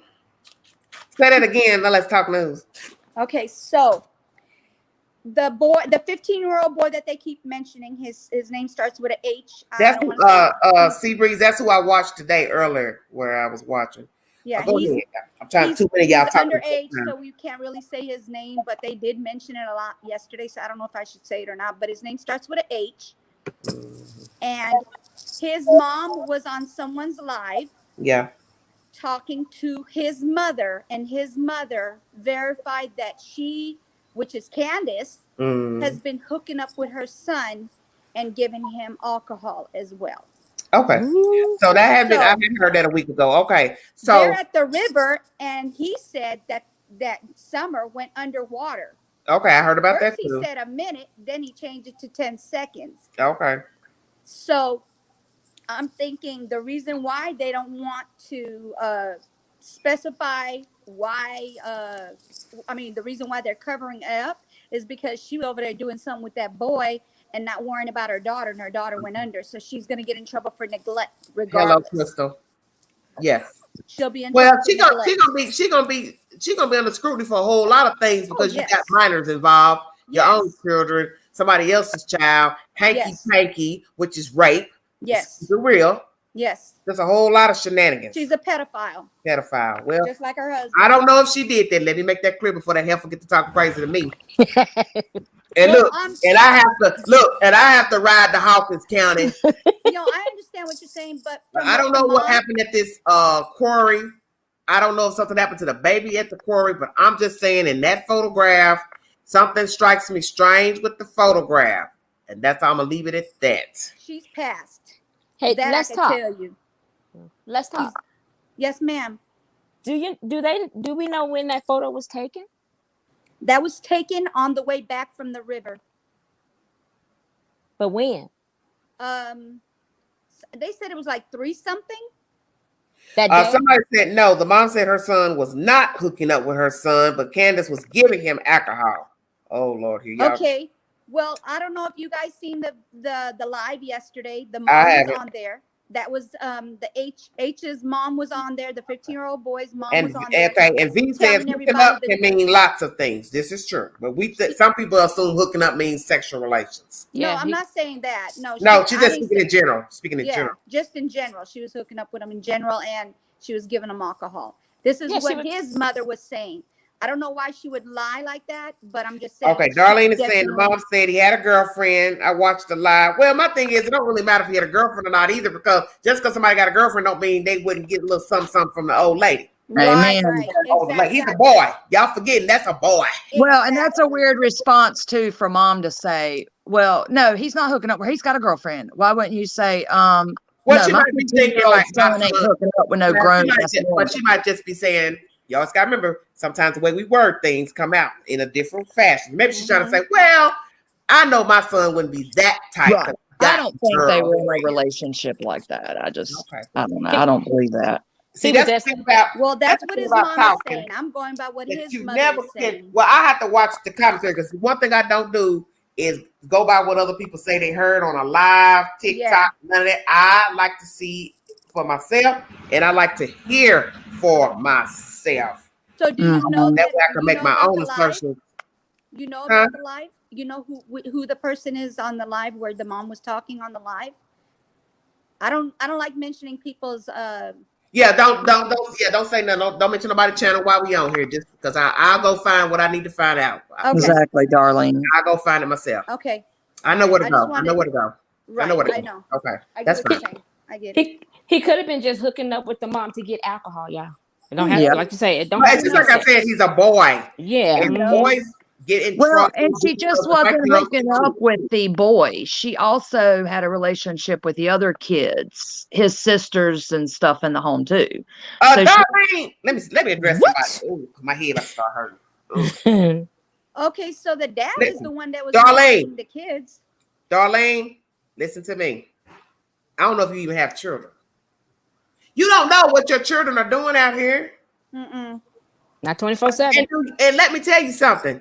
Say that again. Now let's talk news. Okay, so the 15-year-old boy that they keep mentioning, his name starts with an H. That's Seabreeze. That's who I watched today earlier, where I was watching. Yeah, go ahead. I'm trying too many y'all talking. Underage, so we can't really say his name, but they did mention it a lot yesterday, so I don't know if I should say it or not. But his name starts with an H, and his mom was on someone's live. Yeah. Talking to his mother, and his mother verified that she, which is Candace, has been hooking up with her son and giving him alcohol as well. Okay. So that had been, I hadn't heard that a week ago. Okay. So they're at the river, and he said that Summer went underwater. Okay, I heard about that too. He said a minute, then he changed it to 10 seconds. Okay. So I'm thinking the reason why they don't want to specify why, the reason why they're covering it up is because she was over there doing something with that boy and not worrying about her daughter, and her daughter went under. So she's going to get in trouble for neglect regardless. Hello, Crystal. Yes. She'll be in trouble. Well, she's gonna be under scrutiny for a whole lot of things because you got minors involved, your own children, somebody else's child, hanky-panky, which is rape. Yes. It's real. Yes. There's a whole lot of shenanigans. She's a pedophile. Well, just like her husband. I don't know if she did that. Let me make that clear before that heifer get to talk crazy to me. And I have to ride to Hawkins County. I understand what you're saying, but I don't know what happened at this quarry. I don't know if something happened to the baby at the quarry, but I'm just saying in that photograph, something strikes me strange with the photograph. And that's how I'm gonna leave it at that. She's passed. Hey, let's talk. Tell you. Let's talk. Yes, ma'am. Do we know when that photo was taken? That was taken on the way back from the river. But when? They said it was like 3-something. That day? Somebody said no. The mom said her son was not hooking up with her son, but Candace was giving him alcohol. Oh Lord, here y'all. Okay. Well, I don't know if you guys seen the live yesterday. The mom was on there. That was the H's mom was on there. The 15-year-old boy's mom was on there. Okay, and V says hooking up can mean lots of things. This is true, but some people assume hooking up means sexual relations. No, I'm not saying that. No, she's just speaking in general. Just in general, she was hooking up with him in general, and she was giving him alcohol. This is what his mother was saying. I don't know why she would lie like that, but I'm just saying. Okay, Darlene is saying the mom said he had a girlfriend. I watched the live. Well, my thing is, it don't really matter if he had a girlfriend or not either, because just because somebody got a girlfriend don't mean they wouldn't get a little something from the old lady. Amen. Right, exactly. He's a boy. Y'all forgetting that's a boy. Well, and that's a weird response too for mom to say, well, no, he's not hooking up where he's got a girlfriend. Why wouldn't you say, well, no, she my might be thinking like son ain't hooking up with no grown. But she might just be saying, y'all just gotta remember, sometimes the way we word things come out in a different fashion. Maybe she's trying to say, well, I know my son wouldn't be that type. Right. I don't think they were in a relationship like that. I don't know. I don't believe that. See, that's about. Well, that's what his mom is saying. I'm going by what his mother is saying. Well, I have to watch the commentary because one thing I don't do is go by what other people say they heard on a live TikTok. Yeah. None of that. I like to see for myself, and I like to hear for myself. So do you know that way I can make my own assertions? You know Huh? about the live? You know who the person is on the live where the mom was talking on the live? I don't like mentioning people's Yeah, don't say nothing. Don't mention nobody's channel while we on here, just because I'll go find what I need to find out. Okay. Exactly, darling. I'll go find it myself. Okay. I know where to I go. just I wanted- know where to go. Right. I know where to I go. know. Okay. I get That's what you're fine. saying. I get it. He could have been just hooking up with the mom to get alcohol, y'all. It don't have Yeah. like you say, it don't But have it's to just be like I sex. said, he's a boy. Yeah. And mhm. boys get in Well, trouble. and she just because the wasn't girls hooking get up with the boy. She also had a relationship with the other kids, his sisters and stuff in the home too. So she, Darlene, let me address What? somebody. Ooh, my head about to start hurting. Okay, so the dad is the one that was Darlene. molesting the kids. Darlene, listen to me. I don't know if you even have children. You don't know what your children are doing out here. Mm-mm. Not 24/7. And let me tell you something.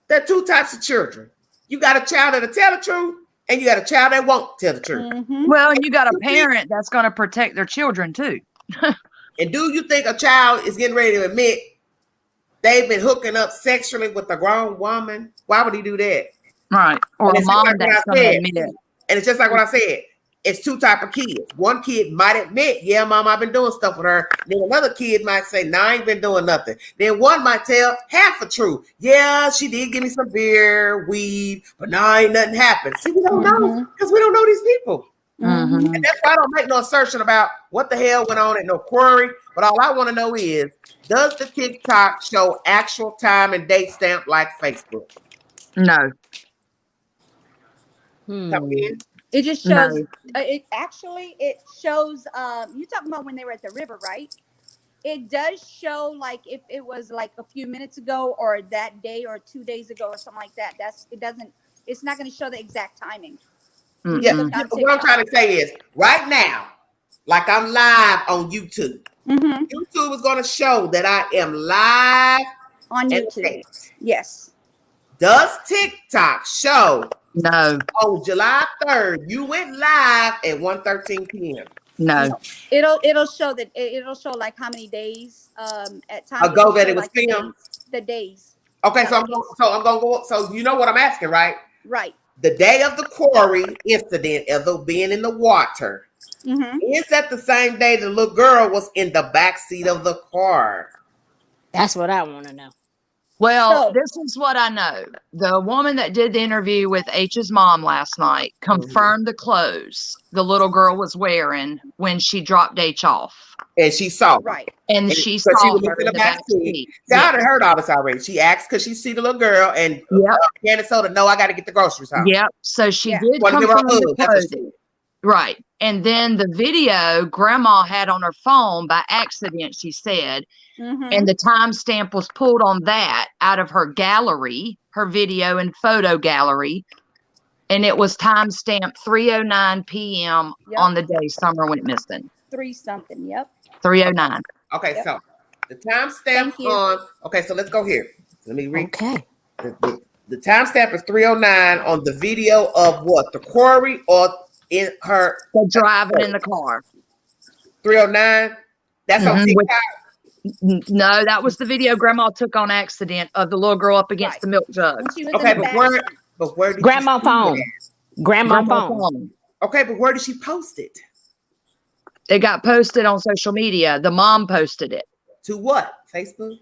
There are two types of children. You got a child that'll tell the truth, and you got a child that won't tell the truth. Mm-hmm. well, and you got a parent that's going to protect their children too. And do you think a child is getting ready to admit they've been hooking up sexually with a grown woman? Why would he do that? Right. Or And a it's mom like what that's I going to said. admit it. And it's just like what I said. It's two type of kids. One kid might admit, yeah, mom, I've been doing stuff with her. Then another kid might say, no, I ain't been doing nothing. Then one might tell half the truth. Yeah, she did give me some beer, weed, but no, ain't nothing happened. See, we don't know because we don't know these people. Mm-hmm. And that's why I don't make no assertion about what the hell went on at no quarry. But all I want to know is, does the TikTok show actual time and date stamp like Facebook? No. Come in. It just No. shows. It shows. You talking about when they were at the river, right? It does show like if it was like a few minutes ago or that day or 2 days ago or something like that. It's not going to show the exact timing. Mm-mm. Yeah, what I'm trying to say is right now, like I'm live on YouTube. Mm-hmm. YouTube is going to show that I am live On YouTube. Yes. Does TikTok show? No. On July 3rd, you went live at 1:13 p.m. No. It'll show that it'll show like how many days at times ago that it was like filmed. The days. Okay, so I'm gonna go. So you know what I'm asking, right? Right. The day of the quarry incident, of being in the water, is that the same day the little girl was in the back seat of the car? That's what I want to know. Well, this is what I know. The woman that did the interview with H's mom last night confirmed the clothes the little girl was wearing when she dropped H off. And she saw her. Right. And she saw her in the back seat. See, I done heard all this already. She asked because she see the little girl and Candace told her, no, I got to get the groceries home. Yep. So she did Wanna give her a confirm the hug. That's what she clothing. Right. And then the video grandma had on her phone by accident, she said, and the timestamp was pulled on that out of her gallery, her video and photo gallery. And it was timestamped 3:09 p.m. on the day Summer went missing. 3 something. Yep. 3:09. Okay, so the timestamp on. Okay, so let's go here. Let me read. Okay. The timestamp is 3:09 on the video of what? The quarry or in her driving in the car. 3:09. That's on TikTok. No, that was the video grandma took on accident of the little girl up against the milk jug. Okay, but where did Grandma she phone. Grandma phone. Okay, but where did she post it? It got posted on social media. The mom posted it. To what? Facebook?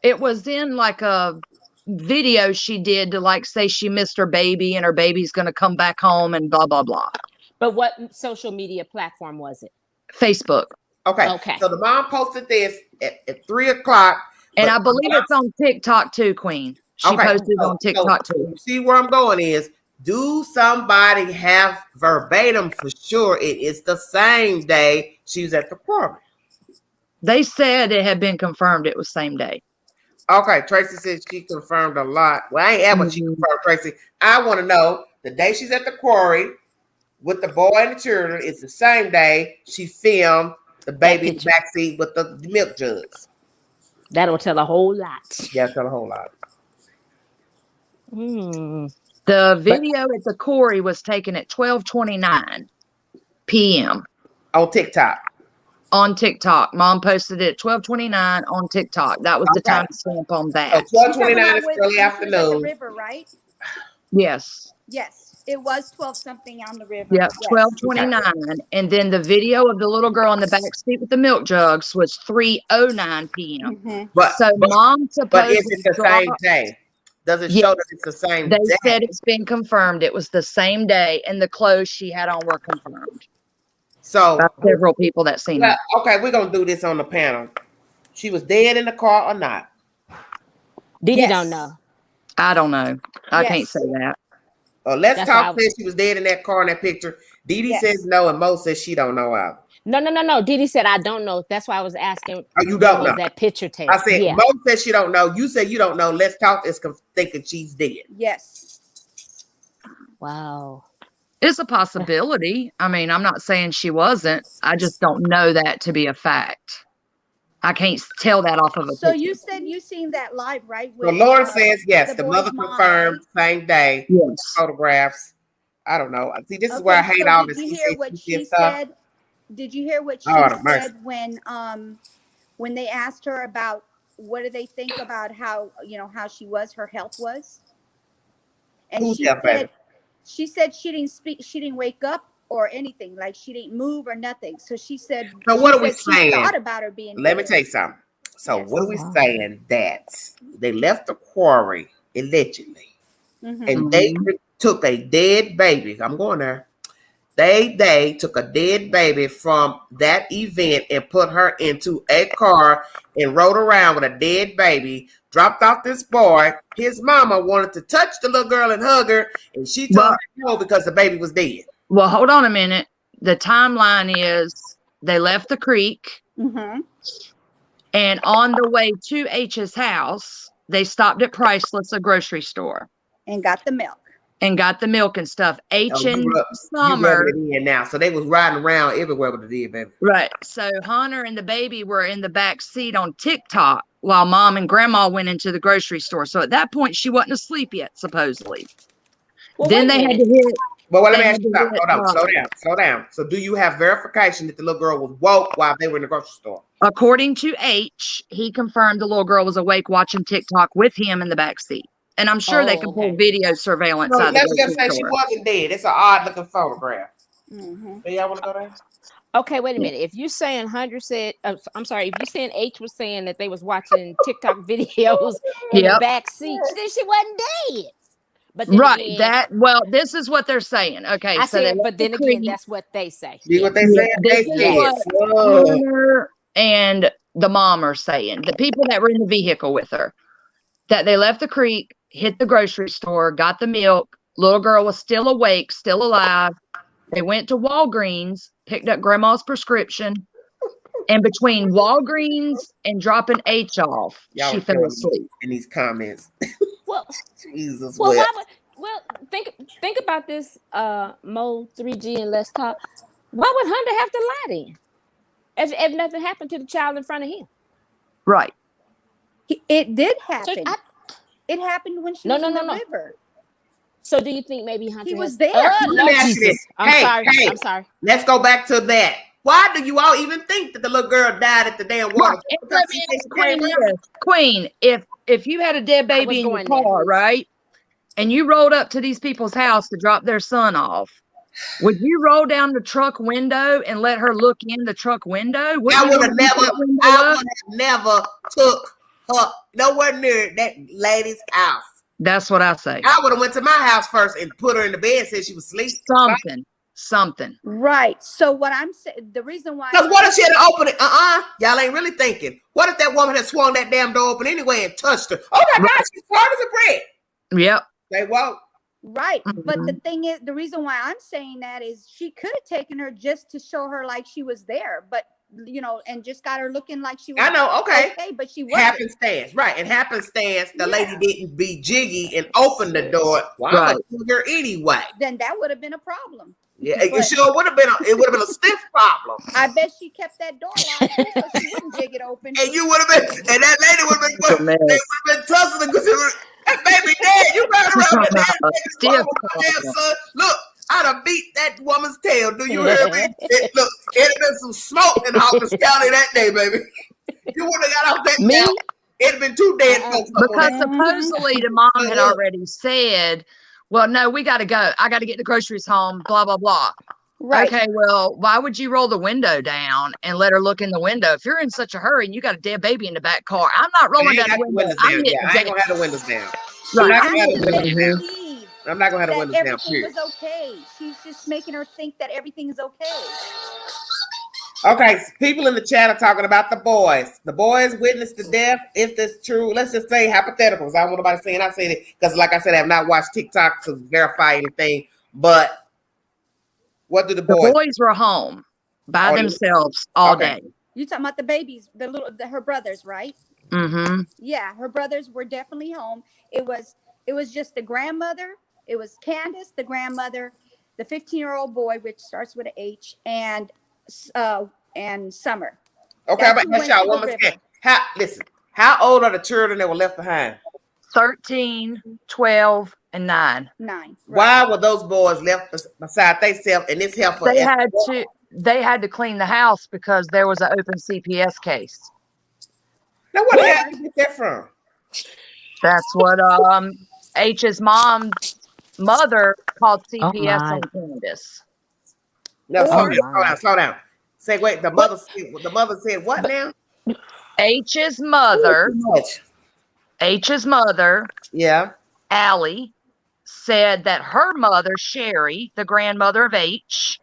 It was in like a video she did to like say she missed her baby and her baby's going to come back home and blah, blah, blah. But what social media platform was it? Facebook. Okay. So the mom posted this at 3 o'clock. And I believe it's on TikTok too, Queen. She posted on TikTok too. See where I'm going is, do somebody have verbatim for sure it is the same day she was at the quarry? They said it had been confirmed it was same day. Okay, Tracy said she confirmed a lot. Well, I ain't at what she confirmed, Tracy. I want to know the day she's at the quarry with the boy and the children, it's the same day she filmed the baby in the backseat with the milk jugs. That'll tell a whole lot. Yeah, tell a whole lot. The video at the quarry was taken at 12:29 p.m. on TikTok. on TikTok. Mom posted it at 12:29 on TikTok. That was the Okay. timestamp on So that. 12:29 is When early she was at the afternoon. river, right? Yes. Yes, it was 12 something on the river. Yep, Yes. 12:29. And then the video of the little girl in the back seat with the milk jugs was 3:09 p.m. Mhm. So mom But supposedly is it the same day? Does it Yes. show that it's the same They day? said it's been confirmed. It was the same day, and the clothes she had on were confirmed So by several people that seen well, her. okay, we're gonna do this on the panel. She was dead in the car or not? Didi Yes. don't know. I don't know. I can't Yes. say that. Let's That's Talk why says she was dead in that car in that picture. Didi Yes. says no, and Mo says she don't know either. No. Didi said I don't know. That's why I was asking. Oh, you when don't was know. that picture taken? I said Yeah. Mo says she don't know. You said you don't know. Let's Talk is thinking she's dead. Yes. Wow. It's a possibility. I mean, I'm not saying she wasn't. I just don't know that to be a fact. I can't tell that off of a So picture. you said you seen that live, right? So Lauren With, says yes. The boy's mother mom, confirmed same day. Yes. Photographs. I don't know. See, this is where I hate so all did this. you He hear said, what she she stuff. said? Did you hear what she Oh, the mercy. said when they asked her about what do they think about how how she was, her health was? And Who's that, baby? she said she didn't speak, she didn't wake up or anything, like she didn't move or nothing. So she said, So what are we she saying? thought about her being Let me dead. tell you something. So Yes. what are we saying? That they left the quarry allegedly, Mhm. and they took a dead baby. I'm going there. They took a dead baby from that event and put her into a car and rode around with a dead baby, dropped off this boy. His mama wanted to touch the little girl and hug her, and she told her no because the baby was dead. Well, hold on a minute. The timeline is they left the creek, Mhm. and on the way to H's house, they stopped at Priceless, a grocery store, And got the milk. and got the milk and stuff. You Summer, rubbing it in now. So they was riding around everywhere with the dead baby. right. So Hunter and the baby were in the back seat on TikTok while mom and grandma went into the grocery store. So at that point, she wasn't asleep yet, supposedly. Well, Then wait a they had minute. to hit. But let me they ask had you to something. hit, Hold on, slow down. So do you have verification that the little girl was woke while they were in the grocery store? According to H, he confirmed the little girl was awake watching TikTok with him in the back seat. And I'm sure they can pull video surveillance So out of the let's just grocery say she store. wasn't dead. It's an odd looking photograph. Mm-hmm. Do y'all want to go there? Okay, wait a minute. If you saying 100 said, I'm sorry, if you saying H was saying that they was watching TikTok videos in the back seat, then she wasn't dead. But then Right. again, This is what they're saying. Okay. I So they said, but then again, that's what they say. See what they Yeah, said? this They is said. what Hunter and the mom are saying. The people that were in the vehicle with her, that they left the creek, hit the grocery store, got the milk. Little girl was still awake, still alive. They went to Walgreens, picked up grandma's prescription, and between Walgreens and dropping H off, Y'all she were fell killing me asleep. in these comments. Well, Jesus. well, why would, think about this, Mo 3G and Let's Talk. Why would Hunter have to lie then? If nothing happened to the child in front of him. Right. It did happen. It happened when she was in the river. So do you think maybe Hunter was there? Let me ask you this. I'm sorry. Let's go back to that. Why do you all even think that the little girl died at the damn water? Queen, if you had a dead baby in your car, right, and you rolled up to these people's house to drop their son off, would you roll down the truck window and let her look in the truck window? I would have never took her nowhere near that lady's house. That's what I say. I would have went to my house first and put her in the bed, said she was asleep. Something. Right. So what I'm saying, the reason why. Because what if she had opened it? Y'all ain't really thinking. What if that woman had swung that damn door open anyway and touched her? Oh my God, she's hard as a brick. Yep. They won't. Right. But the thing is, the reason why I'm saying that is she could have taken her just to show her like she was there, but and just got her looking like she was. I know, okay, but she wasn't. Happenstance, right? And happenstance, the lady didn't be jiggy and open the door. Well, I'm gonna kill her anyway. Then that would have been a problem. Yeah, it sure would have been. It would have been a stiff problem. I bet she kept that door locked so she wouldn't jig it open. And you would have been, and that lady would have been. They would have been tussling because that baby dead. You ran around with that son. Look, I'd have beat that woman's tail. Do you hear me? Look, it'd have been some smoke in Hawkins County that day, baby. You would have got off that Me? couch. It'd have been 2 dead folks. up on Because that. supposedly the mom had already said, well, no, we got to go. I got to get the groceries home, blah, blah, blah. Right. Okay, well, why would you roll the window down and let her look in the window? If you're in such a hurry and you got a dead baby in the back car, I'm not I rolling ain't down got the the window. windows I'm down. hitting Yeah, I ain't gonna have the windows down. She I'm not has gonna have to the make windows her down. believe I'm not gonna have the that windows down. everything Period. was okay. She's just making her think that everything is okay. Okay, so people in the chat are talking about the boys. The boys witnessed the death. If that's true, let's just say hypotheticals. I don't want nobody saying I said it because, like I said, I have not watched TikTok to verify anything. But what do the The boys? boys were home by Oh, themselves all okay. day. You talking about the babies, her brothers, right? Mm-hmm. Yeah, her brothers were definitely home. It was just the grandmother. It was Candace, the grandmother, the 15-year-old boy, which starts with an H, and Summer. Okay, That's but who ask went y'all to one the more river. listen, how old are the children that were left behind? 13, 12, and 9. 9. Why were those boys left beside themselves and this heifer? They had to clean the house because there was an open CPS case. Now, where the hell did you get that from? That's what H's mother called CPS on Candace. No, Or- slow down. Say, wait, the mother said what now? H's mother, Too much. H's mother, Yeah. Allie, said that her mother, Sherry, the grandmother of H,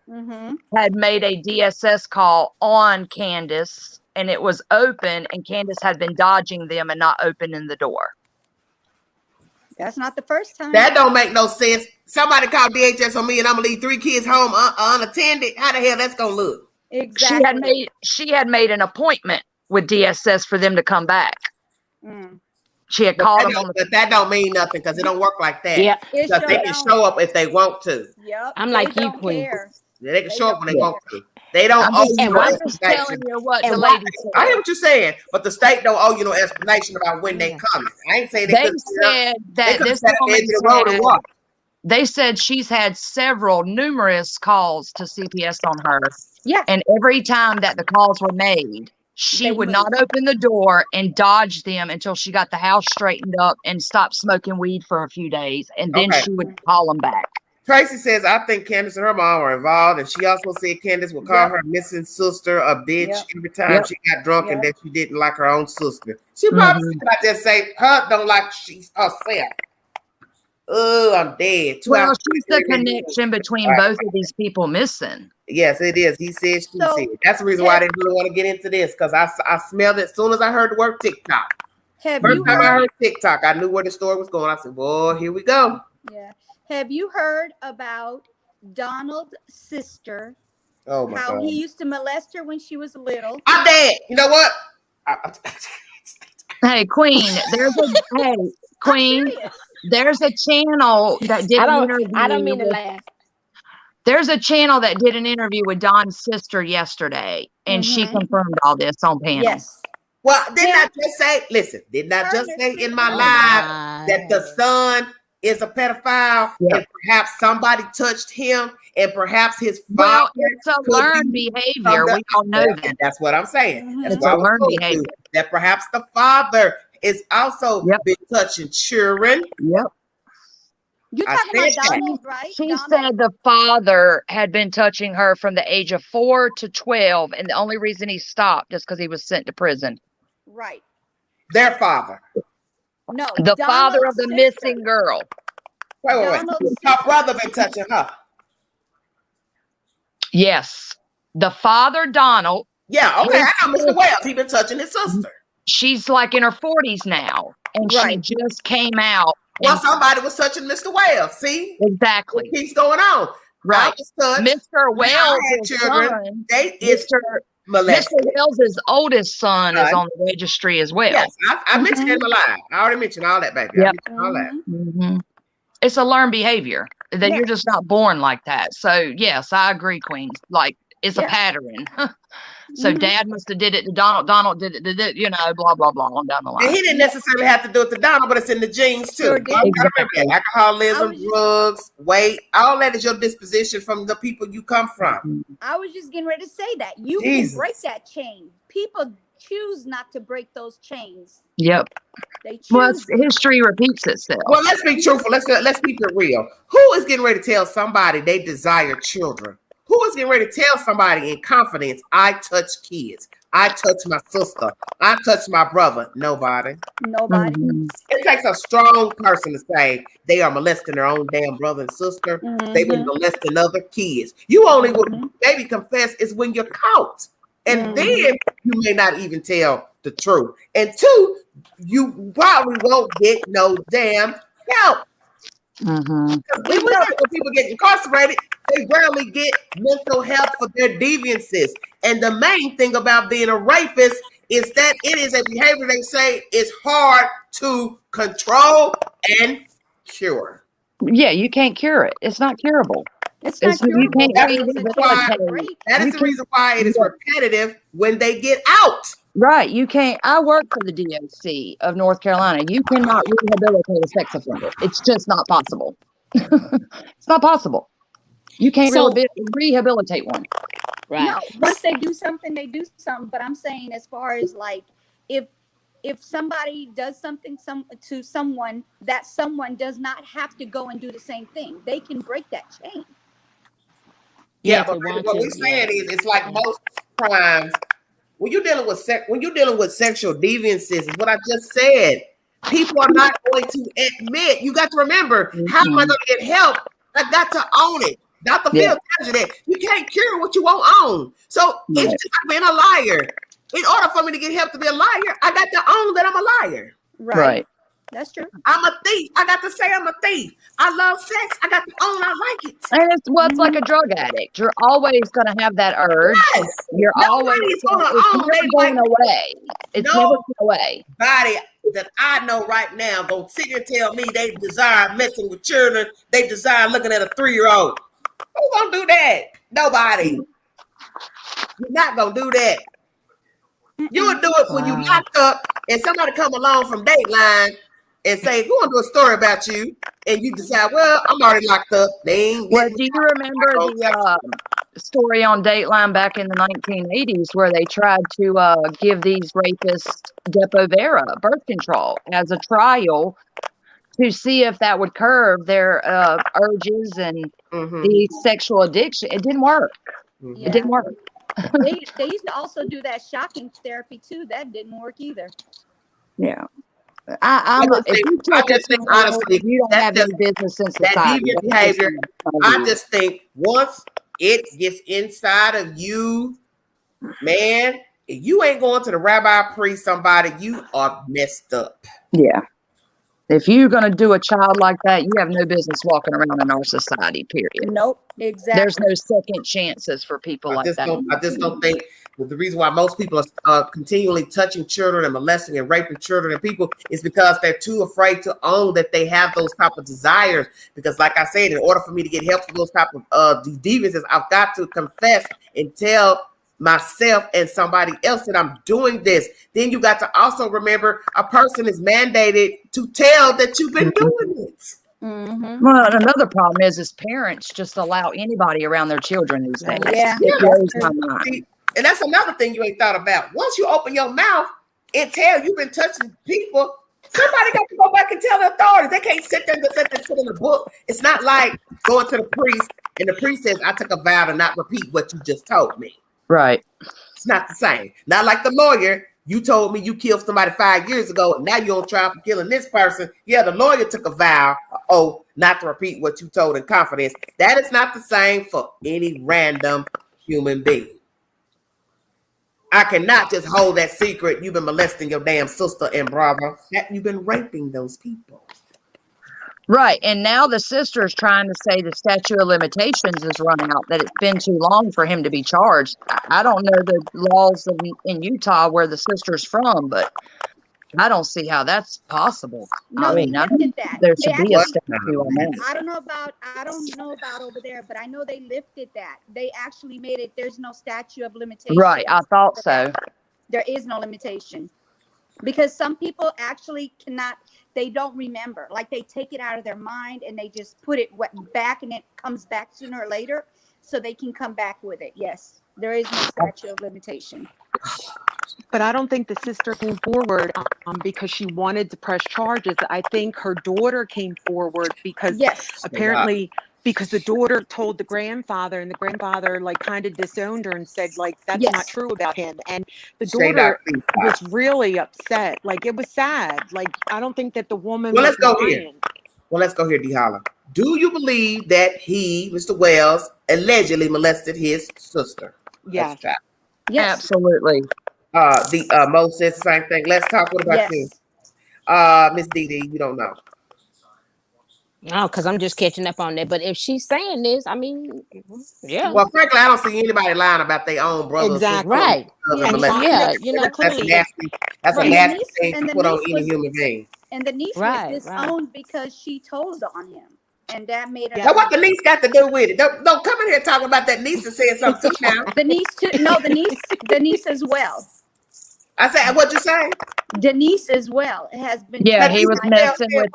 had made a DSS call on Candace, and it was open, and Candace had been dodging them and not opening the door. That's not the first time. That don't make no sense. Somebody called DHS on me, and I'm gonna leave 3 kids home unattended. How the hell that's gonna look? Exactly. She had made an appointment with DSS for them to come back. She had called them on the. But that don't mean nothing because it don't work like that. Yeah. Because they can show up if they want to. Yep. I'm like you, Queen. Yeah, they can show up when they want to. They don't owe you no explanation. Telling you what the lady said. I hear what you're saying, but the state don't owe you no explanation about when they coming. I ain't saying they said that this woman they said she's had numerous calls to CPS on her. Yeah. And every time that the calls were made, she would not open the door and dodge them until she got the house straightened up and stopped smoking weed for a few days. And then she would call them back. Tracy says, I think Candace and her mom were involved. And she also said Candace would call her missing sister a bitch every time she got drunk and that she didn't like her own sister. She probably said, I just say, her don't like she's herself. Oh, I'm dead. Well, she's the connection between both of these people missing. Yes, it is. He said, she said. That's the reason why I didn't really want to get into this because I smelled it as soon as I heard the word TikTok. First time I heard TikTok, I knew where the story was going. I said, well, here we go. Yeah. Have you heard about Donald's sister? Oh my how God. he used to molest her when she was little. I'm dead. You know what? Hey, Queen, there's a channel that did an interview. I don't mean to laugh. There's a channel that did an interview with Don's sister yesterday, and she confirmed all this on panel. Yes. Well, didn't I just say, listen, didn't I just say in my live that the son is a pedophile and perhaps somebody touched him and perhaps his father. Well, it's a learned behavior. We all know that. That's what I'm saying. That's It's a learned behavior. That perhaps the father is also been touching children. Yep. You're talking about Donald, right? She said the father had been touching her from the age of 4 to 12, and the only reason he stopped is because he was sent to prison. Right. Their father. No. The father of the missing girl. Wait. Her brother been touching her. Yes. The father, Donald. Yeah, okay. I know Mr. Wells. He been touching his sister. She's like in her 40s now, and she just came out. Well, somebody was touching Mr. Wells. See? Exactly. It keeps going on. Right. Mr. Wells' son, Mr. Wells' oldest son is on the registry as well. Yes, I mentioned it in my live. I already mentioned all that, baby. Yep. All that. It's a learned behavior that you're just not born like that. So, yes, I agree, Queen. Like, it's a pattern. So dad must have did it to Donald. Donald did it to, you know, blah, blah, blah, on down the line. And he didn't necessarily have to do it to Donald, but it's in the genes too. Sure did. Remember that. Alcoholism, I was drugs, weight, all that is your disposition from the people you come from. I was just getting ready to say that. You Jesus. can break that chain. People choose not to break those chains. Yep. They choose. Well, history repeats itself. Well, let's be truthful. Let's keep it real. Who is getting ready to tell somebody they desire children? Who is getting ready to tell somebody in confidence, I touch kids, I touch my sister, I touch my brother? Nobody. Nobody. It takes a strong person to say they are molesting their own damn brother and sister. They've been molesting other kids. You only would maybe confess is when you're caught. And then you may not even tell the truth. And two, you probably won't get no damn help. When people get incarcerated, they rarely get mental help for their deviances. And the main thing about being a rapist is that it is a behavior they say is hard to control and cure. Yeah, you can't cure it. It's not curable. It's not curable. You can't That is the reason why it is repetitive when they get out. Right. You can't. I work for the DOC of North Carolina. You cannot rehabilitate a sex offender. It's just not possible. It's not possible. You can't rehabilitate one. Right. No, once they do something, they do something. But I'm saying, as far as like, if somebody does something to someone, that someone does not have to go and do the same thing. They can break that chain. Yeah, but what we're saying is, it's like most crimes. When you're dealing with sexual deviances, is what I just said. People are not going to admit. You got to remember, how am I going to get help? I got to own it. Dr. Phil tells you that you can't cure what you won't own. So it's just like being a liar. In order for me to get help to be a liar, I got to own that I'm a liar. Right. That's true. I'm a thief. I got to say I'm a thief. I love sex. I got to own I like it. And it's like a drug addict. You're always going to have that urge. Yes. You're always gonna it's own never going away. It's never going away. Nobody that I know right now gonna sit here and tell me they desire messing with children. They desire looking at a 3-year-old. Who's gonna do that? Nobody. You're not gonna do that. You would do it when you locked up and somebody come along from Dateline and say, "We want to do a story about you," and you decide, "Well, I'm already locked up." Well, do you remember the story on Dateline back in the 1980s where they tried to give these rapists Depo-Vera birth control as a trial to see if that would curb their urges and the sexual addiction? It didn't work. It didn't work. They used to also do that shocking therapy too. That didn't work either. Yeah. I just think honestly, you don't have any business in society. That deviant behavior, I just think once it gets inside of you, man, if you ain't going to the rabbi, priest, somebody, you are messed up. Yeah. If you're going to do a child like that, you have no business walking around in our society, period. Nope, exactly. There's no second chances for people like that. I just don't think the reason why most people are continually touching children and molesting and raping children and people is because they're too afraid to own that they have those type of desires. Because like I said, in order for me to get help for those type of deviances, I've got to confess and tell myself and somebody else that I'm doing this. Then you got to also remember a person is mandated to tell that you've been doing it. Well, another problem is parents just allow anybody around their children these days. Yeah. It blows my mind. And that's another thing you ain't thought about. Once you open your mouth and tell you've been touching people, somebody got to go back and tell the authorities. They can't sit there and just sit in the book. It's not like going to the priest and the priest says, "I took a vow to not repeat what you just told me." Right. It's not the same. Not like the lawyer. You told me you killed somebody 5 years ago, and now you're on trial for killing this person. Yeah, the lawyer took a vow, not to repeat what you told in confidence. That is not the same for any random human being. I cannot just hold that secret. You've been molesting your damn sister and brother. You've been raping those people. Right. And now the sister is trying to say the statute of limitations is run out, that it's been too long for him to be charged. I don't know the laws in Utah where the sister's from, but I don't see how that's possible. No, I they mean, lifted that. there They should be a actually, statute on that. I don't know about over there, but I know they lifted that. They actually made it. There's no statute of limitation. Right, I thought for so. that. There is no limitation because some people actually cannot. They don't remember. Like they take it out of their mind and they just put it back, and it comes back sooner or later, so they can come back with it. Yes, there is no statute of limitation. But I don't think the sister came forward because she wanted to press charges. I think her daughter came forward because apparently because the daughter told the grandfather, and the grandfather like kind of disowned her and said like that's not true about him. And the daughter was really upset. Like it was sad. Like I don't think that the woman Well, was let's go lying. here. Well, let's go here, D. Holla. Do you believe that he, Mr. Wells, allegedly molested his sister? Yes. Yes. Absolutely. Mo says the same thing. Let's talk. What about you? Miss Dee, you don't know. No, because I'm just catching up on that. But if she's saying this, I mean, yeah. Well, frankly, I don't see anybody lying about their own brother. Exactly. Right. Yeah, you know, clearly. That's a nasty thing to put on any human being. And the niece was disowned because she told on him. And that made her. Now, what the niece got to do with it? Don't come in here talking about that niece and saying something too now. The niece too. No, the niece as well. I said, what'd you say? Denise as well. It has been. Yeah, he was messing with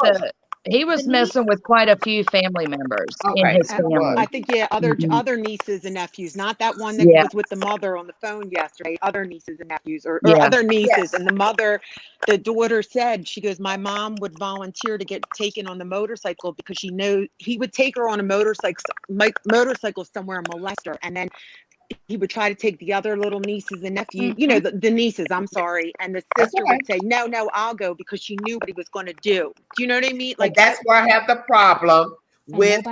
messing with quite a few family members in his family. I think other nieces and nephews, not that one that was with the mother on the phone yesterday. Other nieces and nephews, or other nieces, and the daughter said, she goes, my mom would volunteer to get taken on the motorcycle because she knows he would take her on a motorcycle somewhere and molest her, and then he would try to take the other little nieces and nephews, you know, the nieces, I'm sorry. And the sister would say, no, I'll go, because she knew what he was going to do. Do you know what I mean? Like that's where I have the problem with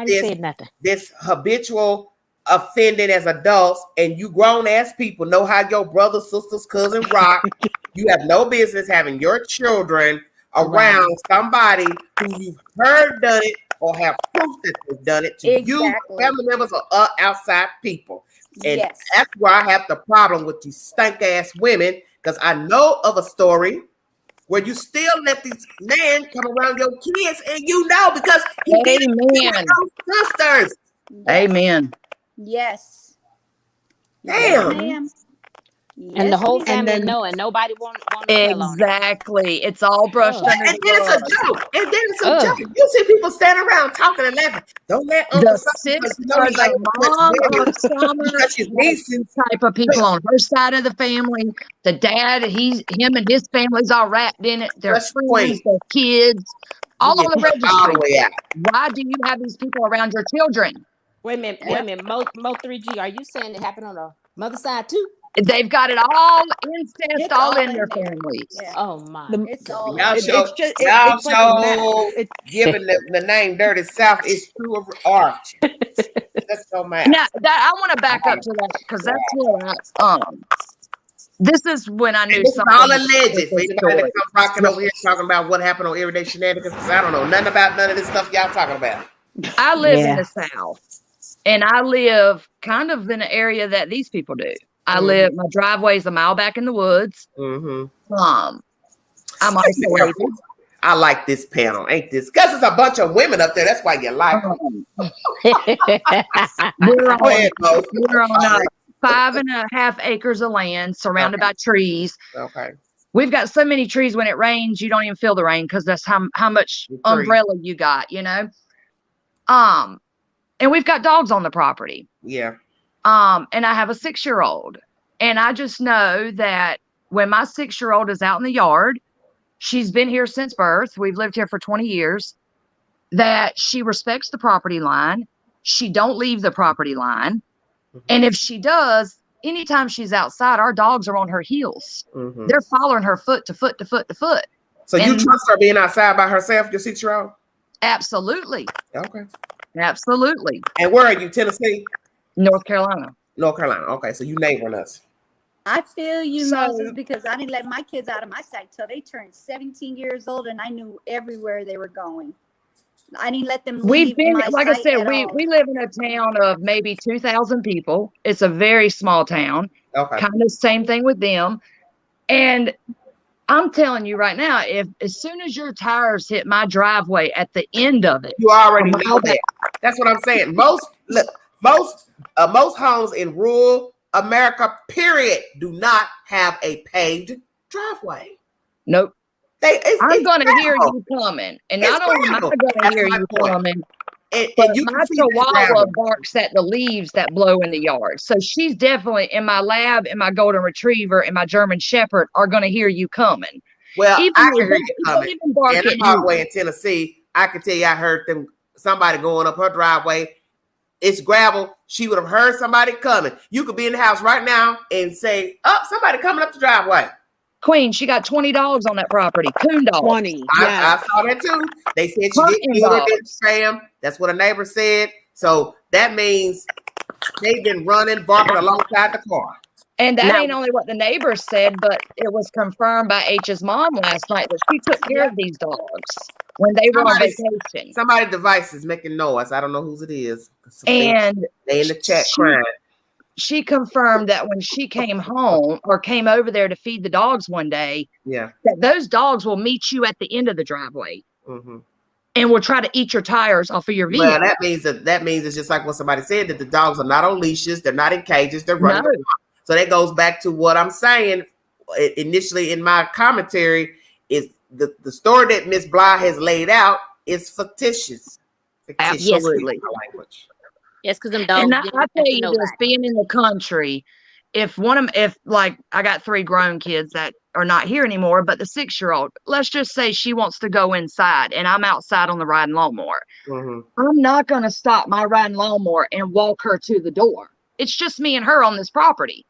this habitual offending as adults, and you grown ass people know how your brother, sisters, cousin rock. You have no business having your children around somebody who you've heard done it or have proof that they've done it to you, family members, or outside people. And that's where I have the problem with these stank ass women, because I know of a story where you still let these men come around your kids, and you know because he did it with those sisters. Amen. Yes. Damn. Yes, ma'am. And the whole family know, and nobody want to tell on it. Exactly. It's all brushed under and then it's a joke. And then it's a joke. You see people standing around talking and laughing. Don't let the sister, the mom, type of people on her side of the family. The dad, him and his family's all wrapped in it. Their friends, their kids, all on the registry. Why do you have these people around your children? Wait a minute. Mo 3G, are you saying it happened on the mother side too? They've got it all incest, all in their families. Yeah. Oh my! It's all. Y'all show giving the name Dirty South is true of Arch. That's so mad. Now I want to back up to that, because that's where this is when I knew something. All alleged. For anybody that come rocking over here talking about what happened on Everyday Shenanigans, because I don't know nothing about none of this stuff y'all talking about. I live in the South, and I live kind of in an area that these people do. I live, my driveway's a mile back in the woods. I'm isolated. I like this panel, ain't this? Because it's a bunch of women up there. That's why you like them. We're on 5.5 acres of land surrounded by trees. Okay. We've got so many trees, when it rains, you don't even feel the rain, because that's how much umbrella you got, you know? And we've got dogs on the property. Yeah. And I have a 6-year-old, and I just know that when my 6-year-old is out in the yard, she's been here since birth. We've lived here for 20 years, that she respects the property line. She don't leave the property line. And if she does, anytime she's outside, our dogs are on her heels. They're following her foot to foot to foot to foot. So you trust her being outside by herself, your 6-year-old? Absolutely. Okay. Absolutely. And where are you, Tennessee? North Carolina. North Carolina. Okay, so you neighboring us. I feel you, Moses, because I didn't let my kids out of my sight till they turned 17 years old, and I knew everywhere they were going. I didn't let them leave my like I sight said, at all. we live in a town of maybe 2,000 people. It's a very small town. Okay. Kind of same thing with them. And I'm telling you right now, if as soon as your tires hit my driveway at the end of it, you already know that. That's what I'm saying. Most homes in rural America, period, do not have a paved driveway. Nope. I'm going to hear gravel. you coming. And It's not only am I gravel. going to That's hear my you point. coming, And but you my can see this chihuahua gravel. barks at the leaves that blow in the yard. So she's definitely in my lab, and my golden retriever, and my German shepherd are going to hear you coming. Well, Even I though can hear they you don't coming. even bark And at I'm all the you. way in Tennessee. I can tell you, I heard somebody going up her driveway. It's gravel. She would have heard somebody coming. You could be in the house right now and say, "Oh, somebody coming up the driveway." Queen, she got 20 dogs on that property. Coon dogs. 20. I saw that too. They said she Hunting didn't kill her, didn't dogs. spray them. That's what a neighbor said. So that means they've been running, barking alongside the car. And that ain't only what the neighbors said, but it was confirmed by H's mom last night that she took care of these dogs when they were on vacation. Somebody's device is making noise. I don't know whose it is. And they in the chat crying. She confirmed that when she came home or came over there to feed the dogs one day, that those dogs will meet you at the end of the driveway and will try to eat your tires off of your vehicle. Well, that means it's just like what somebody said, that the dogs are not on leashes, they're not in cages, they're running around. So that goes back to what I'm saying initially in my commentary is the story that Miss Bly has laid out is fictitious. Absolutely. Yes, because them dogs. And I tell you this, being in the country, if like I got 3 grown kids that are not here anymore, but the 6-year-old, let's just say she wants to go inside and I'm outside on the riding lawnmower. I'm not going to stop my riding lawnmower and walk her to the door. It's just me and her on this property.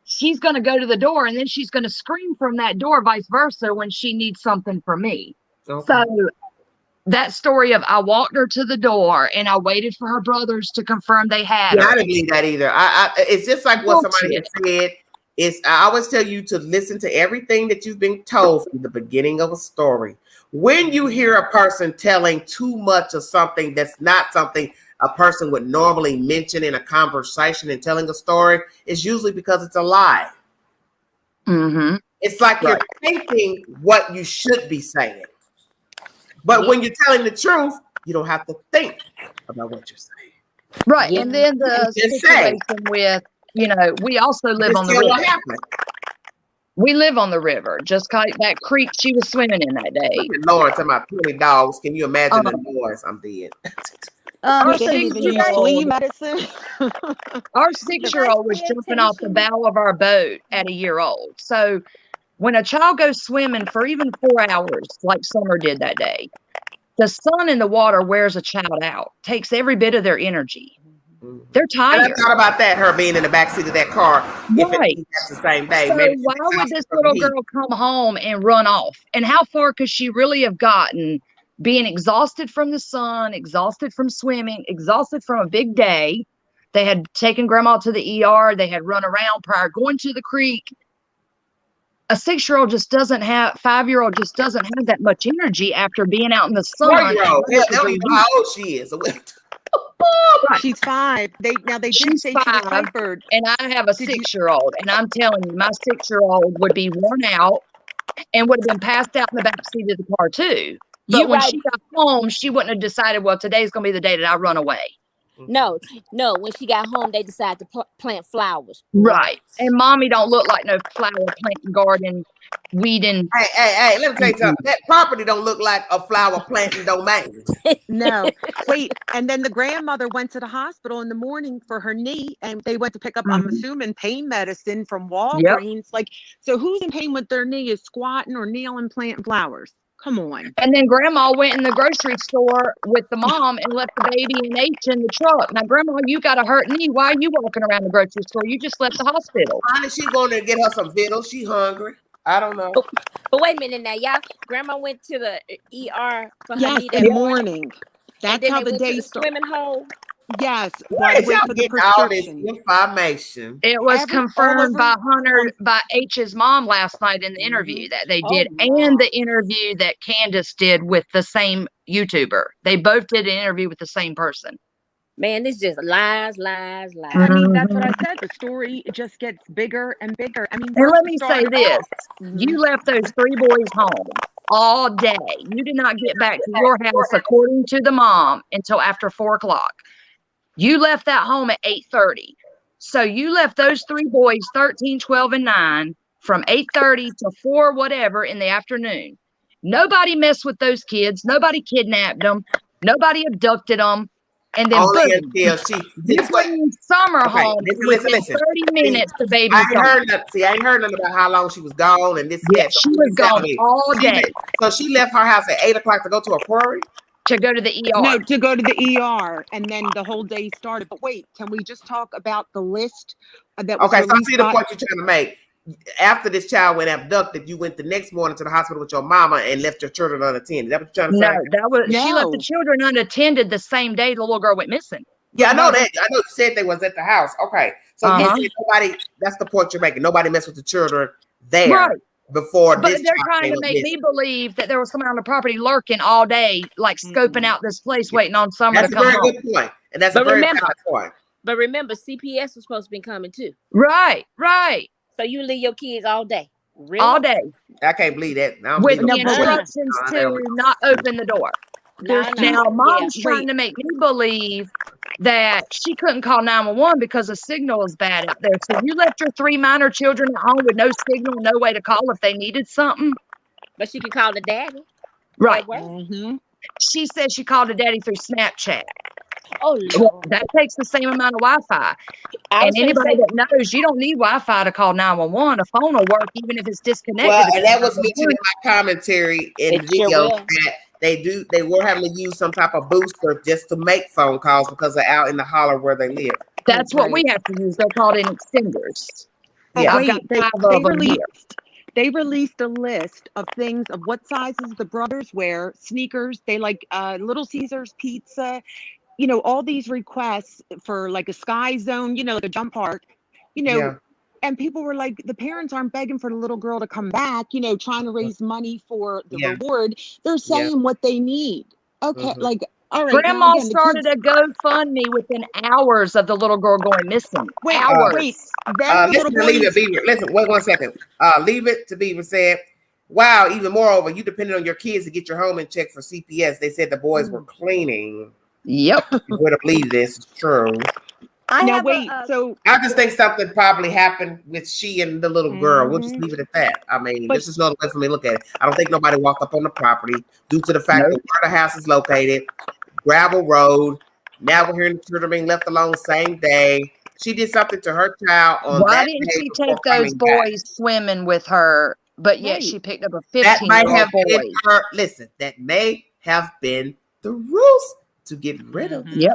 She's going to go to the door and then she's going to scream from that door, vice versa, when she needs something from me. So that story of I walked her to the door and I waited for her brothers to confirm they had her. I didn't believe that either. It's just like what somebody had said. I always tell you to listen to everything that you've been told from the beginning of a story. When you hear a person telling too much of something that's not something a person would normally mention in a conversation and telling a story, it's usually because it's a lie. It's like you're thinking what you should be saying. But when you're telling the truth, you don't have to think about what you're saying. Right. And then the situation with, we also live on the river. We live on the river, just like that creek she was swimming in that day. Lord, talking about 20 dogs. Can you imagine the noise? I'm dead. Our They didn't even use flea medicine. Our 6-year-old was jumping off the bow of our boat at a year old. So when a child goes swimming for even 4 hours, like Summer did that day, the sun in the water wears a child out, takes every bit of their energy. They're tired. And I thought about that, her being in the backseat of that car. Right. That's the same day. So maybe why would this little girl come home and run off? And how far could she really have gotten being exhausted from the sun, exhausted from swimming, exhausted from a big day? They had taken grandma to the ER. They had run around prior going to the creek. A 6-year-old just doesn't have, 5-year-old just doesn't have that much energy after being out in the sun. 4-year-old. They don't even know how old she is. She's 5. They did say she was hyper. And I have a 6-year-old, and I'm telling you, my 6-year-old would be worn out and would have been passed out in the back seat of the car too. But when she got home, she wouldn't have decided, well, today's going to be the day that I run away. No. When she got home, they decided to plant flowers. Right. And mommy don't look like no flower planting garden, weeding. Hey, let me tell you something. That property don't look like a flower planting domain. No. Wait, and then the grandmother went to the hospital in the morning for her knee, and they went to pick up, I'm assuming, pain medicine from Walgreens. Like, so who's in pain with their knee is squatting or kneeling planting flowers? Come on. And then grandma went in the grocery store with the mom and left the baby and H in the truck. Now, grandma, you got a hurt knee. Why are you walking around the grocery store? You just left the hospital. Why is she going to get her some vittles? She hungry. I don't know. But wait a minute now, y'all. Grandma went to the ER for her knee in the morning. That's how the day started. Swimming hole. Yes. Why is y'all getting all this information? It was confirmed by H's mom last night in the interview that they did, and the interview that Candace did with the same YouTuber. They both did an interview with the same person. Man, it's just lies, lies, lies. I mean, that's what I Mhm. said. The story just gets bigger and bigger. I mean, And where's let the me start say of it this: all? you left those 3 boys home all day. You did not get back to your house, according to the mom, until after 4 o'clock. You left that home at 8:30. So you left those 3 boys, 13, 12, and 9, from 8:30 to 4 whatever in the afternoon. Nobody messed with those kids. Nobody kidnapped them. Nobody abducted them. And then Only boom, until she. you This what. bring Summer Okay, home listen. within 30 See, minutes to baby I ain't Summer. heard nothing. See, I ain't heard nothing about how long she was gone and this and Yeah, that. So she let was me tell gone you, all day so she left her house at 8 o'clock to go to a quarry. to go to the ER. No, to go to the ER, and then the whole day started. But wait, can we just talk about the list that was Okay, so I released see the by? point you're trying to make. After this child went abducted, you went the next morning to the hospital with your mama and left your children unattended. Is that what you're trying to No, say? that was she left the No. children unattended the same day the little girl went missing. Yeah, I know Right. that. I know you said they was at the house. Okay, so you Uh-huh. said nobody. That's the point you're making. Nobody messed with the children there Right. before But this they're child trying came to up make me missing. believe that there was someone on the property lurking all day, like scoping out this place, waiting on Summer That's to a come very home. good point, and that's a But very remember, valid point. CPS was supposed to be coming too. Right, right. So you leave your kids all day. Really? All day. I can't believe that. I don't With believe the no- instructions to not open the door. There's Now, mom's yeah. trying to make me believe that she couldn't call 911 because the signal is bad out there. So you left your 3 minor children at home with no signal, no way to call if they needed something. But she could call the daddy. Right. Mm-hmm. She said she called her daddy through Snapchat. Oh, Well, Lord. that takes the same amount of Wi-Fi. I And was gonna anybody say- that knows, you don't need Wi-Fi to call 911. A phone will work even if it's disconnected. Well, if and it's that was mentioned 911. in my commentary in the It sure video will. that they were having to use some type of booster just to make phone calls because they're out in the holler where they live. That's what we have to use. They're called in extenders. Oh, Yeah. I've got wait, 5 of them here. they released a list of things of what sizes the brothers wear, sneakers, they like Little Caesars pizza, you know, all these requests for like a Sky Zone, you know, like a jump park, you know, Yeah. and people were like, the parents aren't begging for the little girl to come back, you know, trying to raise money for the Yeah. reward. They're Yeah. saying what they need. Okay, Mhm. like, all right, now Grandma again, the started kids. a GoFundMe within hours of the little girl going missing. Wait, Hours. wait. Then the little Listen to Leave It boys. Beaver. Listen, wait 1 second. Leave It to Beaver said, wow, even moreover, you depended on your kids to get your home in check for CPS. They said the boys were cleaning. Yep. You would have believed this. It's true. Now wait, so I just think something probably happened with she and the little girl. We'll just leave it at that. I mean, But- this is another way for me to look at it. I don't think nobody walked up on the property due to the fact that where the house is located, gravel road. Now we're hearing the children being left alone same day. She did something to her child on Why that didn't day she before take those coming back. boys swimming with her? But yet Right. she picked up a That might 15-year-old have boy. been her. Listen, that may have been the rules to get rid of. Yep.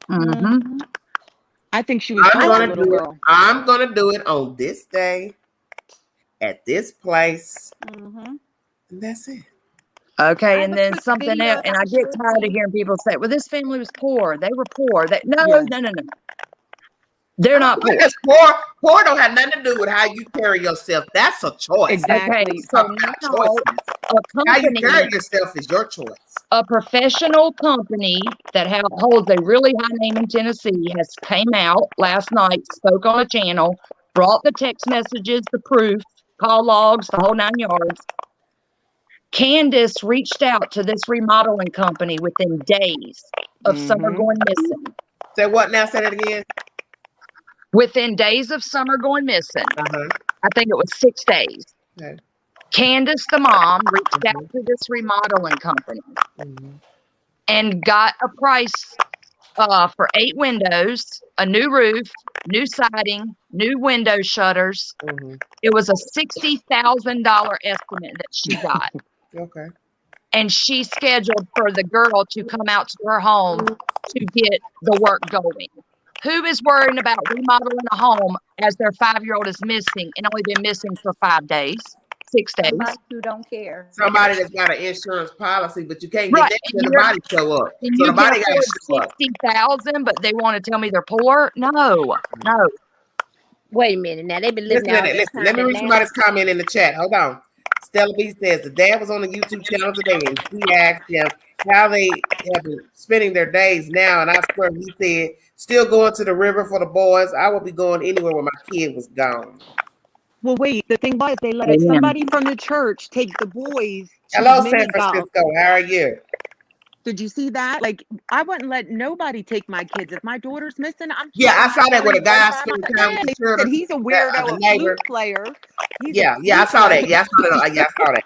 Mm-hmm. I think she was I'm just a gonna little do it. girl. I'm gonna do it on this day, at this place, and that's it. Okay, and then something else, and I get tired of hearing people say, "Well, this family was poor. They were poor." That no. They're not poor. Because poor don't have nothing to do with how you carry yourself. That's a choice. Exactly. Okay, so Talk about now choices. a How you company, carry yourself is your choice. a professional company that holds a really high name in Tennessee, has came out last night, spoke on a channel, brought the text messages, the proof, call logs, the whole 9 yards. Candace reached out to this remodeling company within days of Summer going missing. Say what now? Say that again. Within days of Summer going missing, I think it was 6 days. Okay. Candace, the mom, reached out to this remodeling company and got a price for 8 windows, a new roof, new siding, new window shutters. It was a $60,000 estimate that she got. Okay. And she scheduled for the girl to come out to her home to get the work going. Who is worrying about remodeling a home as their 5-year-old is missing and only been missing for 5 days, 6 days? Somebody who don't care. Somebody that's got an insurance policy, but you can't Right, get that and till the you're- body show up. And So you the body can got to afford show up. 60,000, but they want to tell me they're poor? No. Wait a minute. Now they've been living Listen, all this listen. time. Let me and read now- somebody's comment in the chat. Hold on. Stella B says the dad was on the YouTube channel today and she asked him how they have been spending their days now. And I swear he said, still going to the river for the boys. I will be going anywhere where my kid was gone. Well, wait, the thing was they let somebody from the church take the boys to Hello, mini San golf. Francisco. How are you? Did you see that? Like, I wouldn't let nobody take my kids. If my daughter's missing, I'm Yeah, I saw that going where the guy right by spending my time with man. the They said children. he's a weirdo, The a neighbor. flute player. He's Yeah, a I flute saw that. player. Yeah, I saw that. Yeah, I saw that.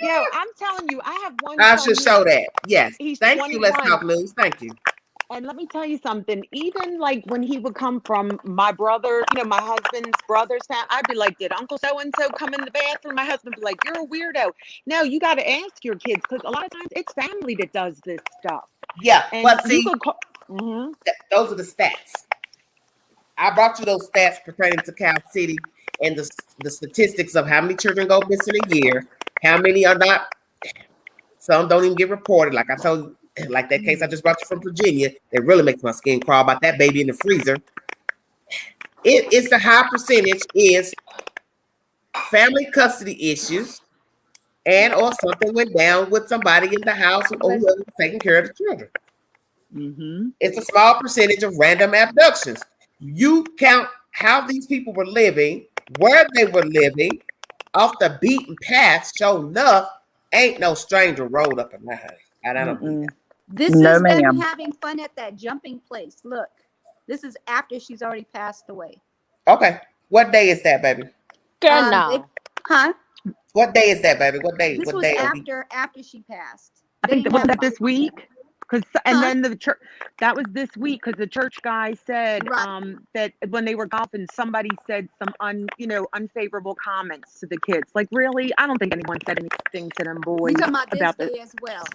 Yo, I'm telling you, I have one I son should here. show that. Yes. He's Thank you. Let's 21. talk news. Thank you. And let me tell you something, even like when he would come from my brother, my husband's brother's house, I'd be like, did Uncle so-and-so come in the bathroom? My husband would be like, you're a weirdo. No, you got to ask your kids because a lot of times it's family that does this stuff. Yeah, And but see, Mhm. those are the stats. I brought you those stats pertaining to Cal City and the statistics of how many children go missing a year, how many are not. Some don't even get reported. Like I told you, like that case I just brought you from Virginia, that really makes my skin crawl about that baby in the freezer. It's a high percentage is family custody issues and or something went down with somebody in the house or whoever was taking care of the children. Mm-hmm. It's a small percentage of random abductions. You count how these people were living, where they were living, off the beaten path. Sure enough, ain't no stranger rolled up in my house. And I don't believe that. This is them having fun at that jumping place. Look, this is after she's already passed away. Okay. What day is that, baby? Girl, no. What day is that, baby? What day? This what was day? after she passed. I think was that this week? And then the church, that was this week because the church guy said that when they were golfing, somebody said some unfavorable comments to the kids. Like, really? I don't think anyone said anything to them boys You're talking about this this. day as well.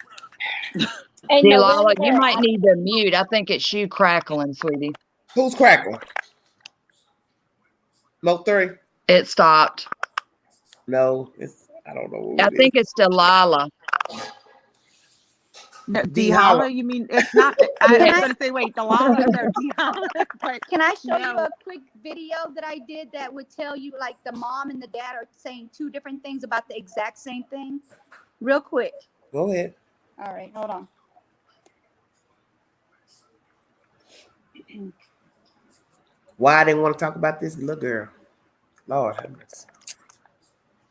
Delilah, you might need to mute. I think it's you crackling, sweetie. Who's crackling? Mo 3? It stopped. No, I don't know. I think it's Delilah. No, Delilah, you mean it's not? I was going to say, wait, Delilah, no, Delilah. But can I show you a quick video that I did that would tell you like the mom and the dad are saying two different things about the exact same thing? Real quick. Go ahead. All right, hold on. Why I didn't want to talk about this little girl? Lord have mercy.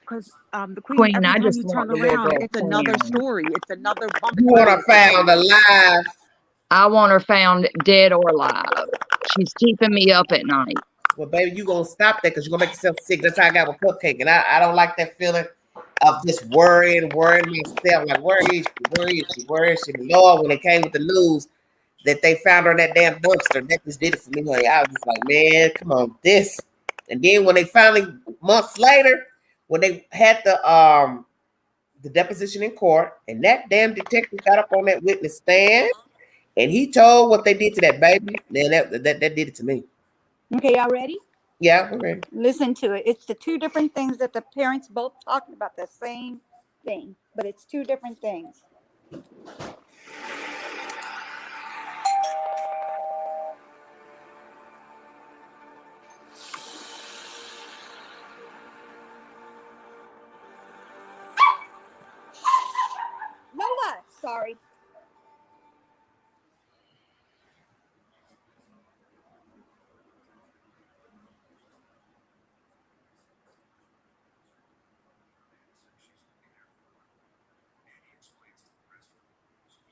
Because the queen, every I time just you want turn the little around, girl it's another queen. story. It's another bump. You want her found alive? I want her found dead or alive. She's keeping me up at night. Well, baby, you gonna stop that because you're gonna make yourself sick. That's how I got with Cupcake, and I don't like that feeling of just worrying myself. Like, where is she? Where is she? Where is she? But Lord, when it came with the news that they found her in that damn dumpster, that just did it for me. Honey. I was just like, man, come on, this. And then when they finally, months later, when they had the deposition in court, and that damn detective got up on that witness stand, and he told what they did to that baby, then that did it to me. Okay, y'all ready? Yeah, we're ready. Listen to it. It's the two different things that the parents both talking about the same thing, but it's two different things. Lola, sorry.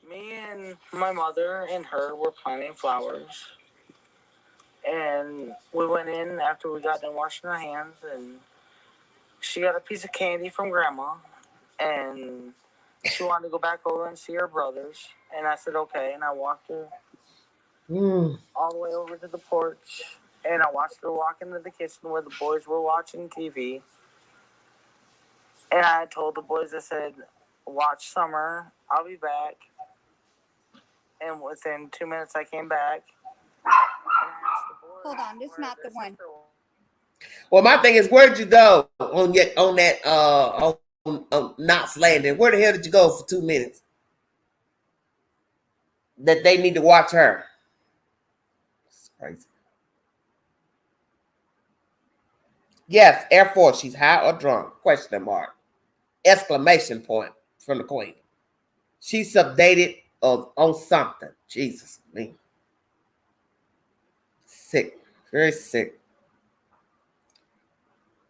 Me and my mother and her were planting flowers. And we went in after we got done washing our hands, and she got a piece of candy from Grandma. And she wanted to go back over and see her brothers. And I said, okay. And I walked her all the way over to the porch. And I watched her walk into the kitchen where the boys were watching TV. And I told the boys, I said, watch Summer. I'll be back. And within 2 minutes, I came back. Hold on, this is not the one. Well, my thing is, where'd you go on Knott's Landing? Where the hell did you go for 2 minutes? That they need to watch her. It's crazy. Yes, Air Force. She's high or drunk? Question mark. Exclamation point from the queen. She's sedated on something. Jesus, me. Sick. Very sick.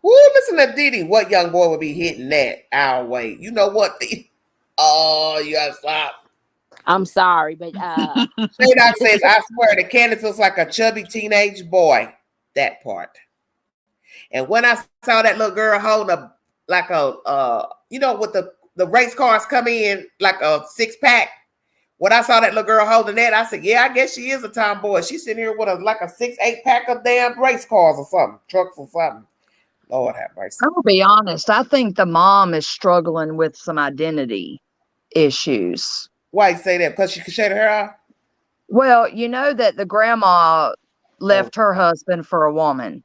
Woo, listen to Didi. What young boy would be hitting that our way? You know what? Oh, you gotta stop. I'm sorry, but J-Doc says, I swear that Candace looks like a chubby teenage boy. That part. And when I saw that little girl holding a you know, with the race cars come in like a 6-pack. When I saw that little girl holding that, I said, yeah, I guess she is a tomboy. She's sitting here with like a 6-8 pack of damn race cars or something, trucks or something. Lord have mercy. I'll be honest. I think the mom is struggling with some identity issues. Why you say that? Because she could shade her hair off? Well, you know that the grandma left her husband for a woman.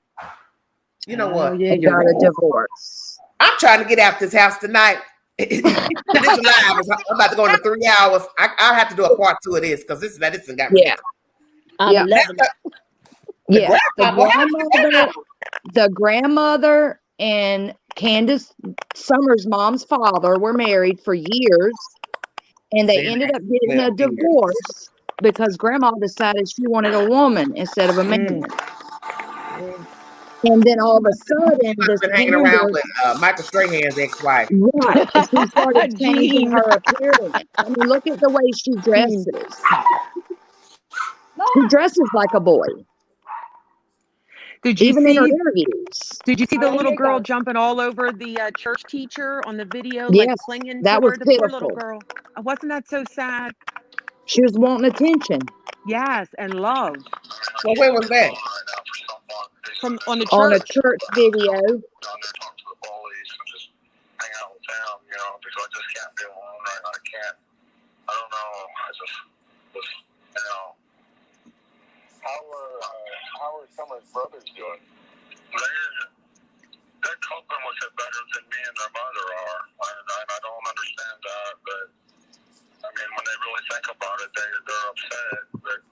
You know what? Yeah, got a divorce. I'm trying to get out this house tonight. This is live. I'm about to go into 3 hours. I'll have to do a part 2 of this because this got me. Yeah. I'm loving it. Yeah. The grandmother and Candace Summers' mom's father were married for years, and they ended up getting a divorce because grandma decided she wanted a woman instead of a man. And then all of a sudden, She's been hanging around with Michael Strahan's ex-wife. Right. She started changing her appearance. I mean, look at the way she dresses. She dresses like a boy. Did you Even see, in her interviews. Did you see the little girl jumping all over the church teacher on the video, Yes, like clinging that to was her? The poor pitiful. little girl. Wasn't that so sad? She was wanting attention. Yes, and love. Well, where was that? From on the church. On a church video. How are some of his brothers doing? They're coping with it better than me and their mother are. And I don't understand that, but I mean, when they really think about it, they're upset, but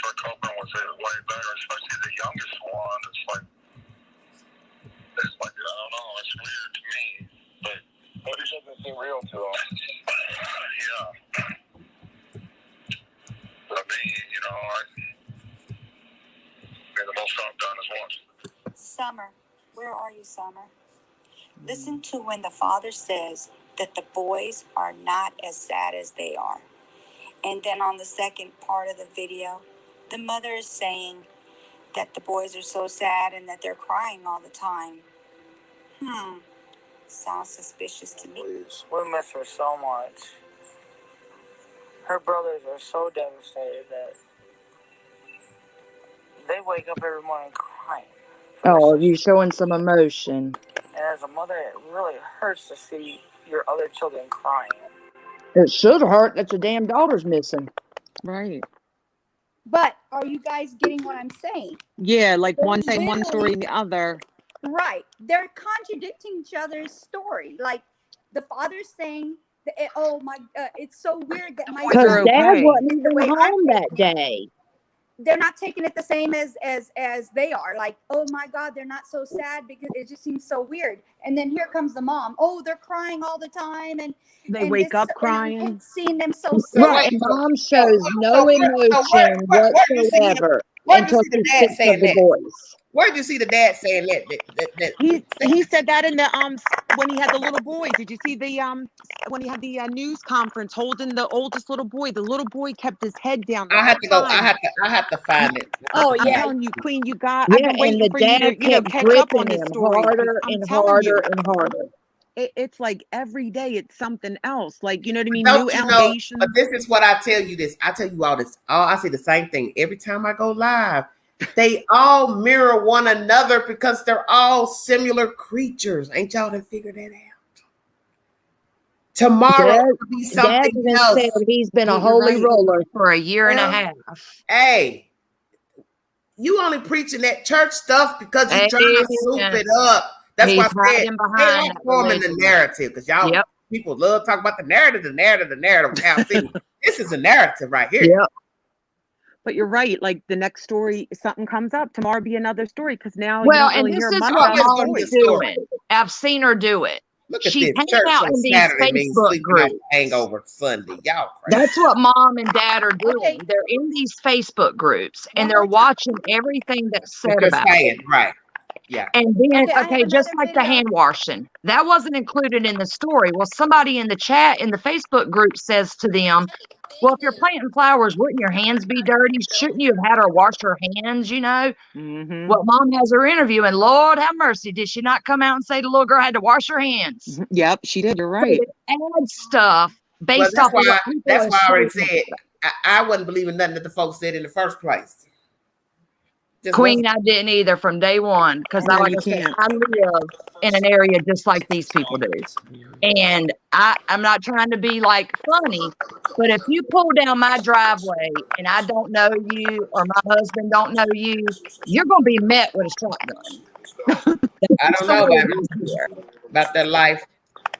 they're coping with it way better, especially the youngest one. It's like, I don't know, it's weird to me, but it doesn't seem real to them. Yeah. But me, you know, the most I've done is watch. Summer, where are you, Summer? Listen to when the father says that the boys are not as sad as they are. And then on the second part of the video, the mother is saying that the boys are so sad and that they're crying all the time. Sounds suspicious to me. We miss her so much. Her brothers are so devastated that they wake up every morning crying. Oh, you showing some emotion. And as a mother, it really hurts to see your other children crying. It should hurt that your damn daughter's missing. Right. But are you guys getting what I'm saying? Yeah, like one saying one story and the other. Right. They're contradicting each other's story. Like the father's saying, oh my, it's so weird that my because dad wasn't even home that day. They're not taking it the same as they are. Like, oh my God, they're not so sad because it just seems so weird. And then here comes the mom. Oh, they're crying all the time, and they wake up crying. And seeing them so sad. Right, mom shows no emotion whatsoever until she sits with the boys. Where did you see the dad saying that? He said that in the when he had the little boy. Did you see the when he had the news conference holding the oldest little boy? The little boy kept his head down. I have to go. I have to find it. Oh yeah, I'm telling you, Queen, you got. Yeah, and the dad kept gripping him harder and harder and harder. It's like every day it's something else. Like, you know what I mean? Don't New you know, allegations. but this is what I tell you this. I tell you all this. I say the same thing every time I go live. They all mirror one another because they're all similar creatures. Ain't y'all done figured that out? Tomorrow will be something else. Said he's been a holy roller for a year and a half. Hey, you only preaching that church stuff because you're trying to soup it up. That's why I said they ain't forming the narrative because y'all people love talking about the narrative. Now, see, this is a narrative right here. Yep. But you're right. Like the next story, something comes up. Tomorrow be another story because now you Well, don't and really this hear is much what about Always the gonna be Mom's a boys. story. doing. I've seen her do it. Look at She's this. hanging Church out on in these Saturday means Facebook sleeping off groups. hangover Sunday. Y'all crazy. That's what Mom and Dad are doing. Okay. They're in these Facebook groups and One they're more time. watching everything that's What said you're about it. saying, right? Yeah. And then, Okay, I have okay, just another like the video. hand washing, that wasn't included in the story. Well, somebody in the chat in the Facebook group says to them, well, if you're planting flowers, wouldn't your hands be dirty? Shouldn't you have had her wash her hands, you know? Mm-hmm. Well, Mom has her interview, and Lord have mercy, did she not come out and say the little girl had to wash her hands? Yep, she did. You're So right. it adds stuff Well, based that's off of what why. people That's are why I already saying. said I wasn't believing nothing that the folks said in the first place. Just Queen, wasn't. I didn't either from day one because, No, like you I said, can't. I live in an area just like these people do. And I'm not trying to be like funny, but if you pull down my driveway and I don't know you or my husband don't know you, you're going to be met with a shotgun. I That's don't the know way it is here. about that life.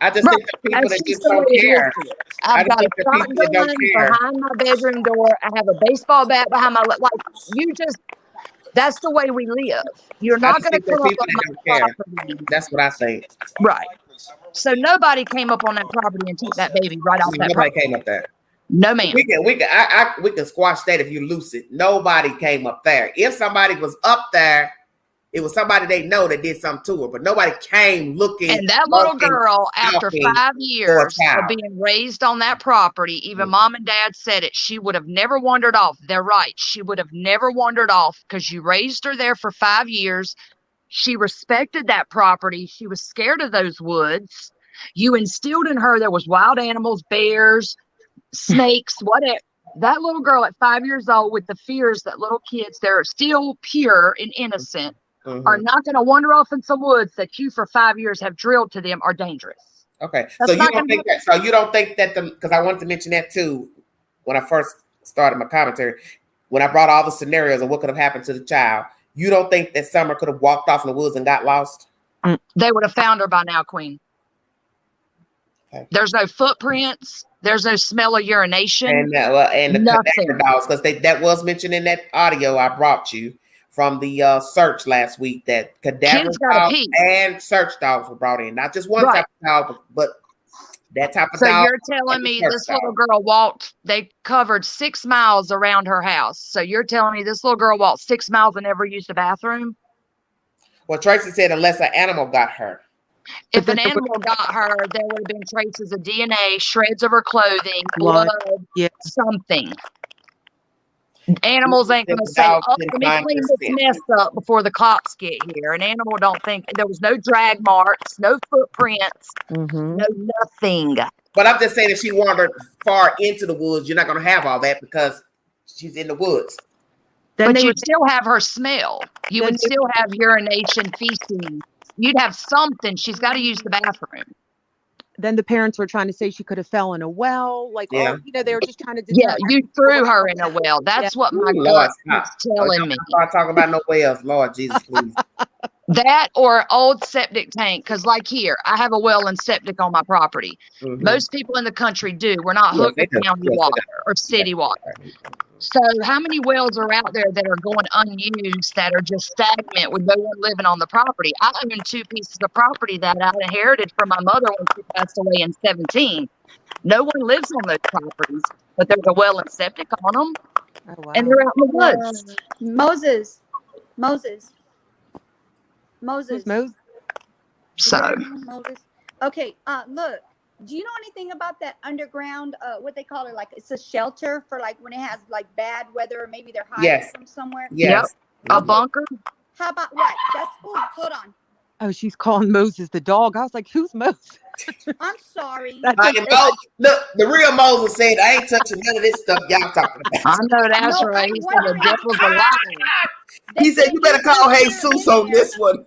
I just Right. think the people That's that just just the way don't it is care. here. I I've just got a think the people that don't shotgun care. behind my bedroom door. I have a baseball bat behind my like you just that's the way we live. You're I not just going to think there come are up people on that my don't care. property. That's what I think. Right. So nobody came up on that property and took that baby right off that Nobody property. came up there. No, ma'am. We can squash that if you loose it. Nobody came up there. If somebody was up there, it was somebody they know that did something to her, but nobody came looking. And that little looking, girl, after stalking 5 for a years of child. being raised on that property, even Mom and Dad said it, she would have never wandered off. They're right. She would have never wandered off because you raised her there for 5 years. She respected that property. She was scared of those woods. You instilled in her there was wild animals, bears, snakes, whatever. That little girl at 5 years old with the fears that little kids, they're still pure and innocent, are not going to wander off in some woods that you for 5 years have drilled to them are dangerous. Okay. That's So you don't think that, because I wanted to mention that too when I first started my commentary, when I brought all the scenarios of what could have happened to the child, you don't think that Summer could have walked off in the woods and got lost? They would have found her by now, Queen. Okay. There's no footprints. There's no smell of urination. And the cadaver dogs, because that was mentioned in that audio I brought you from the search last week, that cadaver dogs and search dogs were brought in. Not just one type of dog, but that type of dog. So you're telling me this little girl walked, they covered 6 miles around her house. So you're telling me this little girl walked 6 miles and never used a bathroom? Well, Tracy said unless an animal got her. If an animal got her, there would have been traces of DNA, shreds of her clothing, blood, something. Animals ain't going to say, oh, let me clean this mess up before the cops get here. An animal don't think, there was no drag marks, no footprints, no nothing. But I'm just saying if she wandered far into the woods, you're not going to have all that because she's in the woods. But you'd still have her smell. You would still have urination, feces. You'd have something. She's got to use the bathroom. Then the parents were trying to say she could have fell in a well. Like, they were just trying to. You threw her in a well. That's what my gut is telling me. I'm not talking about no wells. Lord Jesus, please. That or old septic tank. Because like here, I have a well and septic on my property. Most people in the country do. We're not hooked to county water or city water. So how many wells are out there that are going unused, that are just stagnant with no one living on the property? I own 2 pieces of property that I inherited from my mother when she passed away in 2017. No one lives on those properties, but there's a well and septic on them. Oh, wow. And they're out in the woods. Moses. So. Moses. Okay, look. Do you know anything about that underground, what they call it? Like it's a shelter for like when it has like bad weather, or maybe they're hiding from somewhere. Yes. A bunker. How about that's hold on. Oh, she's calling Moses the dog. I was like, who's Moses? I'm sorry. Look, the real Moses said, I ain't touching none of this stuff y'all talking about. I know that's right. He said the devil's a liar. He said, you better call Jesus on this one.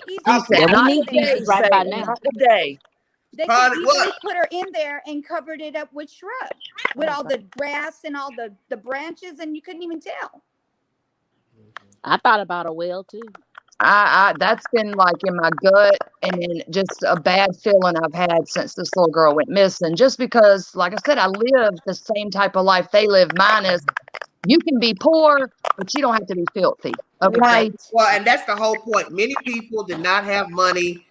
He said, we need Jesus right by now. Not today. They could easily put her in there and covered it up with shrub, with all the grass and all the branches, and you couldn't even tell. I thought about a well too. That's been like in my gut, and then just a bad feeling I've had since this little girl went missing. Just because, like I said, I live the same type of life they live. Mine is You can be poor, but you don't have to be filthy. Okay. Right. Well, and that's the whole point. Many people did not have money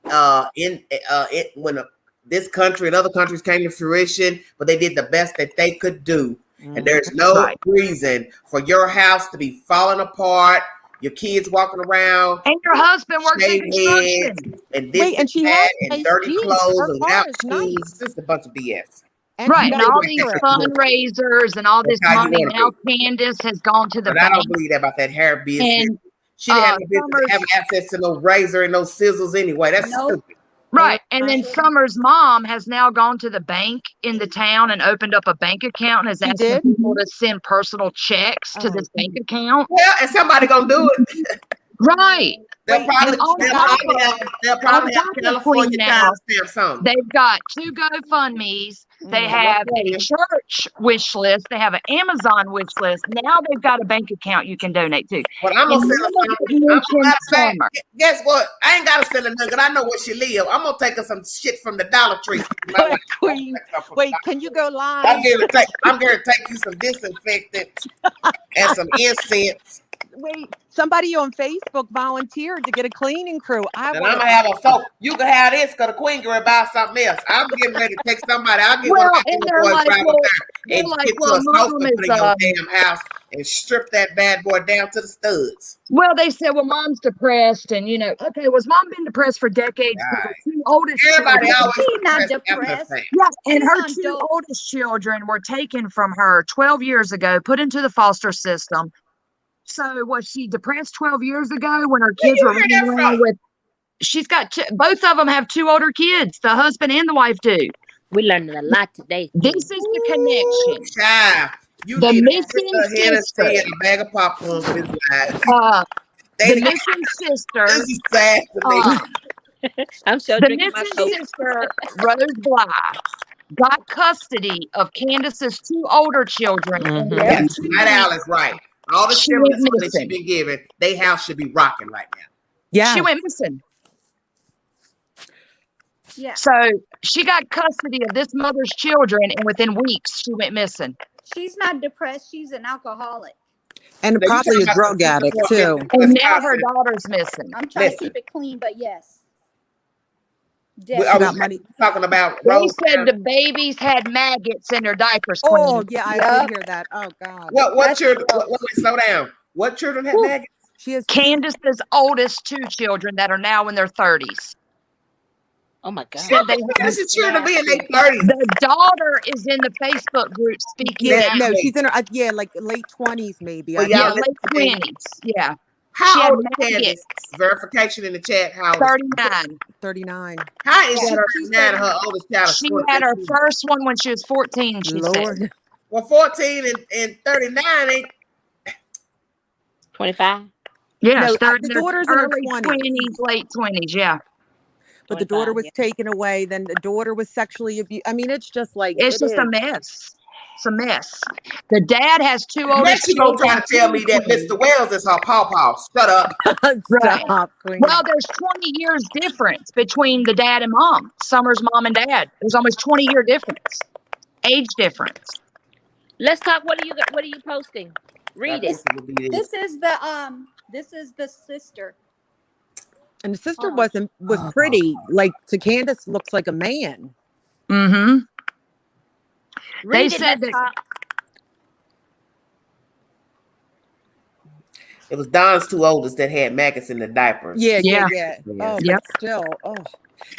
when this country and other countries came to fruition, but they did the best that they could do. And there's no reason for your house to be falling apart, your kids walking around, and your husband works in construction, and this and she and has that, and nice dirty Jeeps. clothes Her and car without is shoes. nice. It's just a bunch of BS. And right, and all do these it. fundraisers and all this That's how you money. wanna Now be. Candace has gone to the But I don't bank. believe that about that hair business. And She didn't have no business Summer's, having access to no razor and no scissors anyway. That's stupid. right. And then Summer's mom has now gone to the bank in the town and opened up a bank account and is asking people to send personal checks to this bank account. Well, and somebody gonna do it. Right. They'll probably have California now, timestamp something. they've got 2 GoFundMes. They have a church wish list. They have an Amazon wish list. Now they've got a bank account you can donate to. But I'm gonna send her something. Summer. Guess what? I ain't gotta send her nothing. I know where she live. I'm gonna take her some shit from the Dollar Tree. Queen, wait, can you go live? I'm gonna take you some disinfectant and some incense. Wait, somebody on Facebook volunteered to get a cleaning crew. And I'm gonna have a soap. You can have this because the queen girl buy something else. I'm getting ready to take somebody. I'll get one of my boys drive up there and get you a sofa to put in your damn house and strip that bad boy down to the studs. Well, they said, well, mom's depressed, and okay, was mom been depressed for decades? Her 2 oldest Everybody children, always She's not depressed. yeah, and her 2 oldest children were taken from her 12 years ago, put into the foster system. So was she depressed 12 years ago when her kids were running around with? She's got both of them have 2 older kids. The husband and the wife do. We learned a lot today. This is the connection. Child, you The need missing a Hennessy sister. and a bag of popcorn for this life. The missing sister. This is sad to me. I'm so The drinking my missing Coke. sister, Rose Bly, got custody of Candace's 2 older children. And Yes, right, Alice, right. All the She stimulus went money missing. she's been given, they house should be rocking right now. Yeah. She went missing. Yeah. So she got custody of this mother's children, and within weeks, she went missing. She's not depressed. She's an alcoholic. And probably a drug addict, too. And now her daughter's missing. I'm trying to keep it clean, but yes. Are we talking about They Rose? said the babies had maggots in their diapers. Oh, Queen. yeah, I did hear that. Oh, God. What children? Wait, slow down. What children have maggots? She has Candace's oldest 2 children that are now in their 30s. Oh my God. Said they This is children be in their 30s. The daughter is in the Facebook group speaking. Yeah, out. no, she's in her, like late 20s, maybe. Well, Yeah, y'all late 20s. Yeah. How She had old is Candace? maggots. Verification in the chat. How old is 39. 39. How is She she had her- 39 and her oldest child is She 14? had her first one when she was 14, she Lord. said. Well, 14 and 39 ain't 25. Yeah, No, starting the their daughter's in her early 20s. late 20s, yeah. But the daughter 25, was yeah. taken away. Then the daughter was sexually abused. I mean, it's just like It's just a mess. It's a mess. The dad has 2 older Next you gonna try children. to tell me that Mr. Wells is her pawpaw. Shut up. Stop, Queen. Well, there's 20 years difference between the dad and mom. Summer's mom and dad. There's almost 20-year difference. Age difference. Let's talk. What are you posting? Read it. This is the sister. And the sister was pretty. Like, to Candace, looks like a man. Mm-hmm. They Read it. said Let's that talk. It was Don's 2 oldest that had maggots in the diapers. Yeah. Yeah. Oh, Yep. but still. Oh.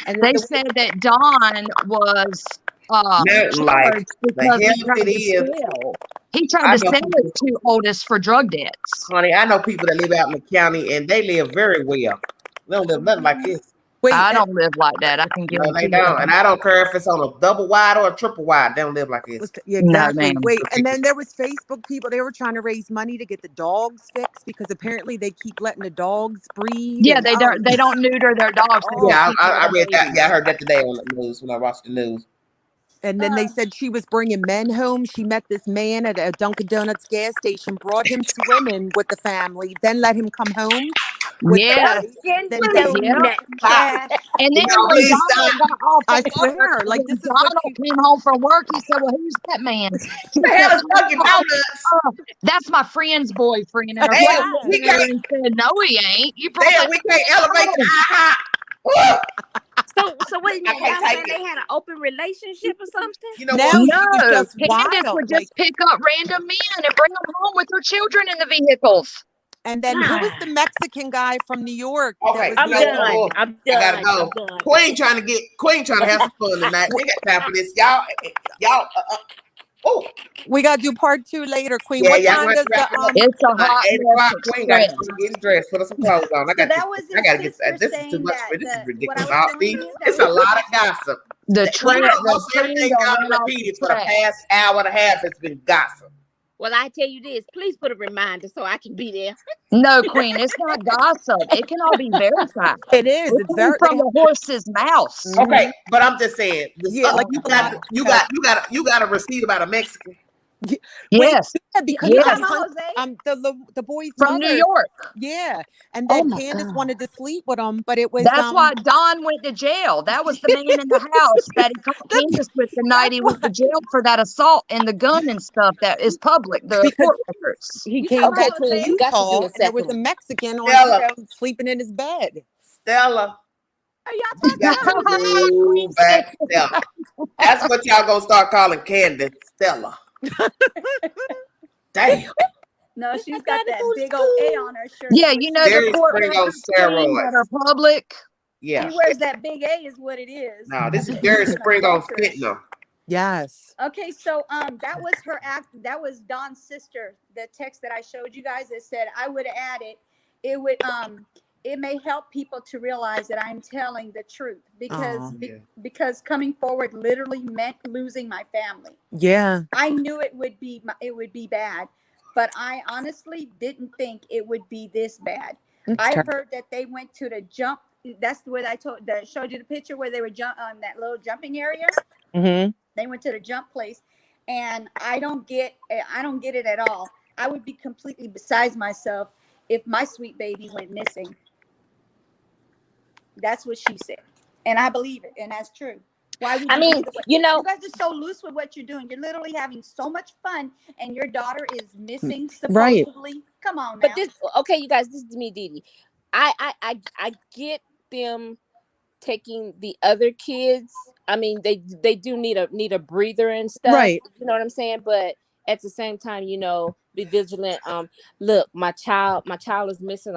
And they then said that Don was Mountain-like. charged The because he hell tried it to is. sell. He tried to sell his 2 oldest for drug debts. Honey, I know people that live out in the county and they live very well. They don't live nothing like this. Wait, I don't live like that. I can No, guarantee they don't. And I don't care if it's on a double wide or a triple wide. They don't live like this. Yeah, exactly. ma'am. Wait, and then there was Facebook people. They were trying to raise money to get the dogs fixed because apparently they keep letting the dogs breed. Yeah, and, they don't neuter their dogs. They Yeah, keep I their read that. babies. Yeah, I heard that today on the news when I watched the news. And then they said she was bringing men home. She met this man at a Dunkin' Donuts gas station, brought him swimming with the family, then let him come home. with Yeah. then Cash. And then No, when please Donald stop. got off I of swear, work, like when this is what Donald came home from work, he said, "Well, who's that man?" She The said, hell is Dunkin' Donuts? "Oh, that's my friend's boyfriend." And her Damn, friend we looked at her can't. and said, "No, he ain't. You brought Damn, that we can't elevate the IHOP. So wait a minute, can't y'all take saying it. they had an open relationship or something? You know now what? it's No, just Candace wild. would Like, just pick up random men and bring them home with her children in the vehicles. and then who was the Mexican guy from New York that Okay, was I'm no, with done. her? I'm I gotta done. go. I'm done. Queen trying to have some fun tonight. We got time for this, y'all. Oh, We gotta do part 2 later, Queen. yeah, What y'all time gonna does wrap the it up. It's a hot 8 o'clock. mess Queen gotta express. go get dressed. Put some clothes on. So that was I his gotta get. sister This is too saying much that for this. Is what I ridiculous. was telling you. It's a lot of gossip. The Well, trend most everything y'all ran off repeated the for the track. past hour and a half has been gossip. Well, I tell you this, please put a reminder so I can be there. No, Queen, it's not gossip. It can all be verified. It is. It It's came very. from the horse's mouth. Okay, but I'm just saying. This, Yeah, like you a lot got of you got a receipt about a Mexican. Yes. Yeah, because You Yes. talking about Jose? the boy's From New mother. York. Yeah, and Oh then my Candace God. wanted to sleep with him, but it was That's why Don went to jail. That was the man in the house that he caught Candace with the night he went to jail for that assault and the gun and stuff that is public, the because court records. he You came talking back about to Jose? You got to do Utah a and there was second a one. Mexican on Stella. sleeping in his bed. Stella. Are y'all You got to move back, Stella. That's what y'all gonna start calling Candace, Stella. Damn. No, she's got that big old A on her shirt. Yeah, is what you she know the Jerry court Spring on records Queen, that are steroids. public. Yeah. She wears that big A is what it is. No, this is Jerry Spring on fentanyl. Yes. Okay, so that was her act. That was Dawn's sister. The text that I showed you guys that said I would add it. It would it may help people to realize that I'm telling the truth because because coming forward literally meant losing my family. Yeah. I knew it would be bad, but I honestly didn't think it would be this bad. I heard that they went to the jump. That's the way I showed you the picture where they were on that little jumping area. Mm-hmm. They went to the jump place, and I don't get it at all. I would be completely besides myself if my sweet baby went missing. That's what she said, and I believe it, and that's true. Why would you you guys are so loose with what you're doing. You're literally having so much fun, and your daughter is missing supposedly. Right. Come on now. But this, okay, you guys, this is me, Dee Dee. I get them taking the other kids. I mean, they do need a breather and stuff. Right. You know what I'm saying? But at the same time, be vigilant. Look, my child is missing.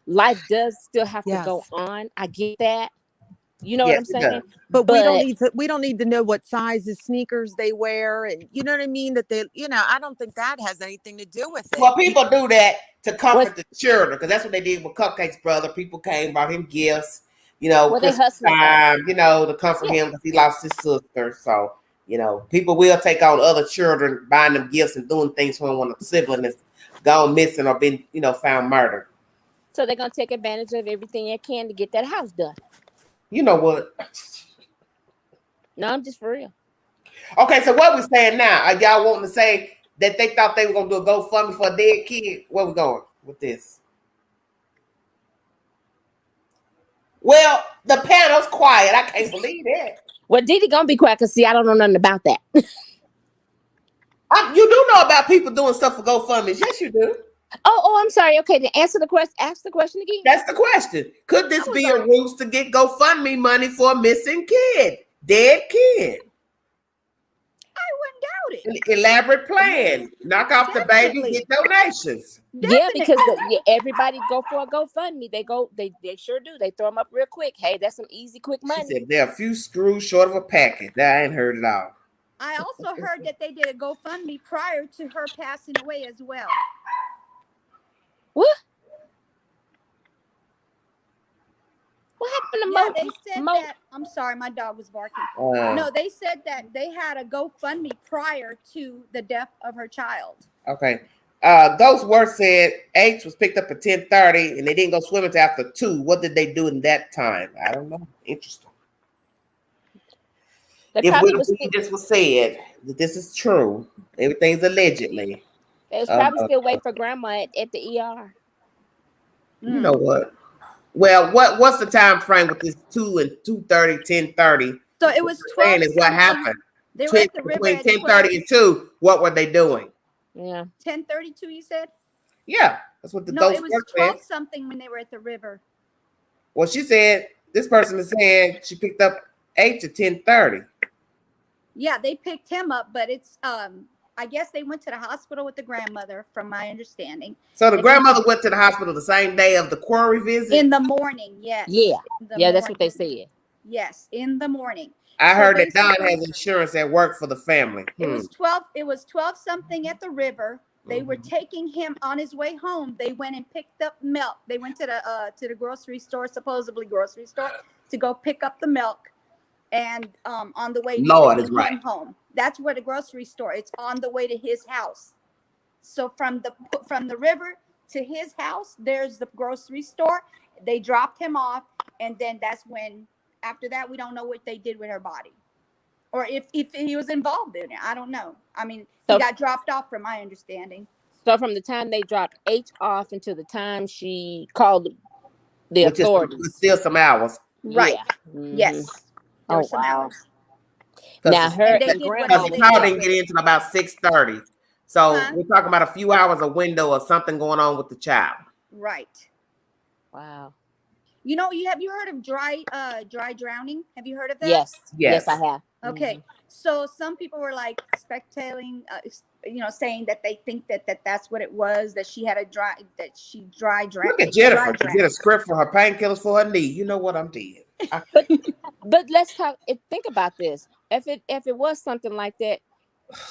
Life does still have to go on. I get that. You know what I'm saying? But we don't need to know what size of sneakers they wear, and you know what I mean. That they, I don't think that has anything to do with it. Well, people do that to comfort the children because that's what they did with Cupcake's brother. People came, brought him gifts, Christmas time, to comfort him because he lost his sister. So, people will take on other children, buying them gifts and doing things for when a sibling is gone missing or been, found murdered. So they're gonna take advantage of everything they can to get that house done. You know what? No, I'm just for real. Okay, so what we saying now? Are y'all wanting to say that they thought they were gonna do a GoFundMe for a dead kid? Where we going with this? Well, the panel's quiet. I can't believe that. Well, Dee Dee gonna be quiet because I don't know nothing about that. You do know about people doing stuff for GoFundMe. Yes, you do. Oh, I'm sorry. Okay, to answer the question, ask the question again. That's the question. Could this be a ruse to get GoFundMe money for a missing kid, dead kid? I wouldn't doubt it. Elaborate plan. Knock off the baby, get donations. Yeah, because everybody go for a GoFundMe. They sure do. They throw them up real quick. Hey, that's some easy, quick money. She said they're a few screws short of a packet. That I ain't heard it all. I also heard that they did a GoFundMe prior to her passing away as well. What? What happened to they said that. I'm sorry, my dog was barking. No, they said that they had a GoFundMe prior to the death of her child. Okay. Ghost Word said H was picked up at 10:30 and they didn't go swimming until after 2. What did they do in that time? I don't know. Interesting. If this was said that this is true, everything's allegedly. They was probably still waiting for grandma at the ER. You know what? Well, what's the time frame with this 2 and 2:30, 10:30? So it was What 12 is what something. happened? They were at the river Between at 10:30 and 2. What were they doing? Yeah. 10:32. You said? Yeah, that's what No, those it was work 12 said. something when they were at the river. Well, she said this person is saying she picked up 8 to 10:30. Yeah, they picked him up, but it's I guess they went to the hospital with the grandmother, from my understanding. So the grandmother went to the hospital the same day of the quarry visit? In the morning, yes. Yeah. Yeah, that's what they said. Yes, in the morning. I So heard that Don basically, has insurance at work for the family. It was 12 something at the river. They were taking him on his way home. They went and picked up milk. They went to the grocery store, supposedly grocery store, to go pick up the milk. And on the way Lord taking is right. him home. That's where the grocery store. It's on the way to his house. So from the river to his house, there's the grocery store. They dropped him off, and then that's when. After that, we don't know what they did with her body, or if he was involved in it. I don't know. I mean, he got dropped off, from my understanding. So from the time they dropped H off until the time she called the authorities, it's still some hours. Right. Yeah. Mm-hmm. Yes. There were some hours. Now her and grandma the call didn't get in until about 6:30. So we're talking about a few hours, a window of something going on with the child. Right. Wow. You know, have you heard of dry drowning? Have you heard of that? Yes, I have. Okay. So some people were like speculating, saying that they think that's what it was, that she had dry drowned. Look at Jennifer. She did a script for her painkillers for her knee. You know what? I'm dead. But let's talk. Think about this. If it was something like that,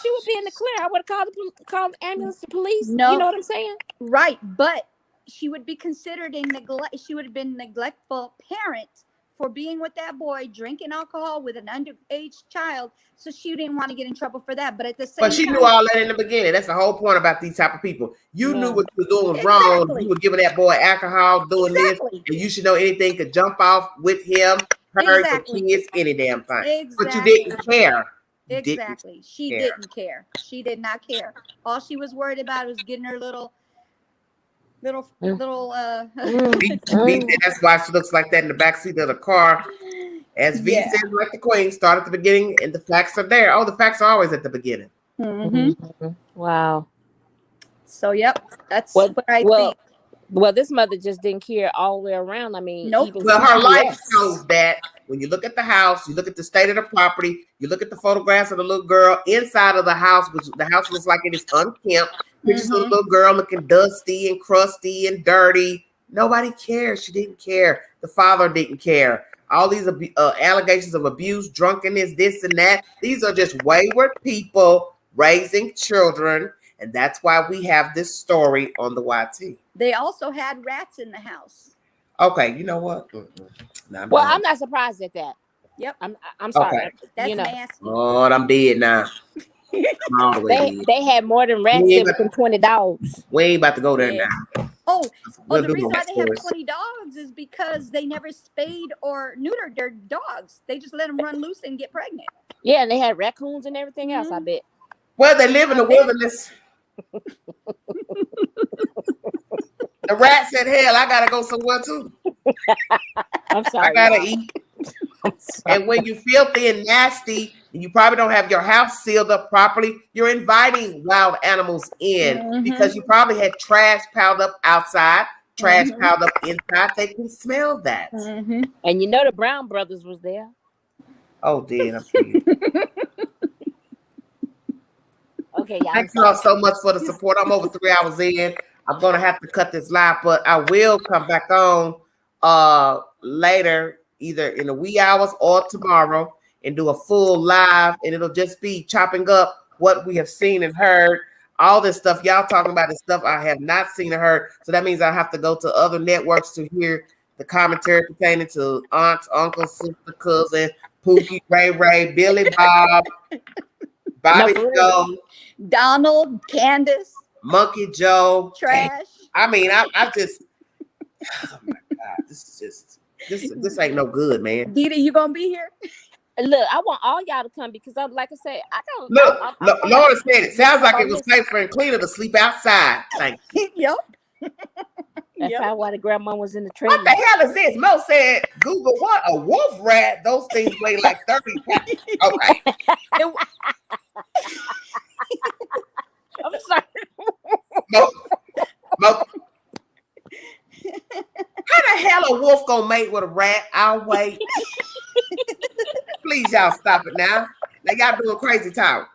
she would be in the clear. I would have called the ambulance, the police. No. You know what I'm saying? Right. But she would be considered a neglect. She would have been a neglectful parent for being with that boy, drinking alcohol with an underage child. So she didn't want to get in trouble for that. But at the same time, she knew all that in the beginning. That's the whole point about these type of people. You knew what you were doing was wrong. You were giving that boy alcohol, doing this, and you should know anything could jump off with him, her, the kids, any damn thing. But you didn't care. She didn't care. She did not care. All she was worried about was getting her little. That's why she looks like that in the backseat of the car. As V says, like the queen, start at the beginning and the facts are there. Oh, the facts are always at the beginning. Mm-hmm. Wow. So, yep, that's what I think. Well, this mother just didn't care all the way around. I mean, well, her life shows that when you look at the house, you look at the state of the property, you look at the photographs of the little girl inside of the house, which the house looks like it is unkempt. Pictures of the little girl looking dusty and crusty and dirty. Nobody cares. She didn't care. The father didn't care. All these allegations of abuse, drunkenness, this and that. These are just wayward people raising children. And that's why we have this story on the YT. They also had rats in the house. Okay, you know what? I'm not surprised at that. Yep. I'm sorry. Okay. That's nasty. Lord, I'm dead now. They had more than rats than 20 dogs. We ain't about to go there now. The reason why they have 20 dogs is because they never spayed or neutered their dogs. They just let them run loose and get pregnant. Yeah, and they had raccoons and everything else, I bet. Well, they live in the wilderness. The rat said, hell, I gotta go somewhere too. I'm sorry. I gotta eat. And when you're filthy and nasty, and you probably don't have your house sealed up properly, you're inviting wild animals in because you probably had trash piled up outside, trash piled up inside. They can smell that. And you know the Brown brothers was there. Oh, dear. I'm sorry. Okay, y'all. Thank you all so much for the support. I'm over 3 hours in. I'm gonna have to cut this live, but I will come back on later, either in the wee hours or tomorrow, and do a full live, and it'll just be chopping up what we have seen and heard. All this stuff y'all talking about is stuff I have not seen or heard. So that means I have to go to other networks to hear the commentary pertaining to aunts, uncles, sister, cousin, Pookie, Ray, Billy Bob, Bobby Joe, Donald, Candace, Monkey Joe, Trash. I mean, I just, oh my God, this ain't no good, man. Dita, you gonna be here? Look, I want all y'all to come because I'm like I said, I don't look. Laura said it sounds like it was safer and cleaner to sleep outside. Thank you. Yep. That's how why the grandma was in the trailer. What the hell is this? Mo said, Google what? A wolf rat? Those things weigh like 30 pounds. Okay. I'm sorry. Mo, how the hell a wolf gonna mate with a rat? I'll wait. Please, y'all stop it now. Now y'all doing crazy talk.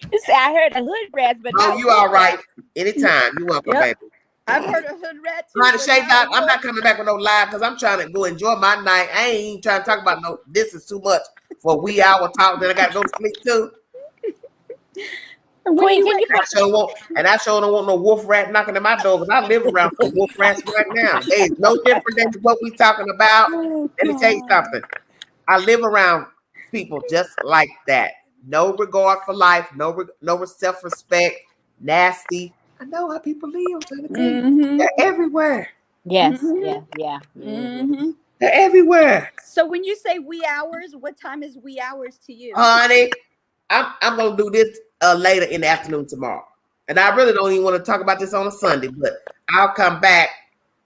See, I heard a hood rat, but oh, you all right? Anytime you welcome, baby. I've heard a hood rat too. Trying to shake out. I'm not coming back with no lie because I'm trying to go enjoy my night. I ain't even trying to talk about no. This is too much for a wee hour talk. Then I got to go to sleep too. Queen, can you I sure don't want no wolf rat knocking at my door because I live around some wolf rats right now. They is no different than what we talking about. Let me tell you something. I live around people just like that. No regard for life. No self-respect. Nasty. I know how people live. They're everywhere. Yes. Mhm. Yeah. Mm-hmm. They're everywhere. So when you say wee hours, what time is wee hours to you? Honey, I'm gonna do this later in the afternoon tomorrow. And I really don't even want to talk about this on a Sunday, but I'll come back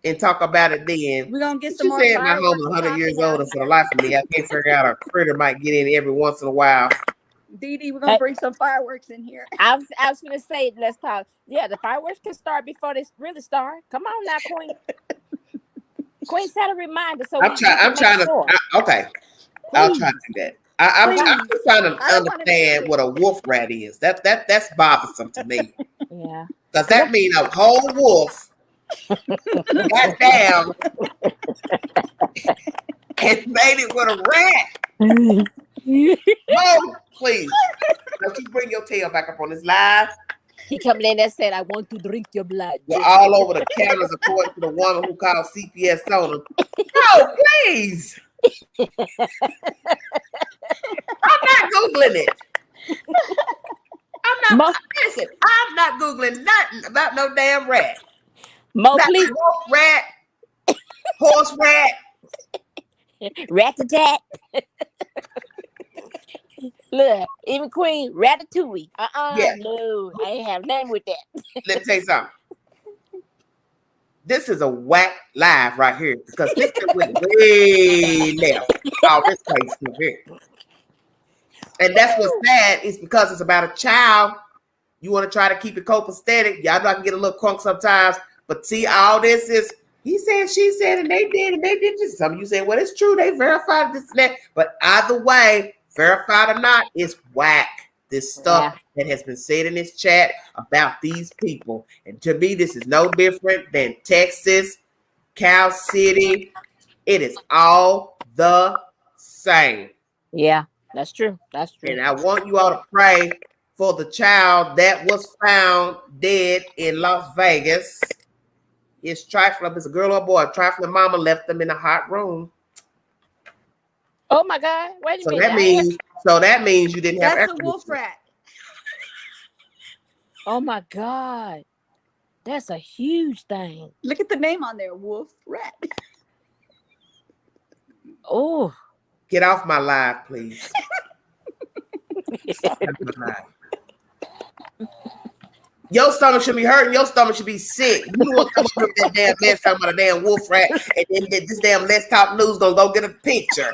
and talk about it then. We're gonna get some more. My home is 100 years old, and for the life of me, I can't figure out a critter might get in every once in a while. Dee Dee, we're gonna bring some fireworks in here. I was gonna say, let's talk. Yeah, the fireworks can start before they really start. Come on now, Queen. Queen set a reminder. So I'm trying to. Okay, I'll try to do that. I'm just trying to understand what a wolf rat is. That's bothersome to me. Yeah, does that mean a whole wolf got down and made it with a rat? No, please. Don't you bring your tail back up on this live. He coming in and said, "I want to drink your blood." We're all over the counters according to the woman who called CPS on him. No, please. I'm not Googling it. I'm not Googling nothing about no damn rat. Mo, not please. Wolf rat, horse rat, rat-a-tat. Look, even Queen Ratatouille. Yeah. No, I ain't have nothing with that. Let me tell you something. This is a whack live right here because this went way left. All this crazy stuff here. And that's what's sad is because it's about a child. You want to try to keep it copacetic. Y'all know I can get a little crunk sometimes, but see, all this is he said, she said, and they did this. Some of you saying, well, it's true, they verified this and that. But either way, verified or not, it's whack. This stuff that has been said in this chat about these people. And to me, this is no different than Texas, Cal City. It is all the same. Yeah, that's true. That's true. And I want you all to pray for the child that was found dead in Las Vegas. It's trifling. It's a girl or boy. Trifling mama left them in a hot room. Oh my God! Wait a minute. So that means you didn't have. That's a wolf rat. Oh my God, that's a huge thing. Look at the name on there, wolf rat. Oh, get off my live, please. Your stomach should be hurting. Your stomach should be sick. You don't want to come up with that damn mess talking about a damn wolf rat, and then this damn Let's Talk News gonna go get a picture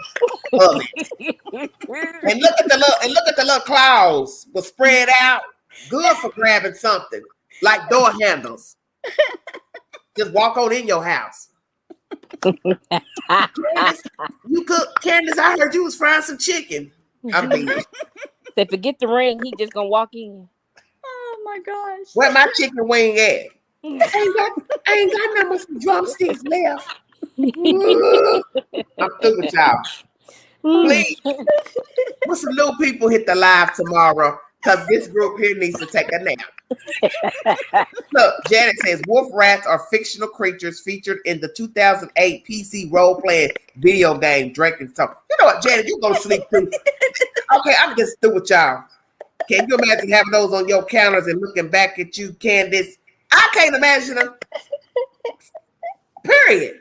of it. And look at the little claws was spread out, good for grabbing something like door handles. Just walk on in your house. Candace, I heard you was frying some chicken. I mean, they forget the ring. He just gonna walk in. Oh my gosh. Where my chicken wing at? I ain't got no more drumsticks left. I'm through with y'all. Please, when some new people hit the live tomorrow, because this group here needs to take a nap. Look, Janet says wolf rats are fictional creatures featured in the 2008 PC role-playing video game Drake and Stone. You know what, Janet, you go to sleep too. Okay, I'm just through with y'all. Can you imagine having those on your counters and looking back at you, Candace? I can't imagine them. Period.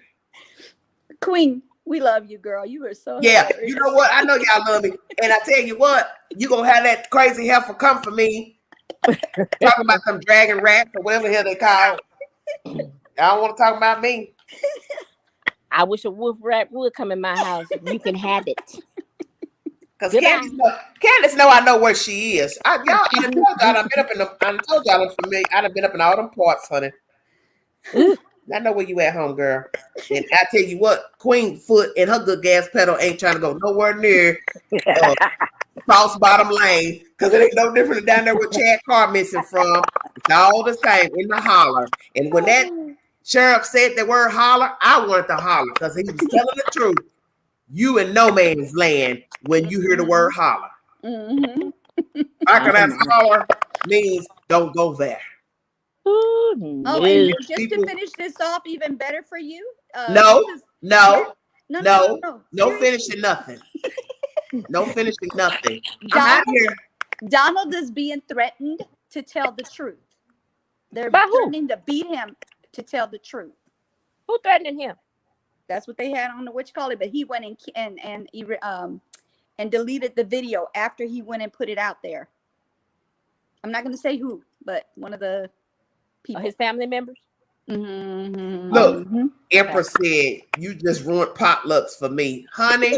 Queen, we love you, girl. You are so hilarious. hilarious. You know what? I know y'all love me. And I tell you what, you going to have that crazy heifer come for me. Talking about some dragon rats or whatever the hell they call. I don't want to talk about me. I wish a wolf rat would come in my house. You can have it. Because Candace know I know where she is. I done told y'all I'm familiar. I done been up in all them parts, honey. I know where you at home, girl. And I tell you what, Queen Foot and her good gas pedal ain't trying to go nowhere near Cross Bottom Lane, because it ain't no different than down there where Chad Carr missing from. It's all the same in the holler. And when that sheriff said the word holler, I wanted to holler because he was telling the truth. You in no man's land when you hear the word holler. Holler means don't go there. Oh, and just to finish this off even better for you. No Seriously. finishing nothing. No finishing nothing. I'm out here. Donald is being threatened to tell the truth. They're threatening to beat him to tell the truth. Who threatening him? That's what they had on the whatchamacallit, but he went and deleted the video after he went and put it out there. I'm not going to say who, but one of the people, his family members. Look, Empress said you just ruined potlucks for me, honey.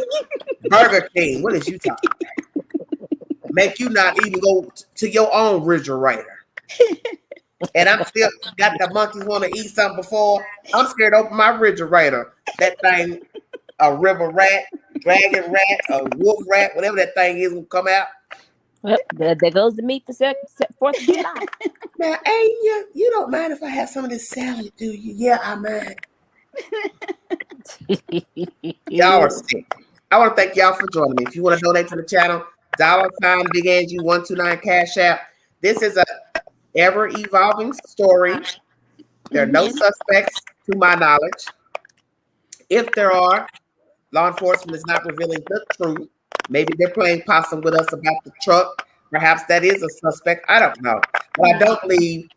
Burger King, what is you talking about? Make you not even go to your own refrigerator. And I'm still got the monkeys want to eat something before I'm scared to open my refrigerator. That thing, a river rat, dragon rat, a wolf rat, whatever that thing is, will come out. Well, there goes the meat for 4th of July. Now, ain't you don't mind if I have some of this salad, do you? Yeah, I mind. Y'all are sick. I want to thank y'all for joining me. If you want to donate to the channel, $ Big Angie 129 Cash App. This is a ever evolving story. There are no suspects to my knowledge. If there are, law enforcement is not revealing the truth. Maybe they're playing possum with us about the truck. Perhaps that is a suspect. I don't know. But I don't believe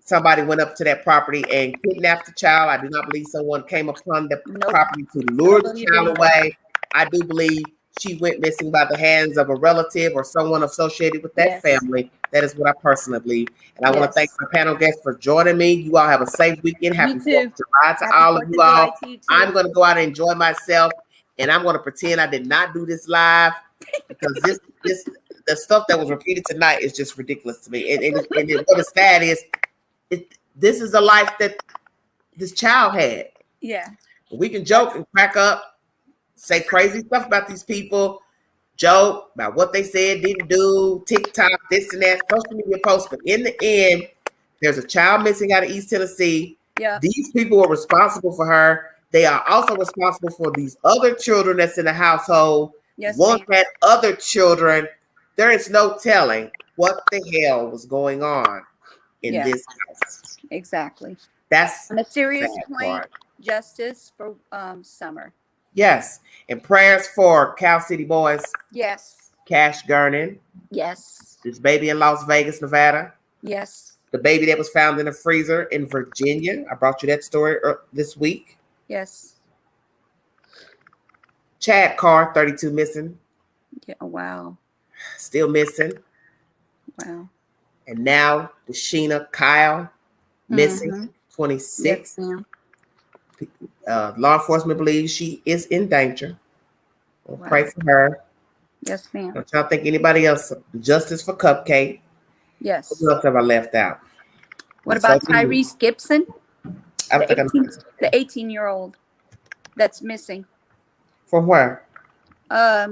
somebody went up to that property and kidnapped the child. I do not believe someone came upon the property to lure the child away. I do believe she went missing by the hands of a relative or someone associated with that family. That is what I personally believe. And I want to thank my panel guests for joining me. You all have a safe weekend. Happy 4th of July to all of you all. I'm going to go out and enjoy myself. And I'm going to pretend I did not do this live because the stuff that was repeated tonight is just ridiculous to me. And what is sad is this is a life that this child had. Yeah. We can joke and crack up, say crazy stuff about these people, joke about what they said, didn't do, TikTok, this and that, social media posts. But in the end, there's a child missing out of East Tennessee. Yeah. These people were responsible for her. They are also responsible for these other children that's in the household. Yes, one had other children. There is no telling what the hell was going on in this house. Exactly. That's on a serious point. Justice for Summer. Yes. And prayers for Cal City boys. Yes. Cash Gurnan. Yes. This baby in Las Vegas, Nevada. Yes. The baby that was found in a freezer in Virginia. I brought you that story this week. Yes. Chad Carr, 32 missing. Yeah. Wow. Still missing. Wow. And now the Sheena Kyle missing, 26. Yes, law enforcement believes she is in danger. We'll pray for her. Yes, ma'am. Don't y'all think anybody else? Justice for Cupcake. Yes. What else have I left out? What about Tyrese Gibson? The 18-year-old that's missing. From where? I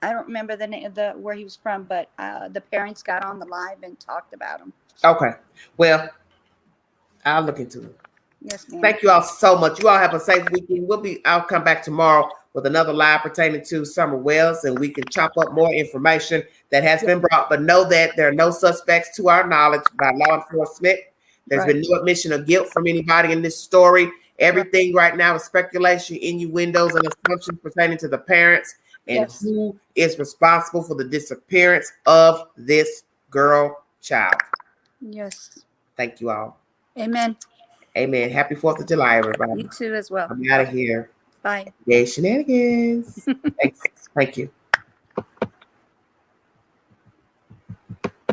don't remember the name of where he was from, but the parents got on the live and talked about him. Okay. Well, I'll look into it. Yes, ma'am. Thank you all so much. You all have a safe weekend. I'll come back tomorrow with another live pertaining to Summer Wells, and we can chop up more information that has been brought. But know that there are no suspects to our knowledge by law enforcement. There's been no admission of guilt from anybody in this story. Everything right now is speculation, innuendos, and assumptions pertaining to the parents and who is responsible for the disappearance of this girl child. Yes. Thank you all. Amen. Amen. Happy 4th of July, everybody. You too as well. I'm out of here. Bye. Yay, shenanigans. Thanks. Thank you.